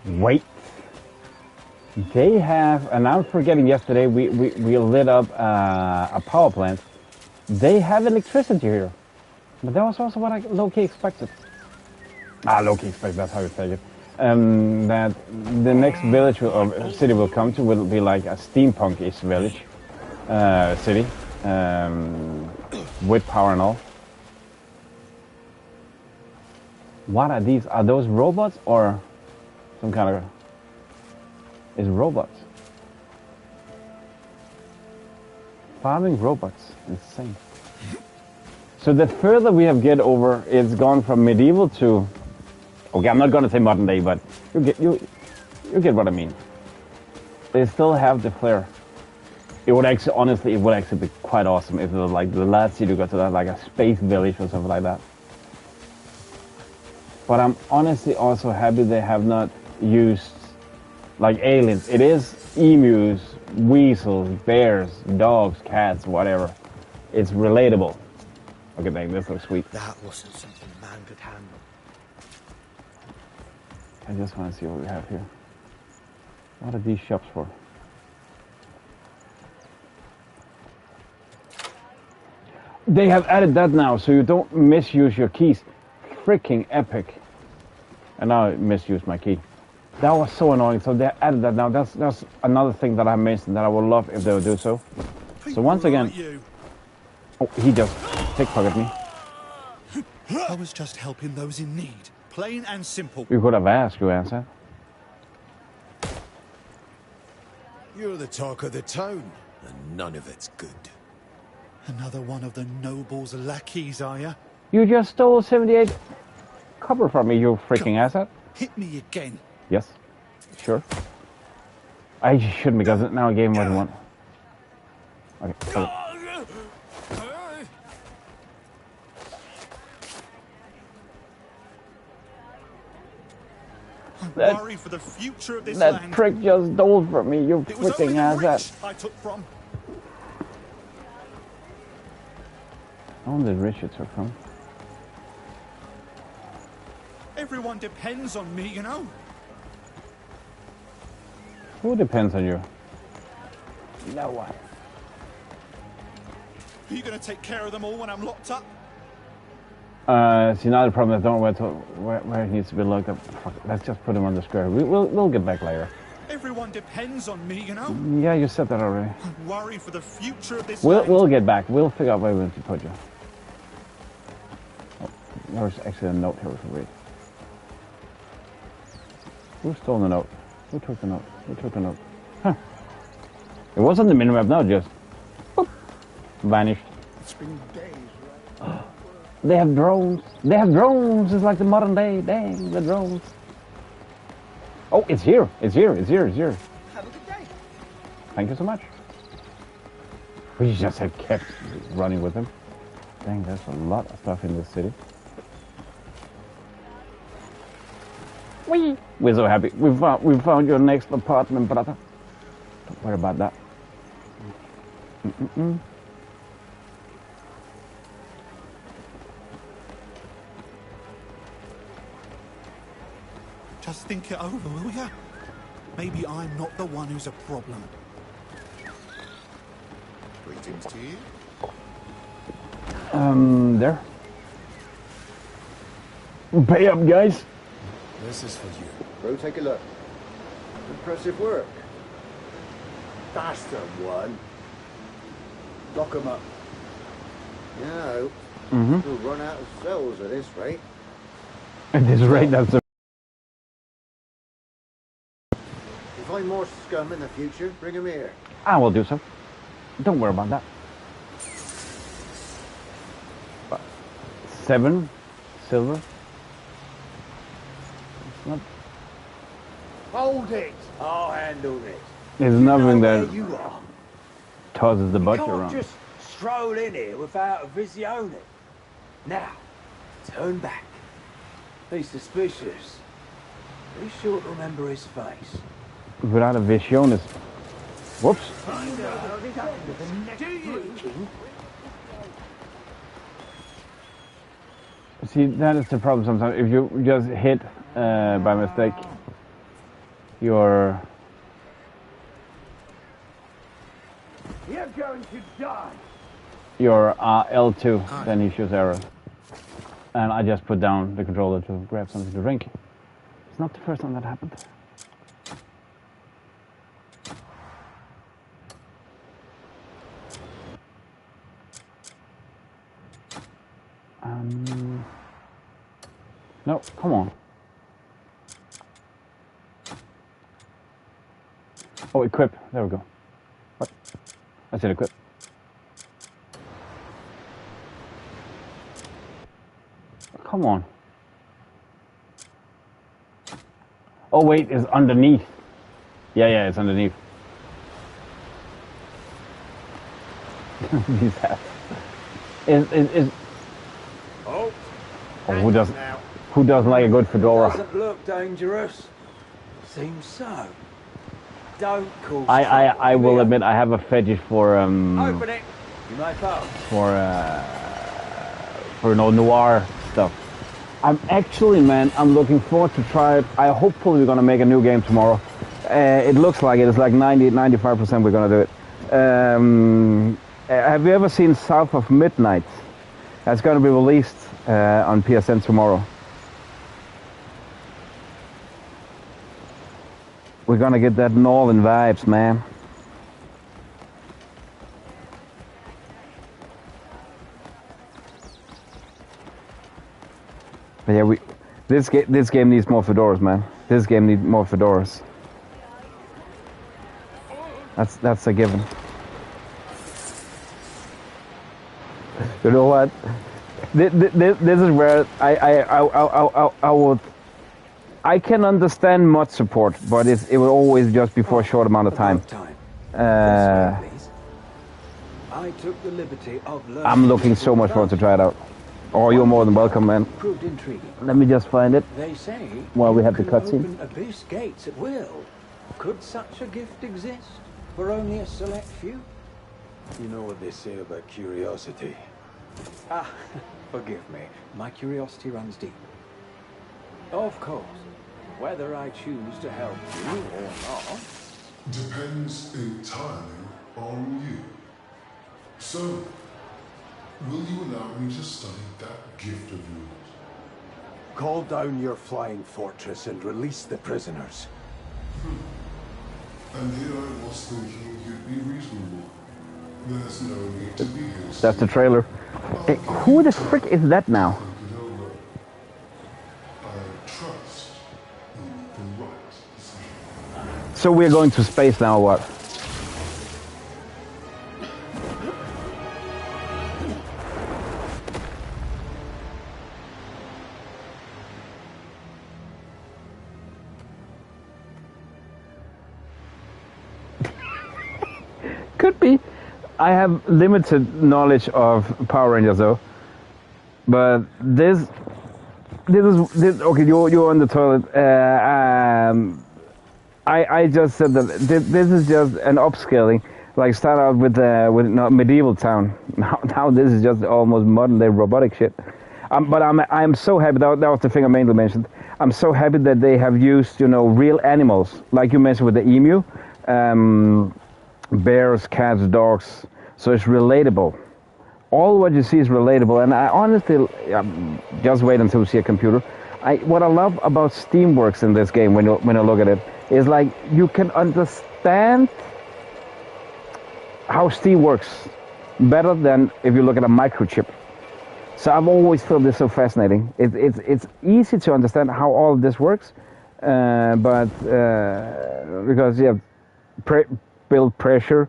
Wait. They have, and I'm forgetting yesterday, we lit up a power plant. They have electricity here. But that was also what I low-key expected. Low-key expected, that's how you take it. That the next village or city will come to will be like a steampunk-ish village, city, with power and all. What are these? Are those robots or some kind of... It's robots. Farming robots. Insane. So the further we have get over, it's gone from medieval to... Okay, I'm not going to say modern day, but you get what I mean. They still have the flair. It would actually, honestly, it would actually be quite awesome if it was like the last city got to that, like a space village or something like that. But I'm honestly also happy they have not used like aliens. It is emus, weasels, bears, dogs, cats, whatever. It's relatable. Okay, dang, this looks sweet. That wasn't something man could handle. I just want to see what we have here. What are these shops for? They have added that now, so you don't misuse your keys. Freaking epic. And now I misused my key. That was so annoying. So they added that now. That's another thing that I mentioned that I would love if they would do so. So once again... Oh, he just pickpocketed me. I was just helping those in need. Plain and simple. You could have asked, you answered. You're the talk of the town, and none of it's good. Another one of the noble's lackeys, are you? You just stole 78 copper from me, you freaking asset. Hit me again. Yes, sure. I shouldn't because now I gave him what he wanted. Okay. I'm worried for the future of this that land. prick just stole from me, you It was freaking only the asset. rich I took from. Only the rich you took from. Everyone depends on me, you know. Who depends on you? No one. Are you gonna take care of them all when I'm locked up? See, now the problem is I don't know where it needs to be looked up. Fuck, let's just put him on the square. We'll get back later. Everyone depends on me, you know. Yeah, you said that already. I'm worried for the future of this land. We'll get back. We'll figure out where we need to put you. Oh, there's actually a note here we can read. Who stole the note? Who took the note? Who took the note? Huh. It wasn't the minimap, no, just boop, vanished. It's been days, right? They have drones. They have drones. It's like the modern day. Dang, the drones. Oh, it's here. It's here. It's here. It's here. Have a good day. Thank you so much. We just have kept running with him. Dang, there's a lot of stuff in this city. We're so happy. We found your next apartment, brother. Don't worry about that. Just think it over, will ya? Maybe I'm not the one who's a problem. Greetings to you. There. Pay up, guys. This is for you. Bro, take a look. Impressive work. That's the one. Lock 'em up. No. We'll run out of cells at this rate. At this rate, that's a... If you find more scum in the future, bring 'em here. I will do so. Don't worry about that. 7 silver. It's not... Hold it! I'll handle this. There's You nothing know that where you are. tosses the You budget can't around. just stroll in here without a visione. Now, turn back. He's suspicious. Be sure to remember his face. Without a vision is... Whoops. Do you? See, that is the problem sometimes. If you just hit by mistake your... You're going to die. your L2, then he shoots arrows. And I just put down the controller to grab something to drink. It's not the first time that happened. No, come on. Oh, equip. There we go. What? I said equip. Come on. Oh wait, it's underneath. Yeah, it's underneath. These hats. Is Oh, who doesn't like a good fedora? doesn't look dangerous. Seems so. Don't call. I will admit I have a fetish for Open it. You may pass. for no noir stuff. I'm actually, man, I'm looking forward to try it. Hopefully we're gonna make a new game tomorrow. It looks like it. It's like 95% we're gonna do it. Have you ever seen South of Midnight? That's gonna be released on PSN tomorrow. We're gonna get that northern vibes, man. But yeah, this game needs more fedoras, man. This game needs more fedoras. That's a given. You know what? This is where I would. I can understand mod support, but it will always just be for a short amount of time. I took the liberty of I'm looking so much forward to try it out. Oh, you're more than welcome, man. Proved intriguing. Let me just find it. They say while we have the you cutscene. can open abyss gates at will. Could such a gift exist for only a select few? You know what they say about curiosity. Ah, forgive me. My curiosity runs deep. Of course, whether I choose to help you or not depends entirely on you. So, will you allow me to study that gift of yours? Call down your flying fortress and release the prisoners. And here I was thinking you'd be reasonable. There's no need to be hasty. That's the trailer. Hey, who the frick is that now? I trust you make the right decision. So we're going to space now, or what? Could be. I have limited knowledge of Power Rangers though, but this is okay. You're on the toilet. I just said that this is just an upscaling. Like start out with medieval town. Now this is just almost modern day robotic shit. But I'm so happy that was the thing I mainly mentioned. I'm so happy that they have used real animals like you mentioned with the emu. Bears, cats, dogs, so it's relatable. All what you see is relatable, and I honestly just wait until you see a computer. What I love about Steamworks in this game, when you look at it, is like you can understand how Steam works better than if you look at a microchip. So I've always felt this so fascinating. It's easy to understand how all of this works, but because build pressure,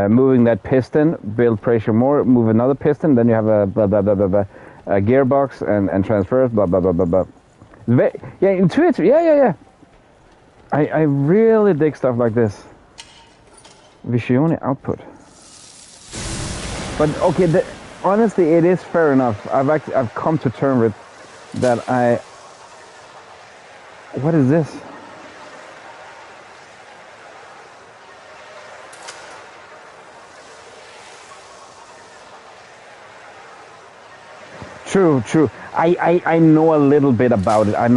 moving that piston, build pressure more, move another piston, then you have a blah blah blah blah blah, a gearbox and transfers, blah blah blah blah blah. Yeah, intuitive. Yeah. I really dig stuff like this. Visione output. But okay, honestly, it is fair enough. I've come to terms with that. What is this? True. I know a little bit about it. I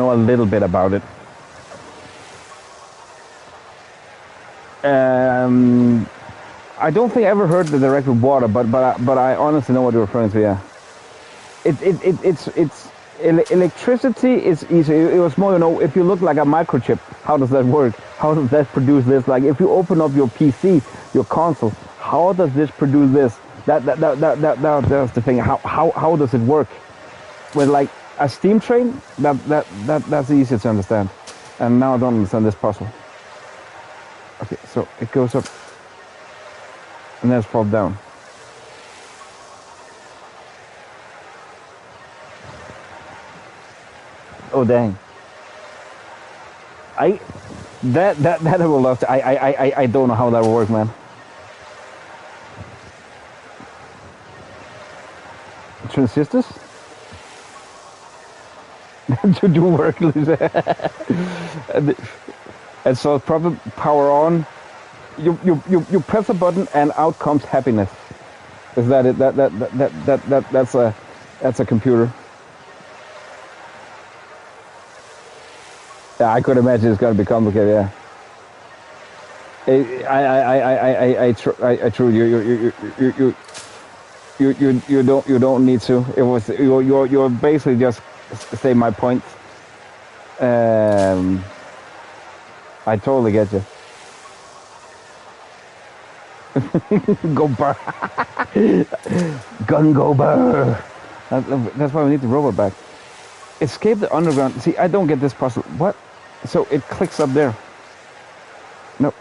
don't think I ever heard the direct with water, but I honestly know what you're referring to. Yeah. It's electricity is easy. It was more, if you look like a microchip, how does that work? How does that produce this? Like if you open up your PC, your console, how does this produce this? That's the thing. How does it work? With like a steam train, that's easy to understand. And now I don't understand this puzzle. Okay, so it goes up and then it falls down. Oh dang! That I will love to. I don't know how that will work, man. Transistors to do work, and so proper power on. You press a button and out comes happiness. Is that it? That's a computer. Yeah, I could imagine it's gonna be complicated. Yeah. I true. You don't need to. It was you're basically just say my point. I totally get you. Go burr. Gun go burr. That's why we need the robot back. Escape the underground. See, I don't get this puzzle. What? So it clicks up there. Nope.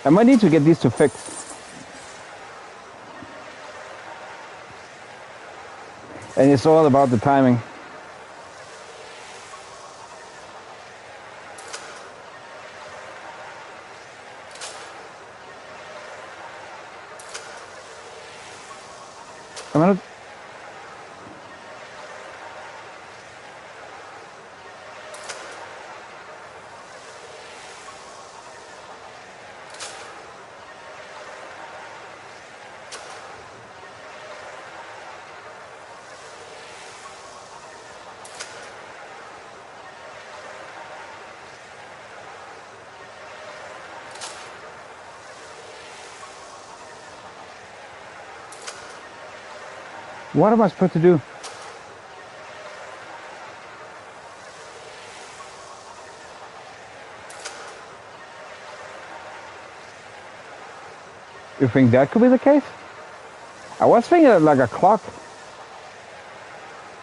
I might need to get these to fix. And it's all about the timing. I'm gonna... What am I supposed to do? You think that could be the case? I was thinking of like a clock.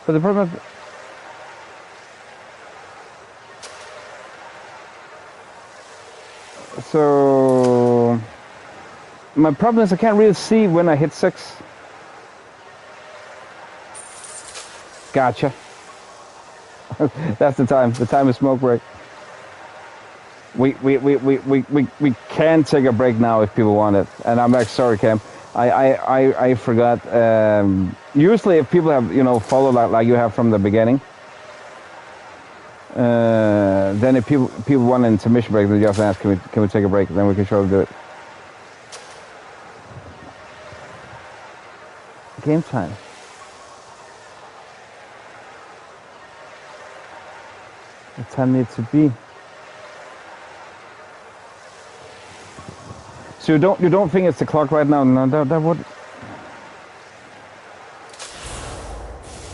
But the problem is... So... My problem is I can't really see when I hit 6. Gotcha. That's the time. The time is smoke break. We can take a break now if people want it. And I'm like, sorry, Cam. I forgot. Usually, if people have followed like you have from the beginning, then if people want an intermission break, they just ask, can we take a break? Then we can surely do it. Game time. The time needs to be. So you don't think it's the clock right now? No, that would.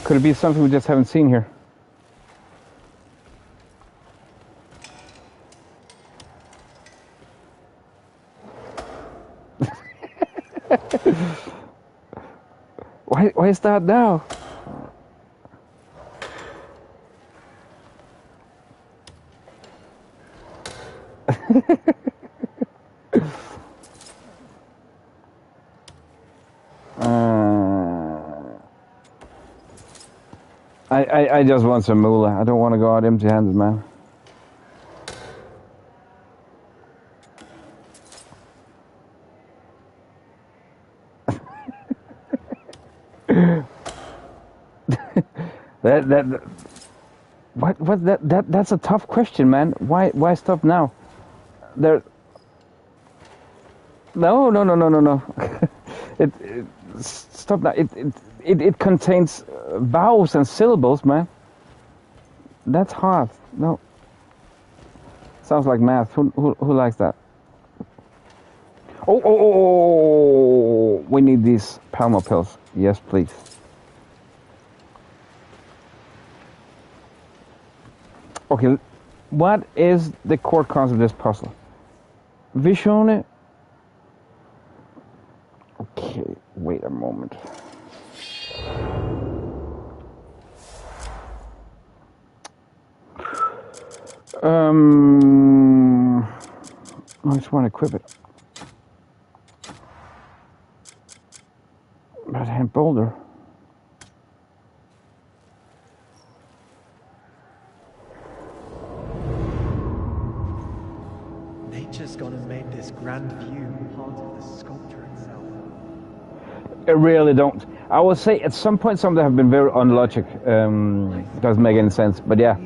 Could it be something we just haven't seen here? Why is that now? I just want some moolah. I don't want to go out empty-handed, man. That's a tough question, man. Why stop now? No. Stop now. It contains vowels and syllables, man. That's hard. No. Sounds like math. Who likes that? Oh! We need these Palmo pills. Yes, please. Okay, what is the core concept of this puzzle? Visione. Okay, wait a moment. I just want to equip it. Right hand boulder. Nature's gone and made this grand view part of the sculpture itself. I really don't. I would say at some point some of them have been very unlogic. Doesn't make any sense, but yeah.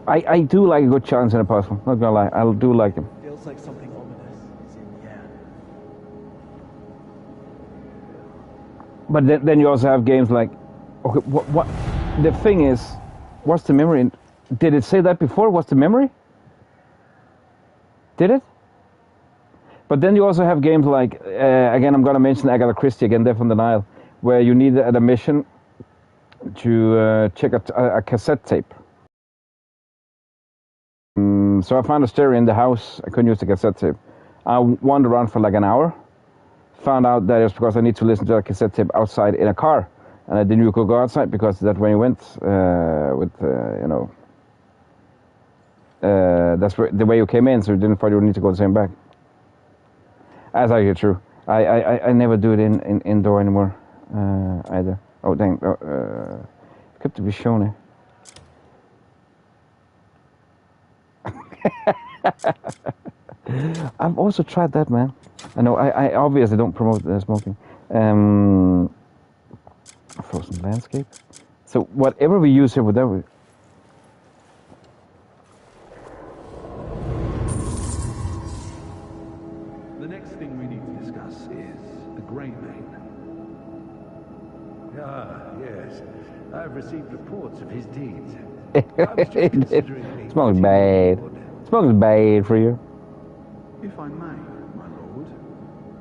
I do like a good challenge in a puzzle. Not gonna lie, I do like them. Feels like something ominous is in the air. But then you also have games like, okay, what? The thing is, what's the memory? Did it say that before? What's the memory? Did it? But then you also have games like, again, I'm gonna mention Agatha Christie again, Death on the Nile, where you need a mission to check a cassette tape. So I found a stereo in the house. I couldn't use the cassette tape. I wandered around for like an hour. Found out that it's because I need to listen to a cassette tape outside in a car, and I didn't go outside because that's when you went that's the way you came in, so you didn't probably need to go the same back. That's actually true. I never do it in indoor anymore either. Oh, dang. Ik heb de visionen. I've also tried that, man. I know, I obviously don't promote smoking. Frozen landscape. So whatever we use here, whatever. The next thing we need to discuss is the Greymane. Ah, yes. I've received reports of his deeds. It smells bad. It smells bad for you. If I may, my lord,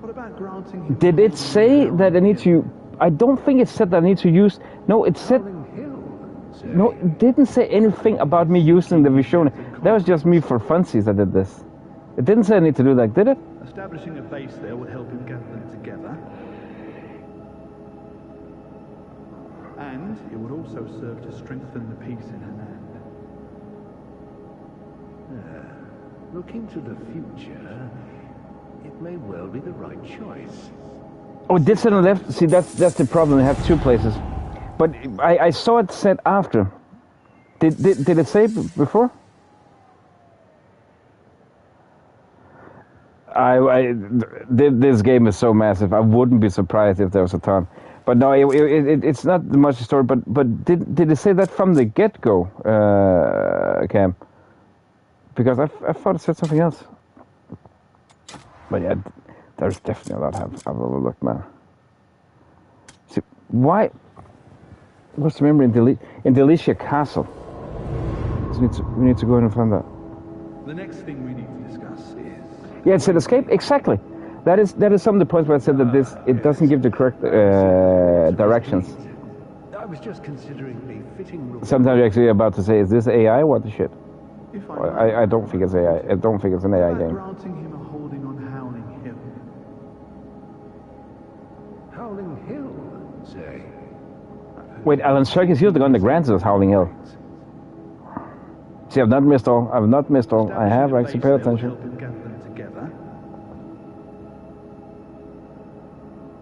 what about granting him... Did it say that I need to... I don't think it said that I need to use... No, it said... No, it didn't say anything about me using the Visione. That was just me for funsies that did this. It didn't say I need to do that, did it? Establishing a base there would help him gather them together. And it would also serve to strengthen the peace in Hanan. Looking to the future, it may well be the right choice. Oh, it did say on the left. See, that's the problem. They have two places. But I saw it said after. Did it say before? This game is so massive. I wouldn't be surprised if there was a ton. But no, it's not much story. But did it say that from the get-go, Cam? Because I thought it said something else. But yeah, there's definitely a lot I've overlooked, man. See, why? What's the memory in Delicia Castle? We need to go in and find that. The next thing we need to discuss is... Yeah, it said escape. Exactly. That is some of the points where I said that it doesn't give the correct directions. I was just considering a fitting... Sometimes you're actually about to say, "Is this AI? What the shit?" I don't think it's AI. I don't think it's an AI game. Granting him a holding on Howling Hill. Howling Hill, say? Wait, Alan Circus, you're the one that grants us Howling Hill. See, I've not missed all. I have actually paid attention.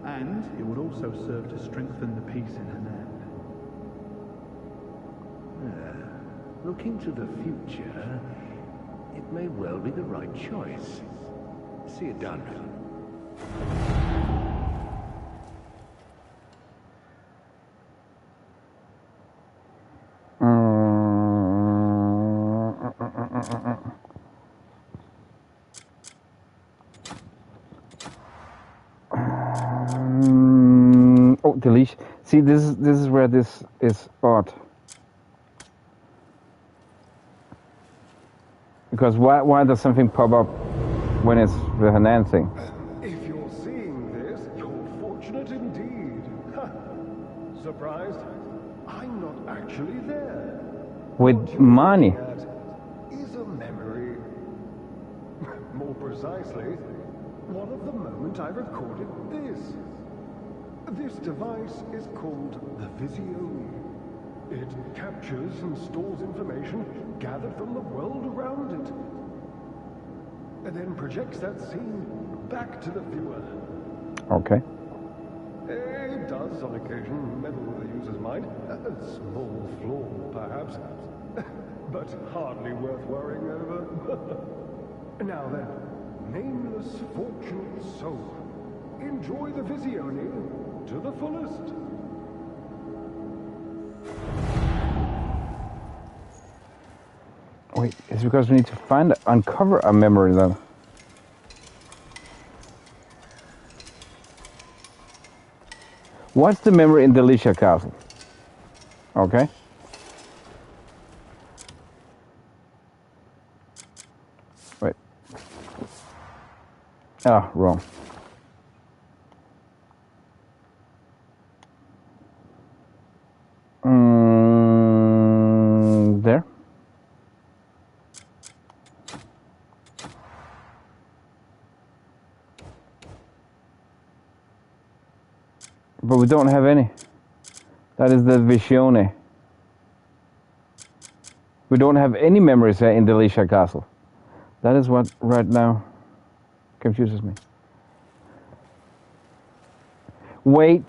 And it would also serve to strengthen the peace in Hanan. Looking to the future, it may well be the right choice. See it done. Oh, delete. See, this is where this is odd. Because why does something pop up when it's the Hanan thing? If you're seeing this, you're fortunate indeed. Surprised? I'm not actually there. With money. Is a memory. More precisely, one of the moment I recorded this. This device is called the Visione. It captures and stores information gathered from the world around it, and then projects that scene back to the viewer. Okay. It does on occasion meddle with the user's mind. A small flaw, perhaps, but hardly worth worrying over. Now then, nameless fortunate soul, enjoy the Visione to the fullest. Wait, it's because we need to uncover a memory then. What's the memory in Delicia Castle? Okay. Wait. Ah, wrong. There. But we don't have any. That is the Visione. We don't have any memories here in Delicia Castle. That is what right now confuses me. Wait.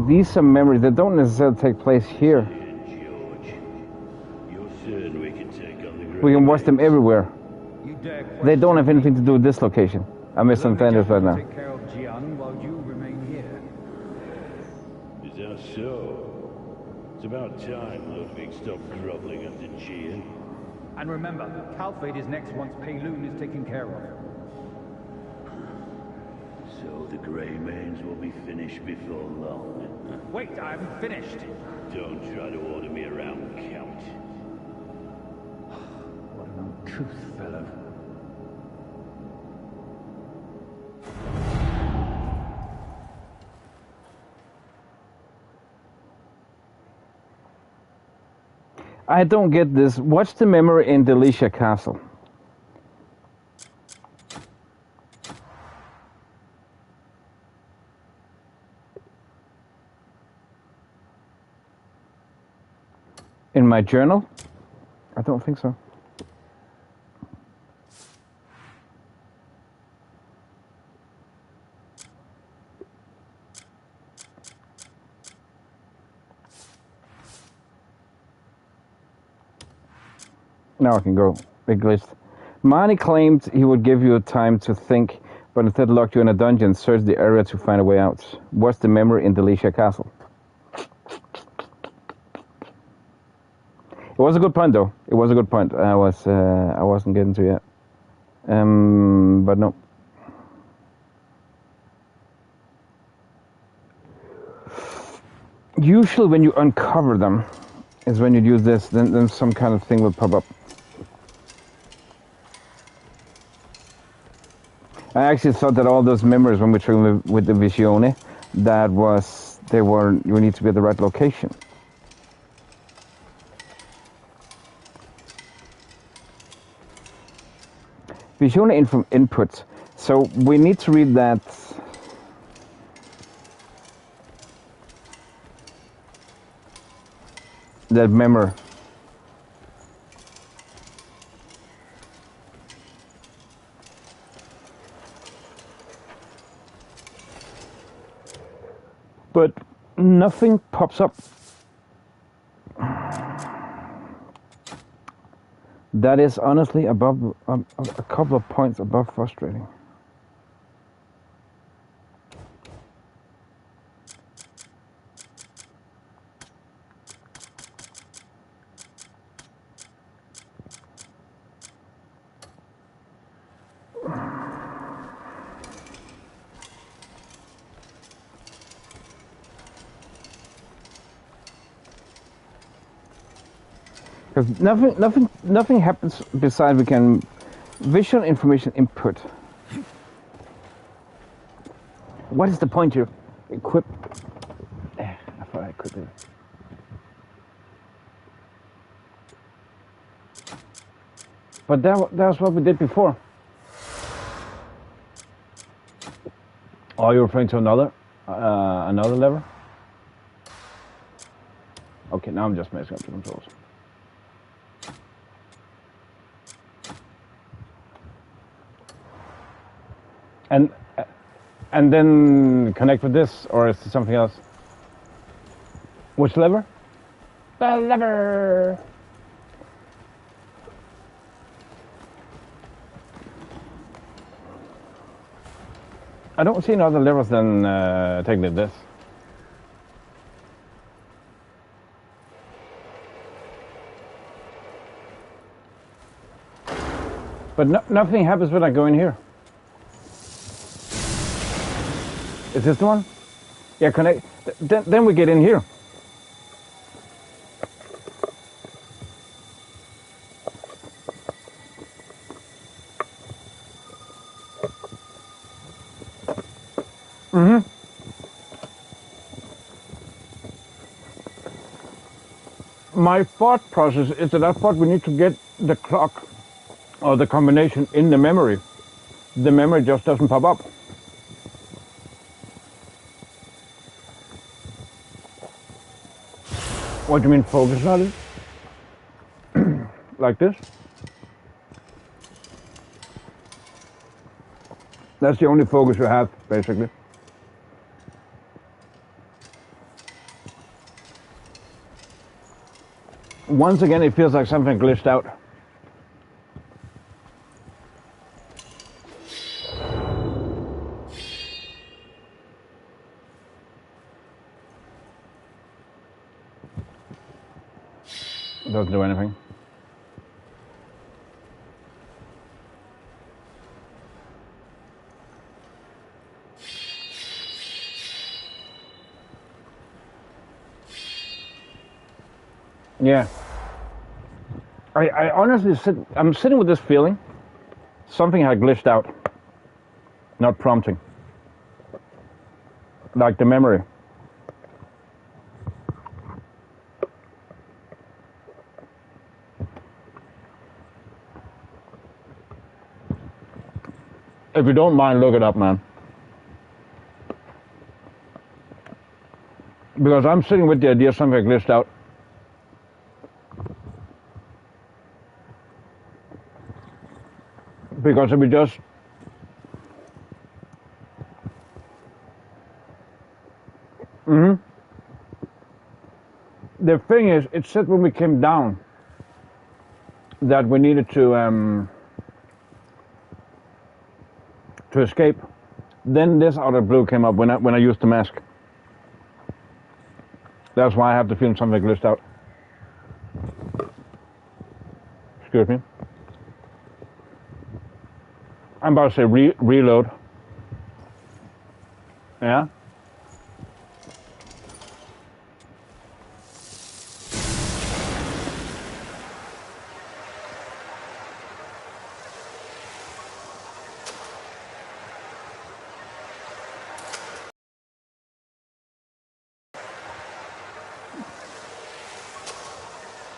These are memories that don't necessarily take place here. We can watch them everywhere. They don't have anything to do with this location. I misunderstand this right now. Take care of Jian while you remain here. Is that so? It's about time Ludwig stopped groveling under Jian. And remember, Kalfade is next once Pei-Lun is taken care of. So the Greymanes will be finished before long. Wait, I haven't finished. Don't try to order me around, Count. What an uncouth fellow. I don't get this. What's the memory in Delicia Castle? In my journal? I don't think so. Now I can go. Big list. Mani claimed he would give you time to think, but instead locked you in a dungeon. Search the area to find a way out. What's the memory in Delicia Castle? It was a good point, though. It was a good point. I wasn't getting to yet. But no. Usually, when you uncover them, is when you use this. Then some kind of thing will pop up. I actually thought that all those memories when we were with the Visione, you need to be at the right location. Visione input. So we need to read that. That memory. But nothing pops up. That is honestly above a couple of points above frustrating. Because nothing happens besides we can visual information input. What is the point here? Equip. I thought I equipped it. But that was what we did before. Are you referring to another lever? Okay, now I'm just messing up the controls. And then connect with this, or is it something else? Which lever? The lever! I don't see any other levers than technically this. But nothing happens when I go in here. Is this the one? Yeah, connect. Then we get in here. My thought process is that part we need to get the clock or the combination in the memory. The memory just doesn't pop up. What do you mean focus on it? Like this? That's the only focus you have, basically. Once again, it feels like something glitched out. Doesn't do anything. Yeah. I honestly I'm sitting with this feeling. Something had glitched out. Not prompting. Like the memory. If you don't mind, look it up, man. Because I'm sitting with the idea something glitched out. Because if we just... The thing is, it said when we came down that we needed to escape. Then this out of blue came up when I used the mask. That's why I have the feeling something glitched out. Excuse me. I'm about to say reload. Yeah?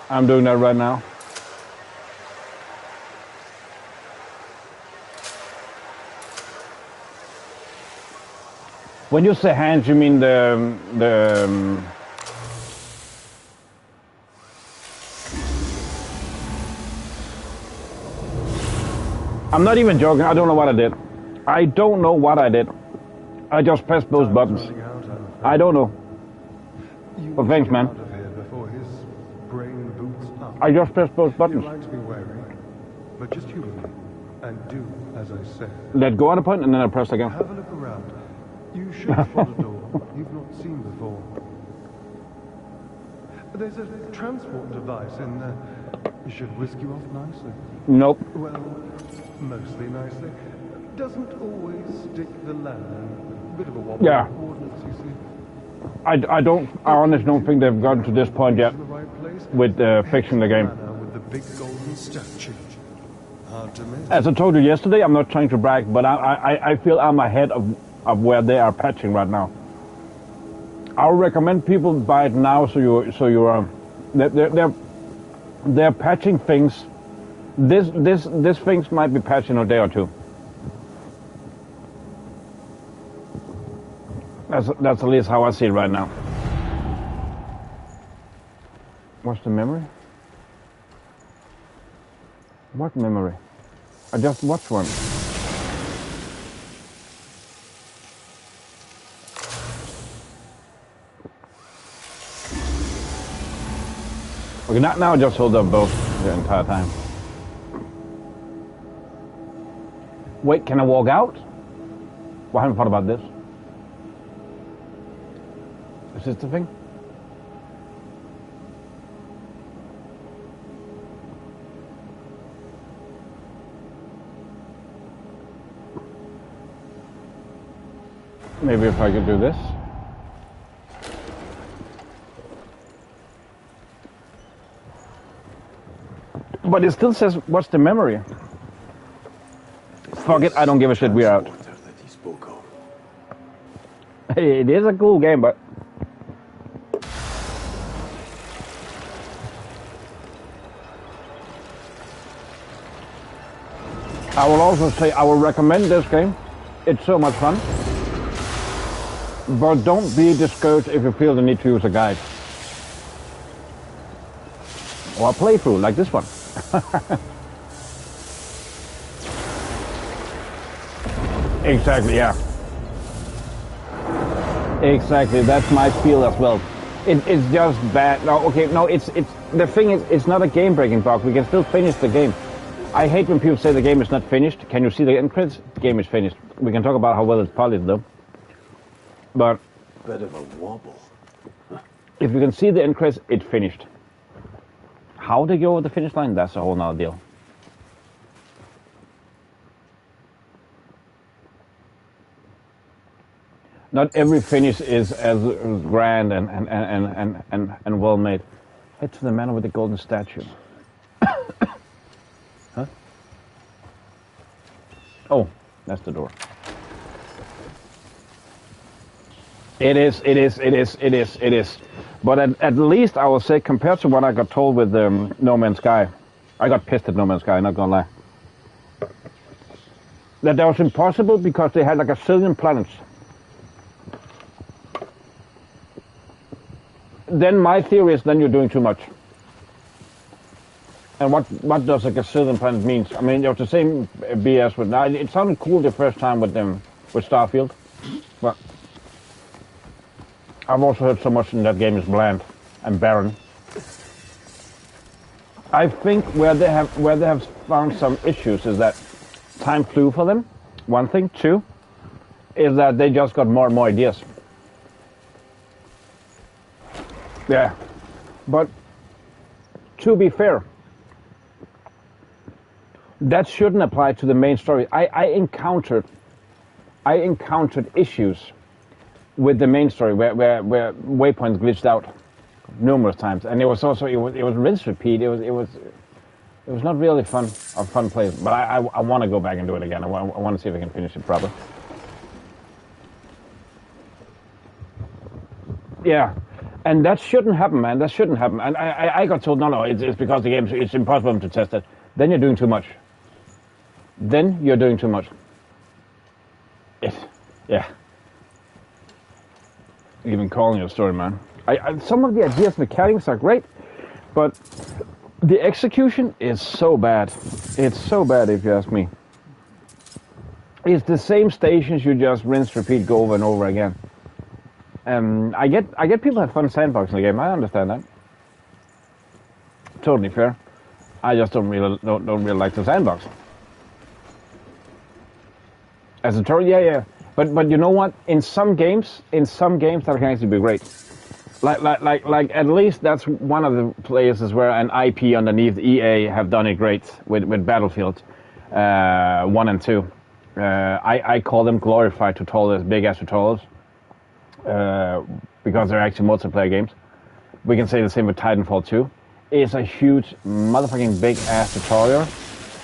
I'm doing that right now. When you say hands, you mean the I'm not even joking. I don't know what I did. I don't know what I did. I just pressed those buttons. I don't know. Well, thanks, man. I just pressed those buttons. You'd like to be wary, but just humor me and do as I say. Let go at a point and then I press again. Have a look around. You should spot a door you've not seen before. There's a transport device in there. It should whisk you off nicely. Nope. Well, mostly nicely. Doesn't always stick the landing. Bit of a wobble. Yeah. Coordinates, you see. I honestly don't think they've gotten to this point yet with fixing the game. With the big golden statue. Hard to miss. As I told you yesterday, I'm not trying to brag, but I feel I'm ahead of where they are patching right now. I would recommend people buy it now, so they're patching things. This things might be patched in a day or two. That's at least how I see it right now. What's the memory? What memory? I just watched one. Okay, now just hold up both the entire time. Wait, can I walk out? Well, I haven't thought about this. Is this the thing? Maybe if I could do this. But it still says, what's the memory? Fuck it, I don't give a shit, we're out. Hey, it is a cool game, but... I will also say I will recommend this game. It's so much fun. But don't be discouraged if you feel the need to use a guide. Or a playthrough like this one. Exactly, yeah. Exactly, that's my feel as well. It's just bad. No, okay, no, it's the thing is, it's not a game-breaking bug. We can still finish the game. I hate when people say the game is not finished. Can you see the end credits? The game is finished. We can talk about how well it's polished, though. But bit of a wobble. If you can see the end credits, it's finished. How they go over the finish line, that's a whole nother deal. Not every finish is as grand and well made. Head to the man with the golden statue. Huh? Oh, that's the door. It is. But at least I will say, compared to what I got told with No Man's Sky, I got pissed at No Man's Sky, not gonna lie. That was impossible because they had like a zillion planets. Then my theory is then you're doing too much. And what does a gazillion planet means? I mean, it was the same BS with... Now, it sounded cool the first time with Starfield, but I've also heard so much in that game is bland and barren. I think where they have found some issues is that time flew for them. One thing. Two is that they just got more and more ideas. Yeah, but to be fair, that shouldn't apply to the main story. I encountered issues with the main story where waypoints glitched out numerous times, and it was also it was rinse repeat. It was not really fun play. But I want to go back and do it again. I want to see if I can finish it proper. Yeah. And that shouldn't happen, man. That shouldn't happen. And I got told, no, it's because the game, it's impossible to test it. Then you're doing too much. Yeah. Even calling your story, man. Some of the ideas, mechanics are great, but the execution is so bad. It's so bad, if you ask me. It's the same stations, you just rinse, repeat, go over and over again. I get people have fun sandboxing the game. I understand that. Totally fair. I just don't really like the sandbox. As a tutorial, yeah. But you know what? In some games that can actually be great. Like at least that's one of the places where an IP underneath EA have done it great with Battlefield 1 and 2. I call them glorified tutorials, big ass tutorials. Because they're actually multiplayer games. We can say the same with Titanfall 2. It's a huge motherfucking big ass tutorial.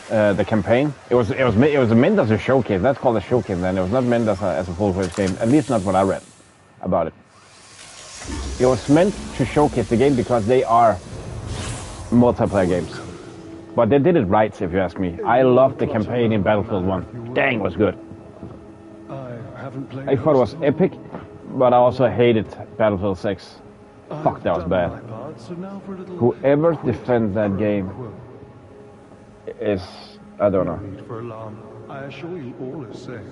The campaign. It was meant as a showcase. That's called a showcase. Then it was not meant as a full-fledged game. At least not what I read about it. It was meant to showcase the game because they are multiplayer games. But they did it right, if you ask me. I loved the campaign in Battlefield 1. Dang, it was good. I thought it was epic. But I also hated Battlefield 6. Fuck, that was bad. Whoever defends that game is... I don't know. I assure you all is safe.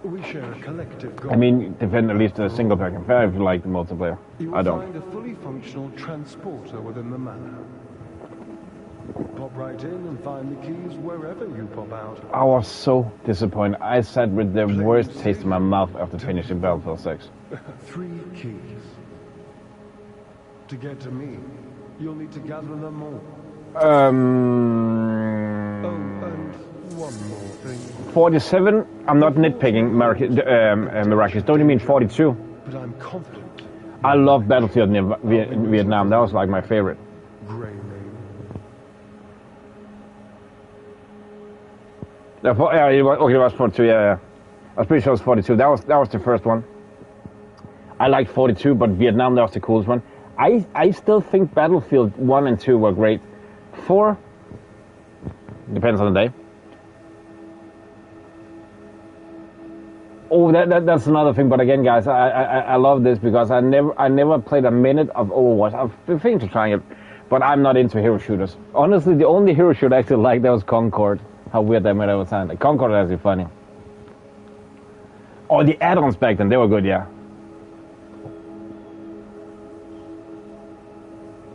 We share a collective goal. I mean, defend at least a single player campaign if you like the multiplayer. I don't. You will find a fully functional transporter within the manor. Pop right in and find the keys wherever you pop out. I was so disappointed. I sat with the worst taste in my mouth after finishing Battlefield 6. 3 keys. To get to me, you'll need to gather them all. Oh, and one more thing. 47, I'm not nitpicking, Miraculous. Don't you mean 42? But I'm confident. I love Battlefield in Vietnam. That was like my favorite. Greymanes. It was 42, yeah. I was pretty sure it was 42. That was the first one. I liked 42, but Vietnam, that was the coolest one. I still think Battlefield 1 and 2 were great. 4, depends on the day. Oh, that's another thing. But again, guys, I love this because I never played a minute of Overwatch. I've been thinking to trying it, but I'm not into hero shooters. Honestly, the only hero shooter I actually liked that was Concord. How weird that might ever sound. The Concord is actually funny. Oh, the add-ons back then, they were good, yeah.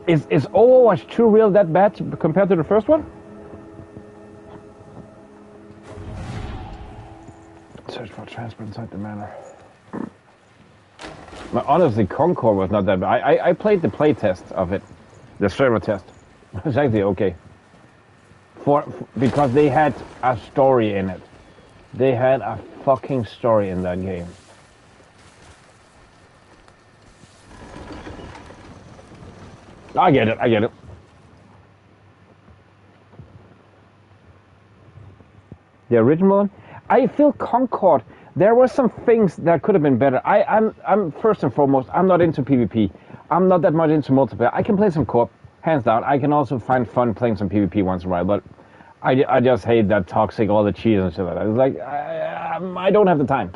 Is Overwatch 2 real that bad compared to the first one? Search for transport inside the manor. But honestly, Concord was not that bad. I played the play test of it, the server test. It was actually okay. Because they had a story in it. They had a fucking story in that game. I get it. The original one? I feel Concord, there were some things that could have been better. I'm first and foremost, I'm not into PvP. I'm not that much into multiplayer. I can play some co-op, hands down. I can also find fun playing some PvP once in a while, but I just hate that toxic, all the cheese and shit like that. It's like, I don't have the time.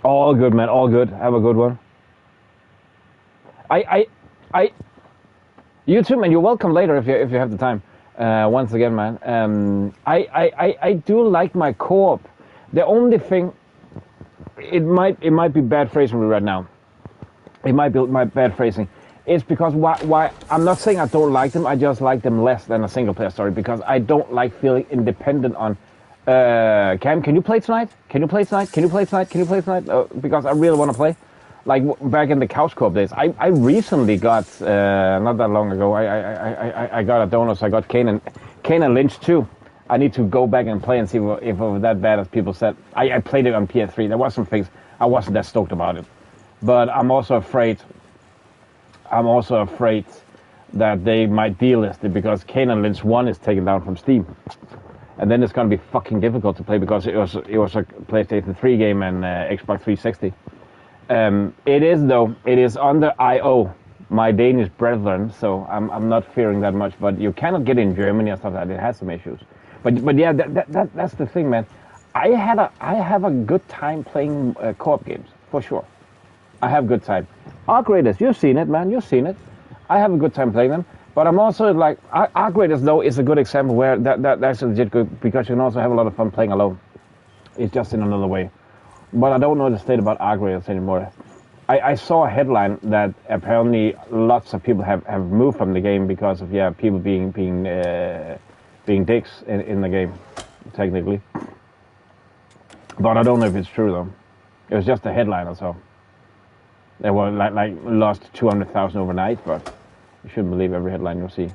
All good, man, all good. Have a good one. You too, man. You're welcome later if you have the time. Once again, man. I do like my co-op. The only thing, it might be bad phrasing right now. It might be my bad phrasing. It's because why I'm not saying I don't like them. I just like them less than a single player story because I don't like feeling independent on. Cam, can you play tonight? Can you play tonight? Can you play tonight? Can you play tonight? Because I really want to play. Like back in the couch co-op days, I recently got not that long ago. I got a donor, so I got Kane and Lynch too. I need to go back and play and see if it was that bad as people said. I played it on PS3. There was some things I wasn't that stoked about it, but I'm also afraid that they might delist it because Kane and Lynch 1 is taken down from Steam, and then it's gonna be fucking difficult to play because it was a PlayStation 3 game and Xbox 360. It is under IO, my Danish brethren, so I'm not fearing that much, but you cannot get in Germany and stuff like that. It has some issues. But yeah, that's the thing, man. I have a good time playing co-op games, for sure. I have a good time. Arc Raiders, you've seen it, man, you've seen it. I have a good time playing them, but I'm also like, Arc Raiders, though, is a good example where that's legit good, because you can also have a lot of fun playing alone. It's just in another way. But I don't know the state about Arc Raiders anymore. I saw a headline that apparently lots of people have moved from the game because of people being dicks in the game, technically. But I don't know if it's true though. It was just a headline or so. They were like lost 200,000 overnight, but you shouldn't believe every headline you'll see.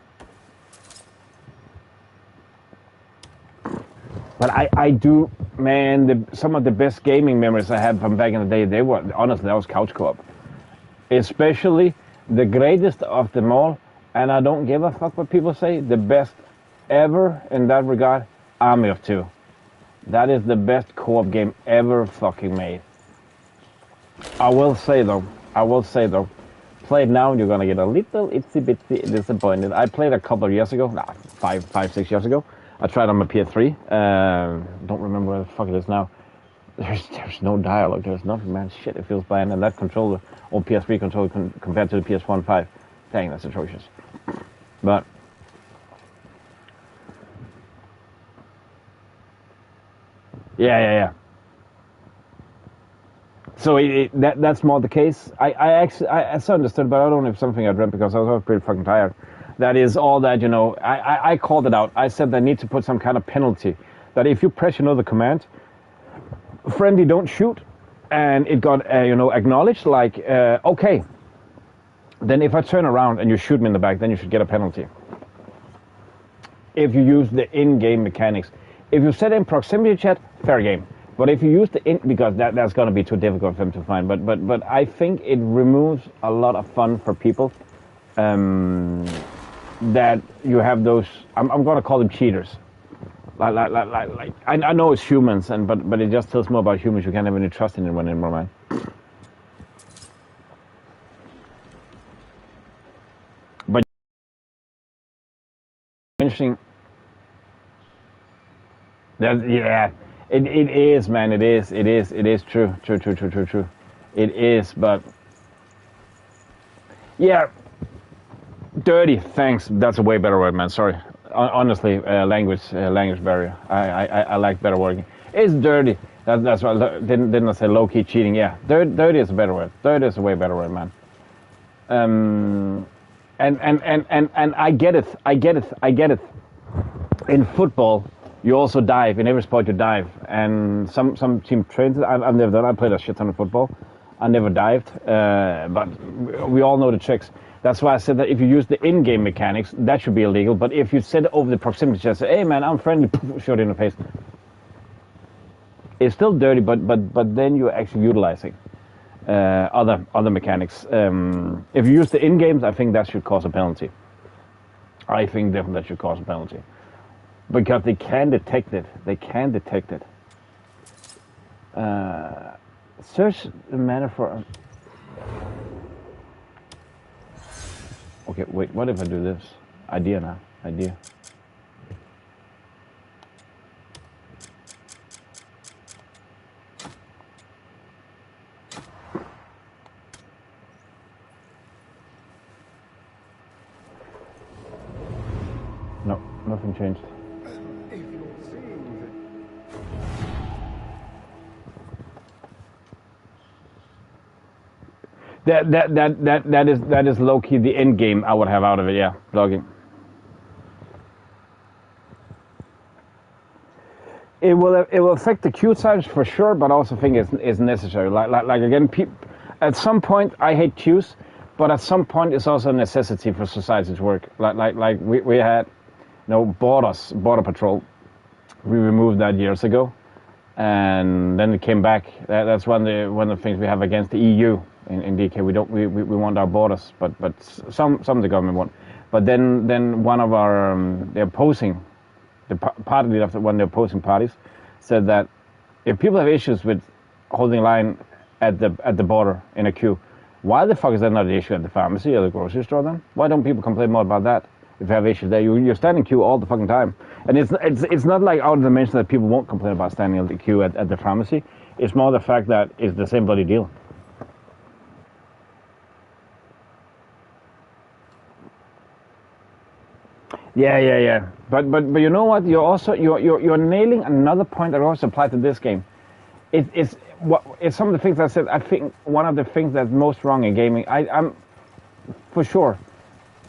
But I do, man, some of the best gaming memories I had from back in the day, they were, honestly, that was couch co-op. Especially the greatest of them all, and I don't give a fuck what people say, the best ever in that regard, Army of Two. That is the best co-op game ever fucking made. I will say though, play it now and you're gonna get a little itsy bitsy disappointed. I played a couple of years ago, 6 years ago. I tried on my PS3. Don't remember where the fuck it is now. There's no dialogue. There's nothing, man. Shit, it feels bland. And that controller, or PS3 controller, compared to the PS1 5, dang, that's atrocious. But yeah. So that's more the case. I understood, but I don't know if something I dreamt because I was pretty fucking tired. That is all that, you know, I called it out. I said they need to put some kind of penalty. That if you press another command, friendly don't shoot, and it got, acknowledged, like, okay. Then if I turn around and you shoot me in the back, then you should get a penalty. If you use the in-game mechanics. If you set in proximity chat, fair game. But if you use the because that's going to be too difficult for them to find. But I think it removes a lot of fun for people. That you have those, I'm going to call them cheaters. Like I know it's humans, but it just tells more about humans. You can't have any trust in anyone anymore, man. But mentioning that, yeah, it is, man. It is true. It is, but yeah. Dirty, thanks. That's a way better word, man. Sorry. Honestly, language barrier. I like better wording. It's dirty. That's why didn't I say low key cheating? Yeah, dirty is a better word. Dirty is a way better word, man. And I get it. In football, you also dive. In every sport, you dive. And some team trains it. I've never done. I played a shit ton of football. I never dived, but we all know the tricks. That's why I said that if you use the in-game mechanics, that should be illegal. But if you set it over the proximity chest, say, hey man, I'm friendly, shoot in the face. It's still dirty, but then you're actually utilizing other mechanics. If you use the in-games, I think that should cause a penalty. I think definitely that should cause a penalty. Because they can detect it. Search the matter for... Okay, wait, what if I do this? Idea now, idea. No, nothing changed. That is low key the end game I would have out of it. Yeah, logging. It will affect the queue times for sure, but I also think it's necessary. Like again, at some point I hate queues, but at some point it's also a necessity for society to work. Like we had, border patrol. We removed that years ago, and then it came back. That's one of the things we have against the EU. In DK, we want our borders, but some of the government want. But then one of our the opposing, the party leader of one of the opposing parties, said that if people have issues with holding line at the border in a queue, why the fuck is that not an issue at the pharmacy or the grocery store then? Why don't people complain more about that? If you have issues there, you're standing queue all the fucking time, and it's not like out of the dimension that people won't complain about standing in the queue at the pharmacy. It's more the fact that it's the same bloody deal. Yeah. But you know what? You're nailing another point that also applies to this game. It's some of the things I said. I think one of the things that's most wrong in gaming. I'm for sure.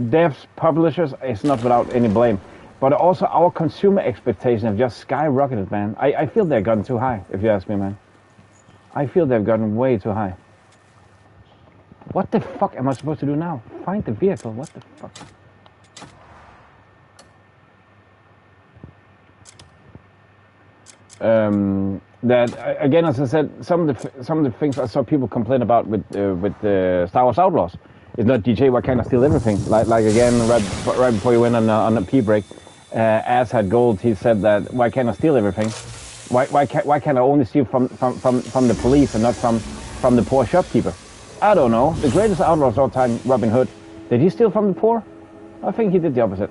Devs, publishers, it's not without any blame, but also our consumer expectations have just skyrocketed, man. I feel they've gotten too high, if you ask me, man. I feel they've gotten way too high. What the fuck am I supposed to do now? Find the vehicle. What the fuck? That again, as I said, some of the things I saw people complain about with the Star Wars Outlaws is not DJ. Why can't I steal everything? Like again, right before you went on the P break, As had gold. He said that why can't I steal everything? Why can't I only steal from the police and not from the poor shopkeeper? I don't know. The greatest outlaw of all time, Robin Hood. Did he steal from the poor? I think he did the opposite.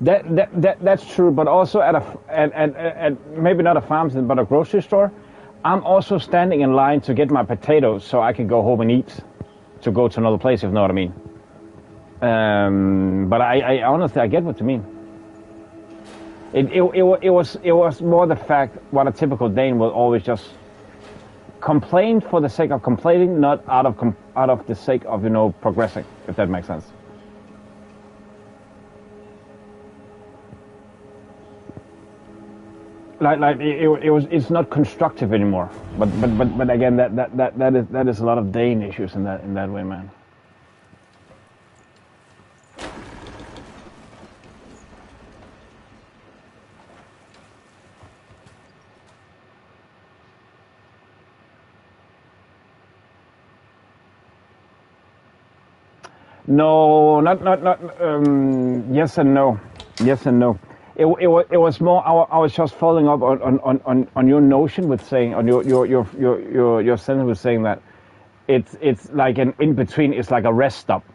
That's true, but also at maybe not a pharmacy, but a grocery store, I'm also standing in line to get my potatoes so I can go home and eat, to go to another place, if you know what I mean. But I honestly, I get what you mean. It was more the fact what a typical Dane will always just complain for the sake of complaining, not out of the sake of progressing, if that makes sense. It's not constructive anymore. But again, that is a lot of Dane issues in that way, man. No, not yes and no. Yes and no. It was more. I was just following up on your notion with saying, on your sentence with saying that it's like an in between. It's like a rest stop.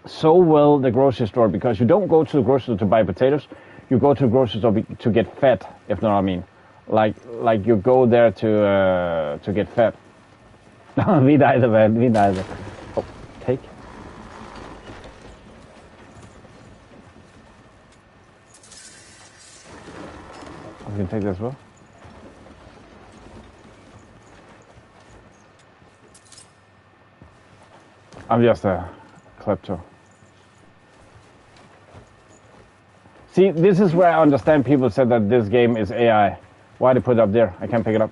so will the grocery store, because you don't go to the grocery store to buy potatoes. You go to the grocery store to get fed, if you know what I mean. Like you go there to get fed. Me neither, man. Me neither. Oh, take. I can take this as well. I'm just a klepto. See, this is where I understand people said that this game is AI. Why they put it up there? I can't pick it up.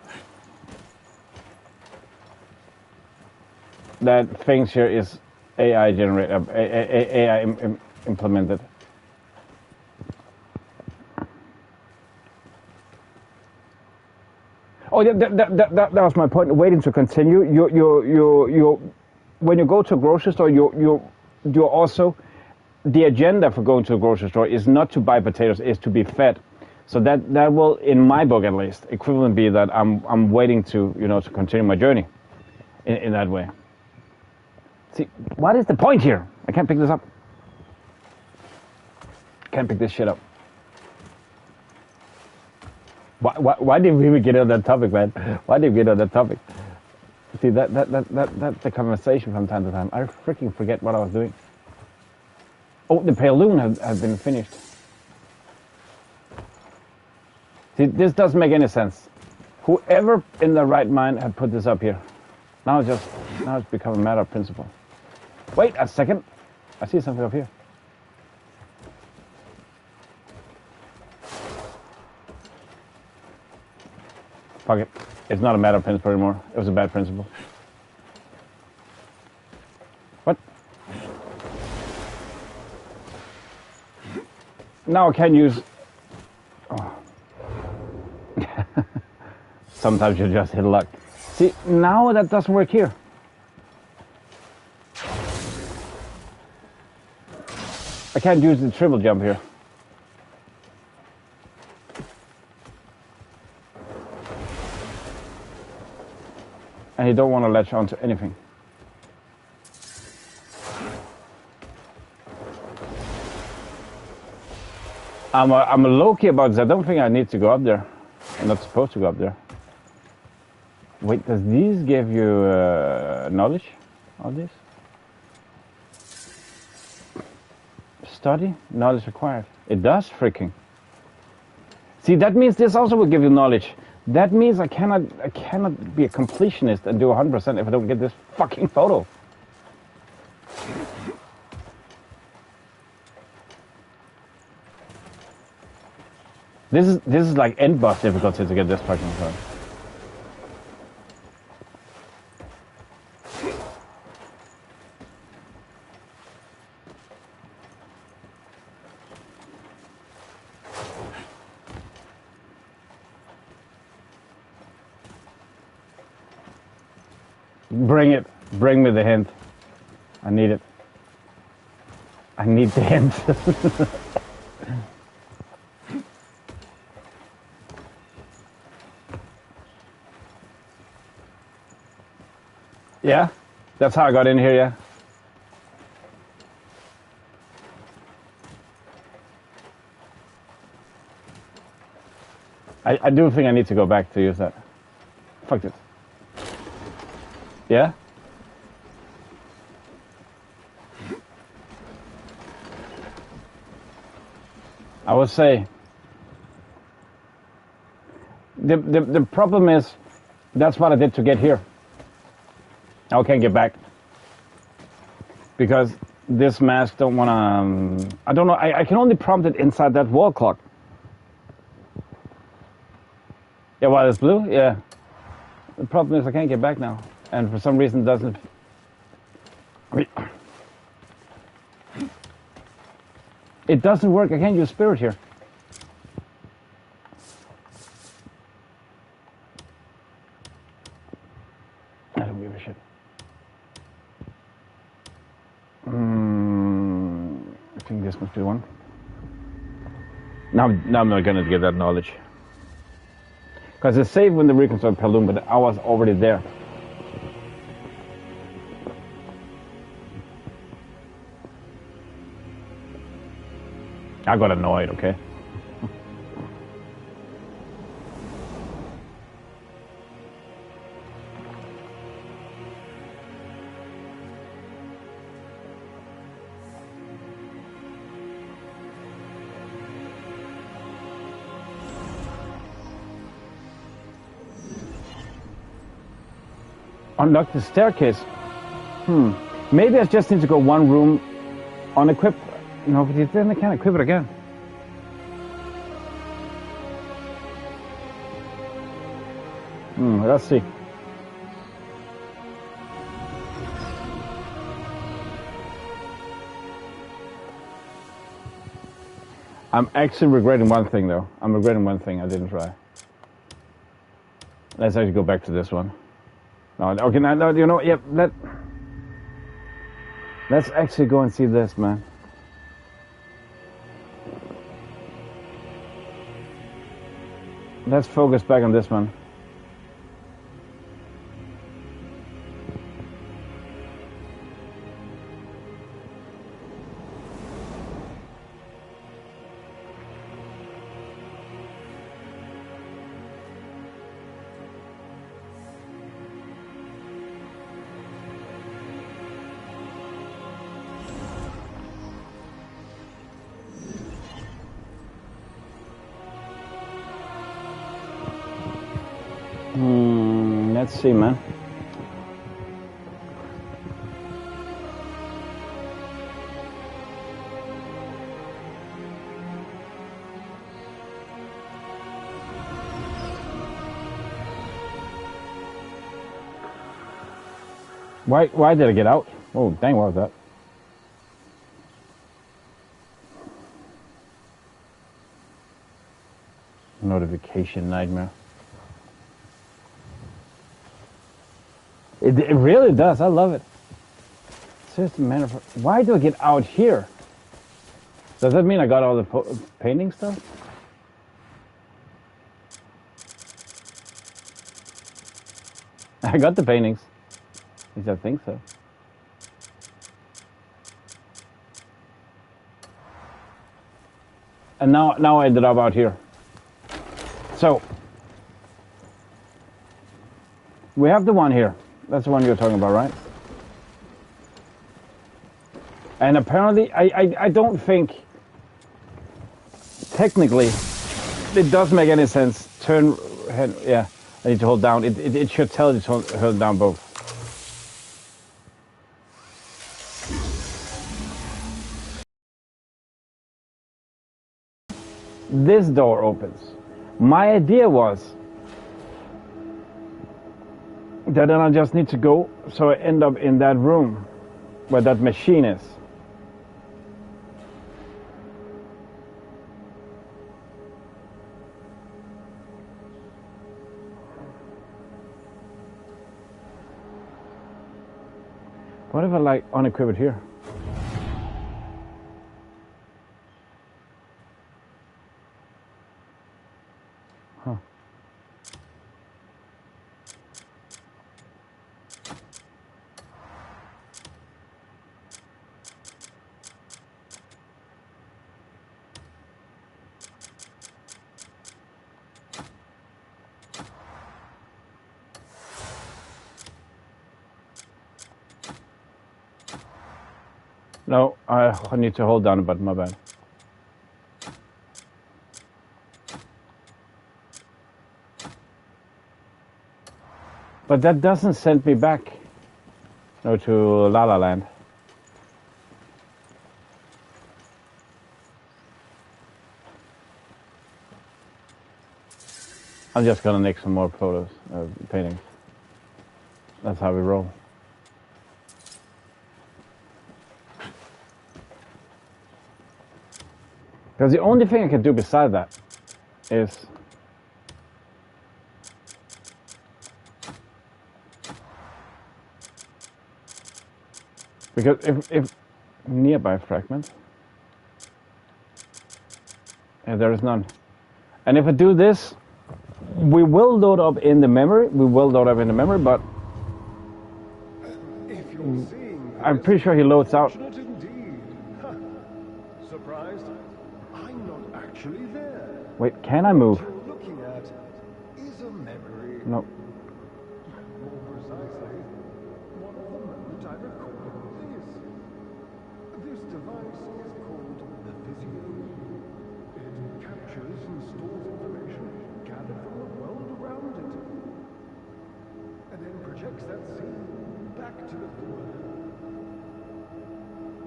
That things here is AI generated, AI implemented. Oh, yeah, that was my point. Waiting to continue. You when you go to a grocery store, you're also, the agenda for going to a grocery store is not to buy potatoes, is to be fed. So that will, in my book at least, equivalent be that I'm waiting to to continue my journey in that way. See, what is the point here? I can't pick this up. Can't pick this shit up. Why did we even get on that topic, man? Why did we get on that topic? See, that's the conversation from time to time. I freaking forget what I was doing. Oh, the balloon has been finished. See, this doesn't make any sense. Whoever in their right mind had put this up here. Now it's become a matter of principle. Wait a second. I see something up here. Fuck it. It's not a matter of principle anymore. It was a bad principle. What? Now I can use... Oh. Sometimes you just hit luck. See, now that doesn't work here. I can't use the triple jump here. And you don't want to latch onto anything. I'm a low-key about this. I don't think I need to go up there. I'm not supposed to go up there. Wait, does these give you knowledge of this? Study, knowledge acquired. It does, freaking. See, that means this also will give you knowledge. That means I cannot be a completionist and do 100% if I don't get this fucking photo. This is like end boss difficulty to get this fucking photo. Bring it. Bring me the hint. I need it. I need the hint. Yeah? That's how I got in here, yeah? I do think I need to go back to use that. Fuck it. Yeah? I would say the problem is that's what I did to get here. I can't get back because this mask don't wanna. I don't know. I can only prompt it inside that wall clock. Yeah, while it's blue. Yeah. The problem is I can't get back now. And for some reason it doesn't. It doesn't work. I can't use spirit here. I don't give a shit. I think this must be one. Now I'm not gonna get that knowledge. Because it's saved when the reconstruct Paloon, but I was already there. I got annoyed, okay? Unlock the staircase. Maybe I just need to go one room unequip. No, but then I can't equip it again. Let's see. I'm actually regretting one thing, though. I'm regretting one thing I didn't try. Let's actually go back to this one. No, okay, no, you know, yeah, let's actually go and see this, man. Let's focus back on this one. Let's see, man. Why did I get out? Oh, dang, what was that? Notification nightmare. It really does. I love it. Seriously, man, why do I get out here? Does that mean I got all the painting stuff? I got the paintings. At least I think so. And now I ended up out here. So we have the one here. That's the one you're talking about, right? And apparently, I don't think, technically, it does make any sense. Yeah, I need to hold down. It should tell you to hold down both. This door opens. My idea was that then I just need to go, so I end up in that room where that machine is. What if I like unequip it here? Huh. No, I need to hold down a button, my bad. But that doesn't send me back, no, to La La Land. I'm just gonna make some more photos, paintings. That's how we roll. Because the only thing I can do beside that is because if nearby fragment, there is none. And if I do this, we will load up in the memory. But I'm pretty sure he loads out. Surprised? Wait, can I move? What you're looking at is a memory. No. More precisely, one of the moment I recorded this. This device is called the Visio. It captures and stores information gathered from the world around it, and then projects that scene back to the viewer.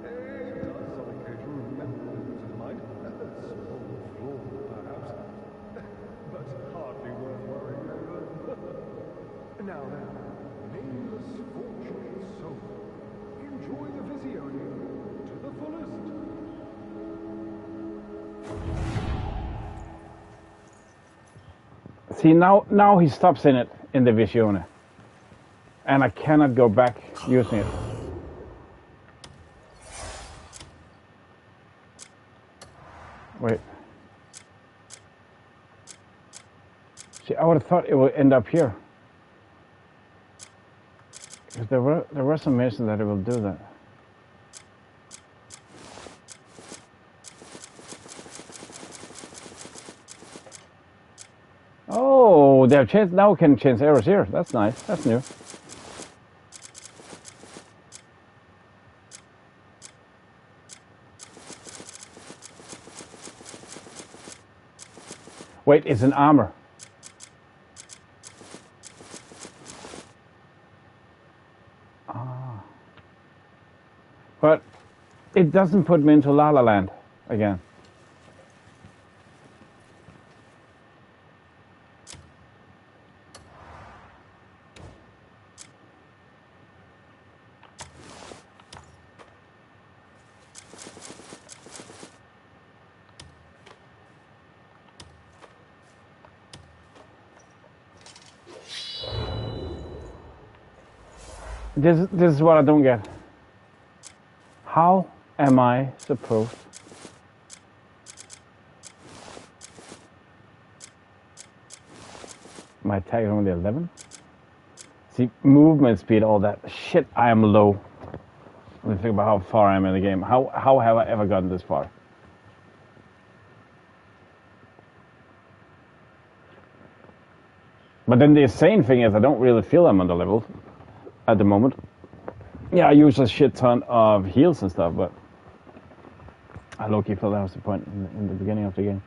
It does on occasion remember to the mind. A small flaw, perhaps, but hardly worth worrying over. Now then, nameless fortunate soul, enjoy the Visio to the fullest. See, now he stops in it, in the Visione. And I cannot go back using it. Wait. See, I would have thought it would end up here. Because there were some mention that it will do that. Oh, they have changed. Now we can change arrows here. That's nice. That's new. Wait, it's an armor. Ah. But it doesn't put me into La La Land again. This is what I don't get. How am I supposed? My attack is only 11. See, movement speed, all that shit. I am low. Let me think about how far I am in the game. How have I ever gotten this far? But then the insane thing is I don't really feel I'm underleveled at the moment. Yeah, I use a shit ton of heals and stuff, but I low-key felt that was the point in the beginning of the game.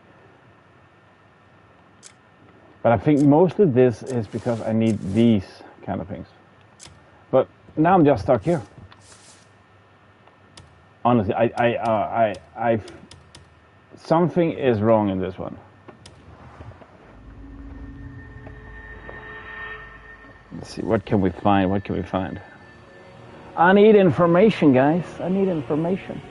But I think mostly this is because I need these kind of things. But now I'm just stuck here. Honestly, something is wrong in this one. Let's see, what can we find? What can we find? I need information, guys. I need information.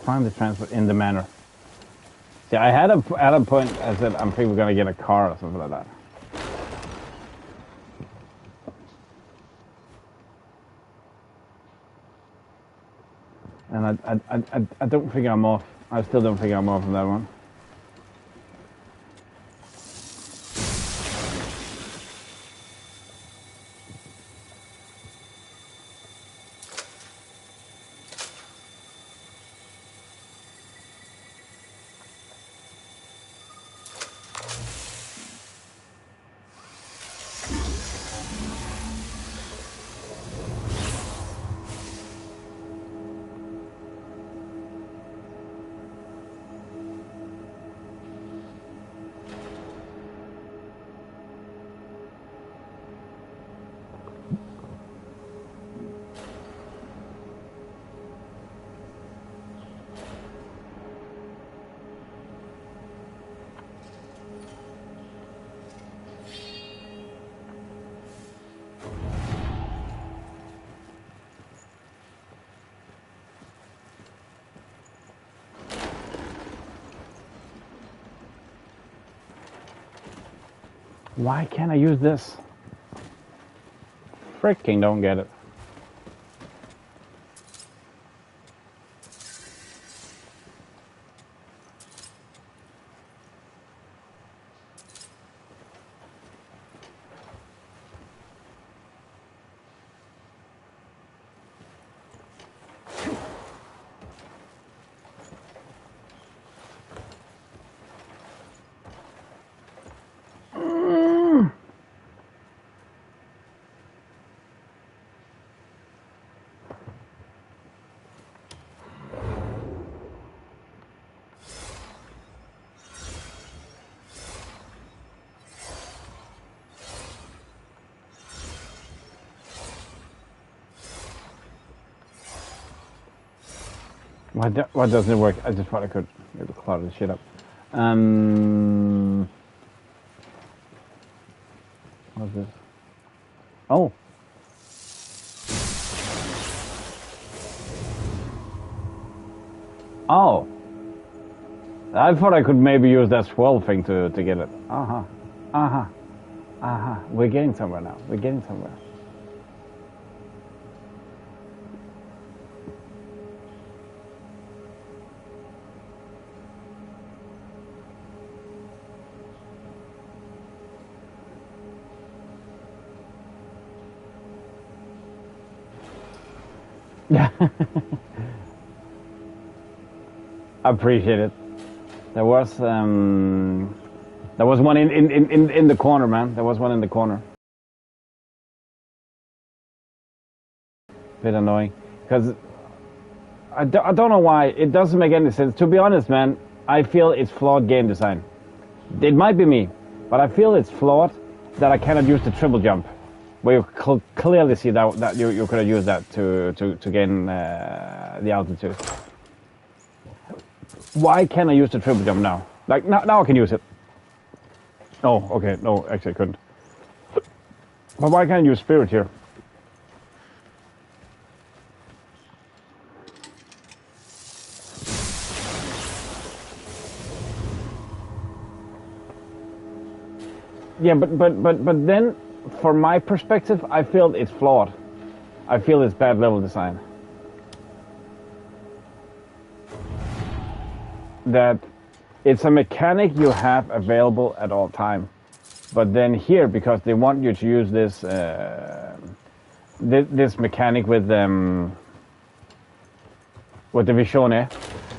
Find the transport in the manor. See, I had at a point I said I'm thinking we're gonna get a car or something like that. And I don't think I'm off. I still don't think I'm off on that one. Why can't I use this? Freaking don't get it. Why doesn't it work? I just thought I could maybe clutter the shit up. What's this? Oh. Oh. I thought I could maybe use that swirl thing to get it. Uh-huh. Uh-huh. Uh-huh. We're getting somewhere now. We're getting somewhere. Yeah. I appreciate it. There was one in the corner, man. There was one in the corner. Bit annoying because I don't know why it doesn't make any sense. To be honest, man, I feel it's flawed game design. It might be me, but I feel it's flawed that I cannot use the triple jump. Where you clearly see that you could have used that to gain the altitude. Why can't I use the triple jump now? Like now I can use it. Oh, okay. No, actually I couldn't. But why can't I use spirit here? Yeah, but then, from my perspective, I feel it's flawed. I feel it's bad level design. That it's a mechanic you have available at all time, but then here, because they want you to use this this mechanic with the Visione,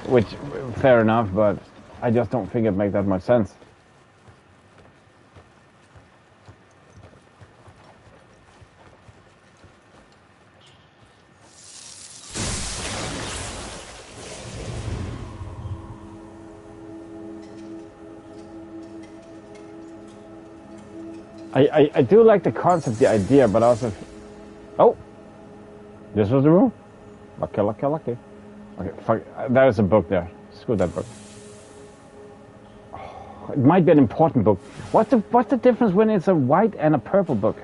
which fair enough, but I just don't think it makes that much sense. I do like the concept, the idea, but also... Oh! This was the room? Lucky, lucky, lucky. Okay, fuck. There's a book there. Screw that book. Oh, it might be an important book. What's the difference when it's a white and a purple book?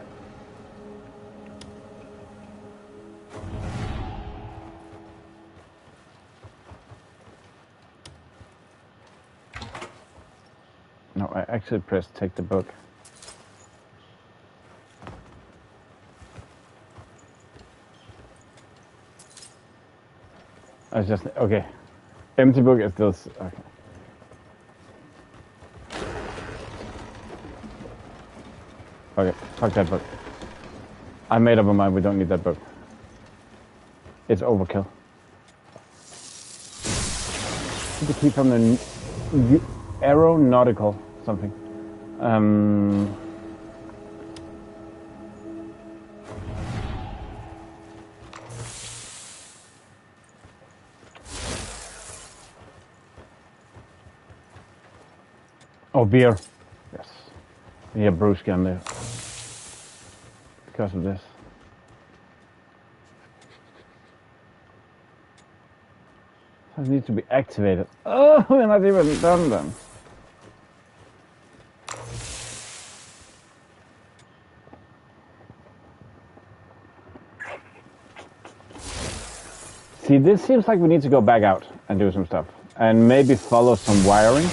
No, I actually pressed take the book. I was just okay. Empty book is still okay. Okay, fuck that book. I made up my mind. We don't need that book. It's overkill. Need to keep from the aeronautical something. Oh, beer. Yes. Yeah, brewski on there. Because of this. It needs to be activated. Oh, we're not even done then. See, this seems like we need to go back out and do some stuff. And maybe follow some wiring.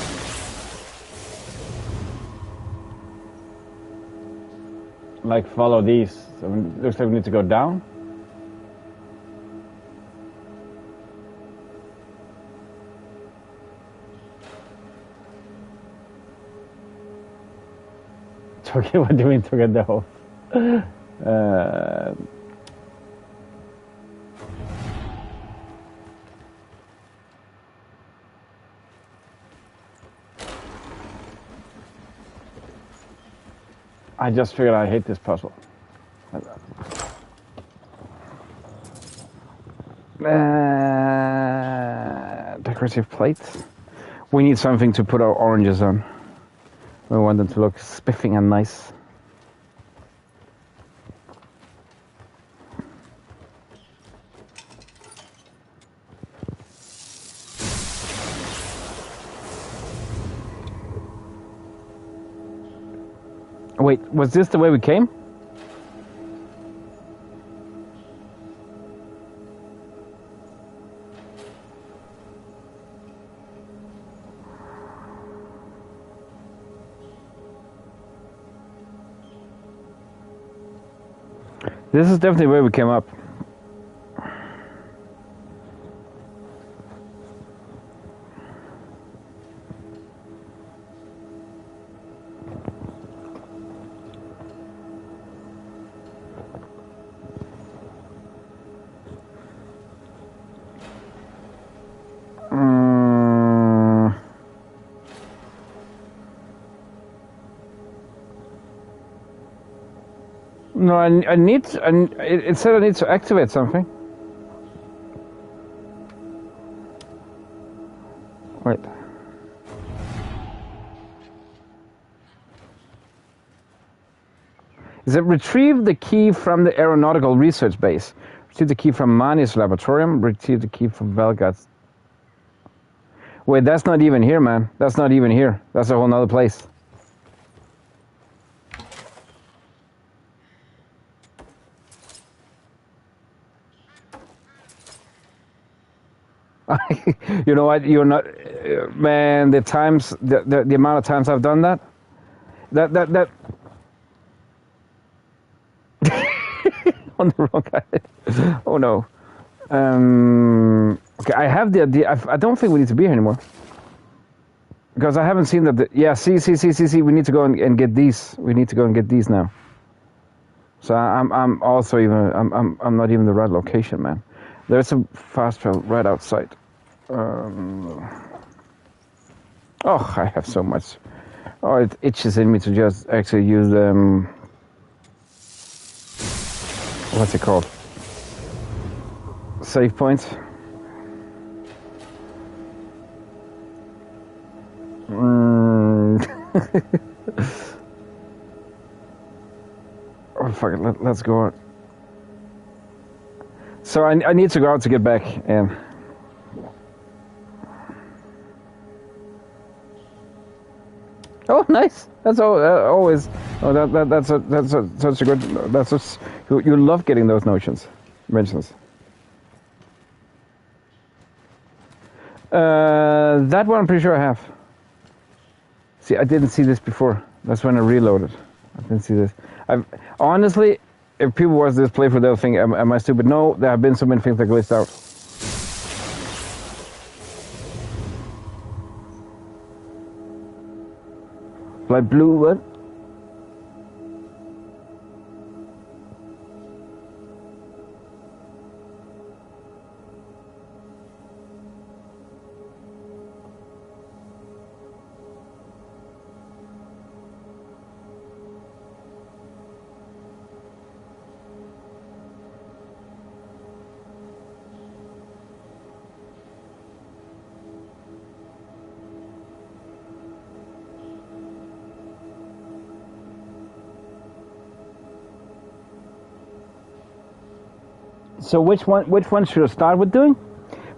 like follow these. So it looks like we need to go down. Okay, what do we need to get the whole? I just figured I hate this puzzle. Decorative plates. We need something to put our oranges on. We want them to look spiffing and nice. Wait, was this the way we came? This is definitely where we came up. No, I need. It said I need to activate something. Wait. Is it retrieve the key from the aeronautical research base? Retrieve the key from Mani's laboratorium. Retrieve the key from Velgat's. Wait, that's not even here, man. That's not even here. That's a whole nother place. You know what? You're not, man. The times, the amount of times I've done that. That. On the wrong guy. Oh no. Okay, I have the idea. I don't think we need to be here anymore. Because I haven't seen that. Yeah, see. We need to go and get these. We need to go and get these now. So I'm also even. I'm not even the right location, man. There's a fast travel right outside. Oh, I have so much. Oh, it itches in me to just actually use what's it called? Save points. Oh fuck it, let's go out. So I need to go out to get back and. Oh, nice. That's always. Oh, that's such a good. That's you love getting those mentions. That one I'm pretty sure I have. See, I didn't see this before. That's when I reloaded. I didn't see this. Honestly, if people watch this playthrough, they'll think, am I stupid? No, there have been so many things that glitched out. Like blue, what? So which one should I start with doing?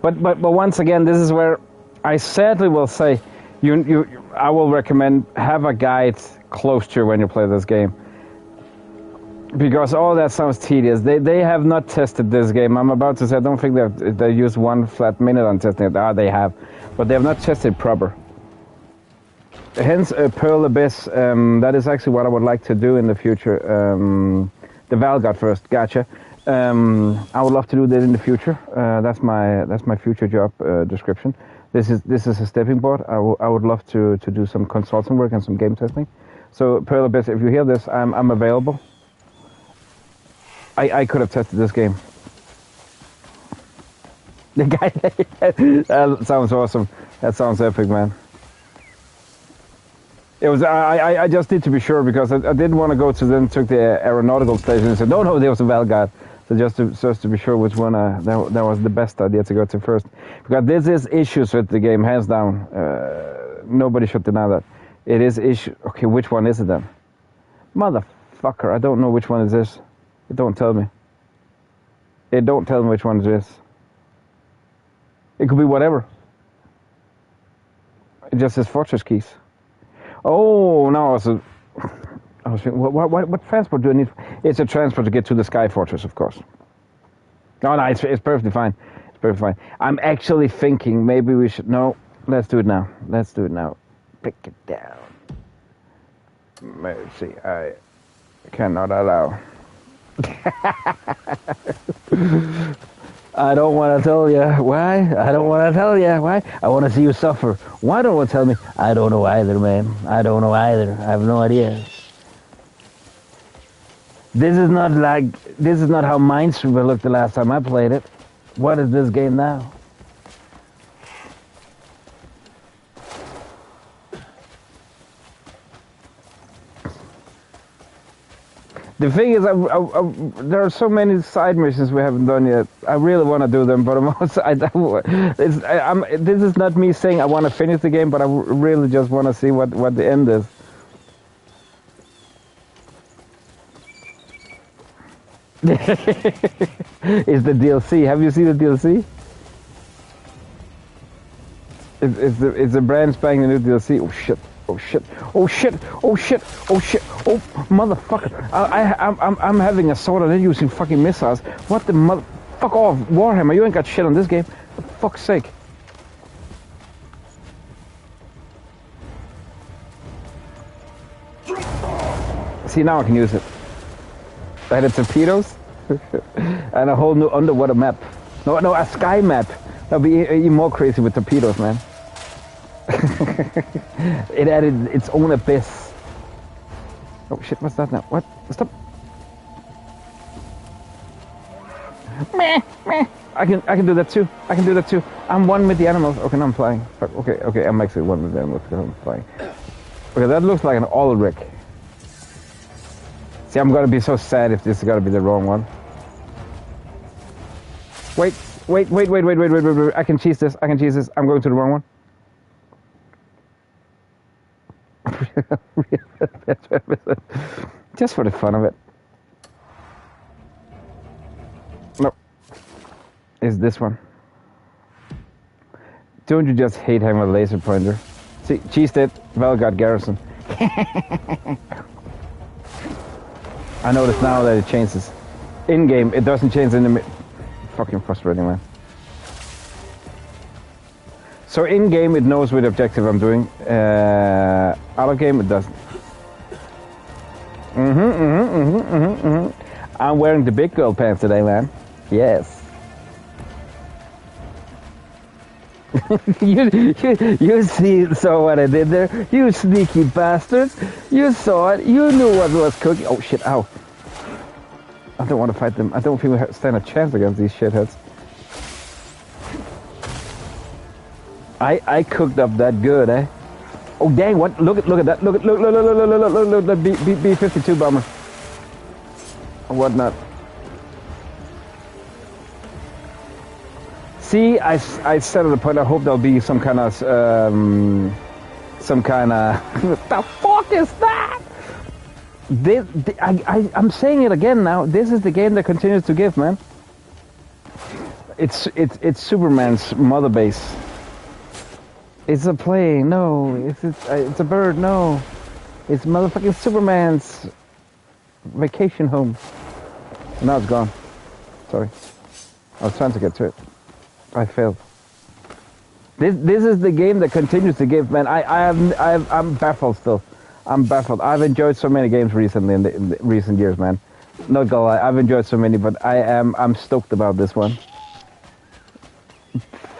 But once again, this is where I sadly will say, I will recommend have a guide close to you when you play this game, because all that sounds tedious. They have not tested this game. I'm about to say I don't think they used one flat minute on testing it. They have, but they have not tested proper. Hence, Pearl Abyss. That is actually what I would like to do in the future. The Valgard first. Gotcha. I would love to do that in the future. That's my future job description. This is a stepping board. I would love to do some consulting work and some game testing. So Pearl Abyss, if you hear this, I'm available. I could have tested this game. The guy that sounds awesome. That sounds epic, man. It was I just need to be sure because I didn't want to go to then took the aeronautical station and said no there was a Valgard. So just to be sure which one that was the best idea to go to first, because this is issues with the game, hands down. Nobody should deny that. It is issue. Okay, which one is it then? Motherfucker, I don't know which one is this. It don't tell me. It don't tell me which one it is. It could be whatever. It just says fortress keys. Oh no, I was thinking, what transport do I need? It's a transport to get to the Sky Fortress, of course. No, it's perfectly fine. It's perfectly fine. I'm actually thinking maybe we should... No, let's do it now. Let's do it now. Pick it down. Let's see. I cannot allow. I don't want to tell you why. I don't want to tell you why. I want to see you suffer. Why don't you tell me? I don't know either, man. I don't know either. I have no idea. This is not how Minesweeper looked the last time I played it. What is this game now? The thing is, there are so many side missions we haven't done yet. I really want to do them, but this is not me saying I want to finish the game, but I really just want to see what the end is. It's the DLC. Have you seen the DLC? It's the brand spanking new DLC. Oh shit! Oh shit! Oh shit! Oh shit! Oh shit! Oh motherfucker! I'm having a sword and then using fucking missiles. What the mother? Fuck off, Warhammer! You ain't got shit on this game. For fuck's sake! See, now I can use it. I had torpedoes and a whole new underwater map. No, a sky map. That'll be even more crazy with torpedoes, man. It added its own abyss. Oh shit, what's that now? What? Stop. Meh, meh. I can do that too. I can do that too. I'm one with the animals. Okay, now I'm flying. Fuck, okay, I'm actually one with the animals because I'm flying. Okay, that looks like an Ulrich. See, I'm gonna be so sad if this is gonna be the wrong one. Wait. I can cheese this. I'm going to the wrong one. Just for the fun of it. No. It's this one. Don't you just hate having a laser pointer? See, cheesed it. Valgard Garrison. I notice now that it changes. In-game, it doesn't change in the... Fucking frustrating, man. So in-game, it knows what objective I'm doing. Out of game, it doesn't. I'm wearing the big girl pants today, man. Yes. You saw what I did there? You sneaky bastards! You saw it. You knew what was cooking. Oh shit! Ow! I don't want to fight them. I don't think we stand a chance against these shitheads. I cooked up that good, eh? Oh dang! What? Look at that! Look that B-52 bomber. Or whatnot. See, I said at the point. I hope there'll be some kind of what the fuck is that? I'm saying it again now. This is the game that continues to give, man. It's Superman's mother base. It's a plane, no. It's a bird, no. It's motherfucking Superman's vacation home. Now it's gone. Sorry. I was trying to get to it. I failed. This is the game that continues to give, man. I'm baffled still. I'm baffled. I've enjoyed so many games recently in the recent years, man. Not gonna lie, I've enjoyed so many, but I'm stoked about this one.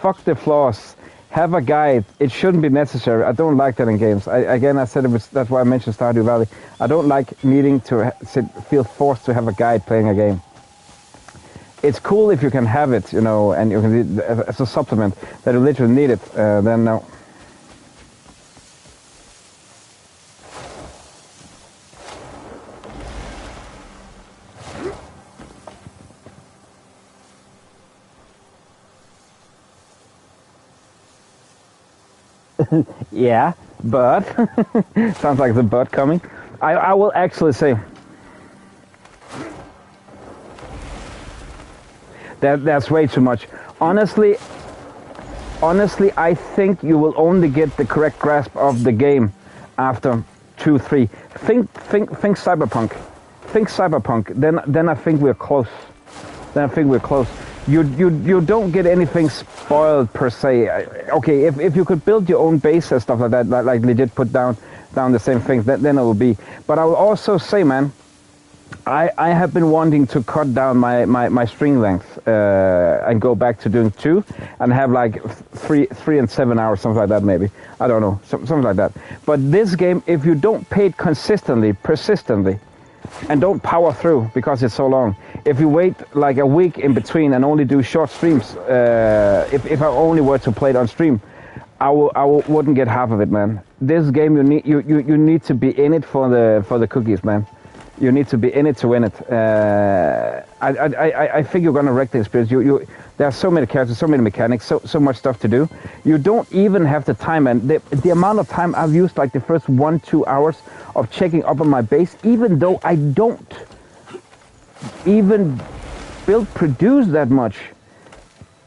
Fuck the flaws. Have a guide. It shouldn't be necessary. I don't like that in games. I said that's why I mentioned Stardew Valley. I don't like needing to feel forced to have a guide playing a game. It's cool if you can have it, you know, and you can as a supplement that you literally need it. Then no. Yeah, but sounds like the but coming. I will actually say that's way too much. Honestly, I think you will only get the correct grasp of the game after 2-3. Think Cyberpunk. Think Cyberpunk. Then I think we're close. You don't get anything spoiled per se. Okay, if you could build your own base and stuff like that, like legit put down the same things, then it will be. But I will also say, man, I have been wanting to cut down my string length and go back to doing 2 and have like 3 and 7 hours, something like that maybe. I don't know, something like that. But this game, if you don't play it persistently, and don't power through because it's so long. If you wait like a week in between and only do short streams, if I only were to play it on stream, I wouldn't get half of it, man. This game you need to be in it for the cookies, man. You need to be in it to win it. I think you're gonna wreck the experience. There are so many characters, so many mechanics, so much stuff to do. You don't even have the time, and the amount of time I've used, like the first 1-2 hours of checking up on my base, even though I don't even produce that much.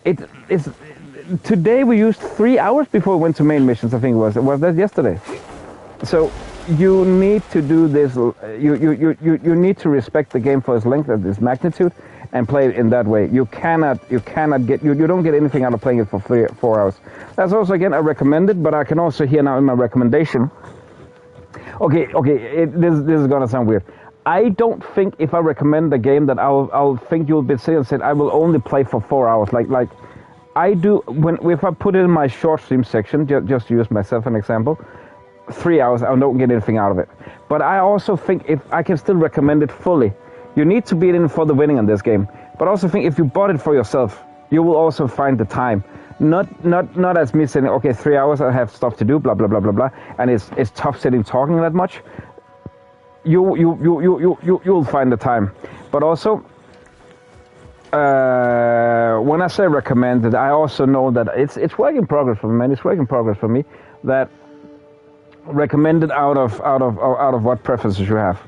It's today we used 3 hours before we went to main missions. I think it was that yesterday. So you need to do this. You need to respect the game for its length and its magnitude, and play it in that way. You cannot get you don't get anything out of playing it for 4 hours. That's also again I recommend it, but I can also hear now in my recommendation. Okay, this is gonna sound weird. I don't think if I recommend a game that I'll think you'll be sitting and said I will only play for 4 hours. Like I do if I put it in my short stream section, just to use myself an example. 3 hours, I don't get anything out of it. But I also think if I can still recommend it fully, you need to be in for the winning in this game. But I also think if you bought it for yourself, you will also find the time. Not as me saying, okay, 3 hours, I have stuff to do, blah blah blah blah blah, and it's tough sitting talking that much. You'll find the time. But also, when I say recommended, I also know that it's work in progress for me, man. It's work in progress for me. That recommended out of what preferences you have.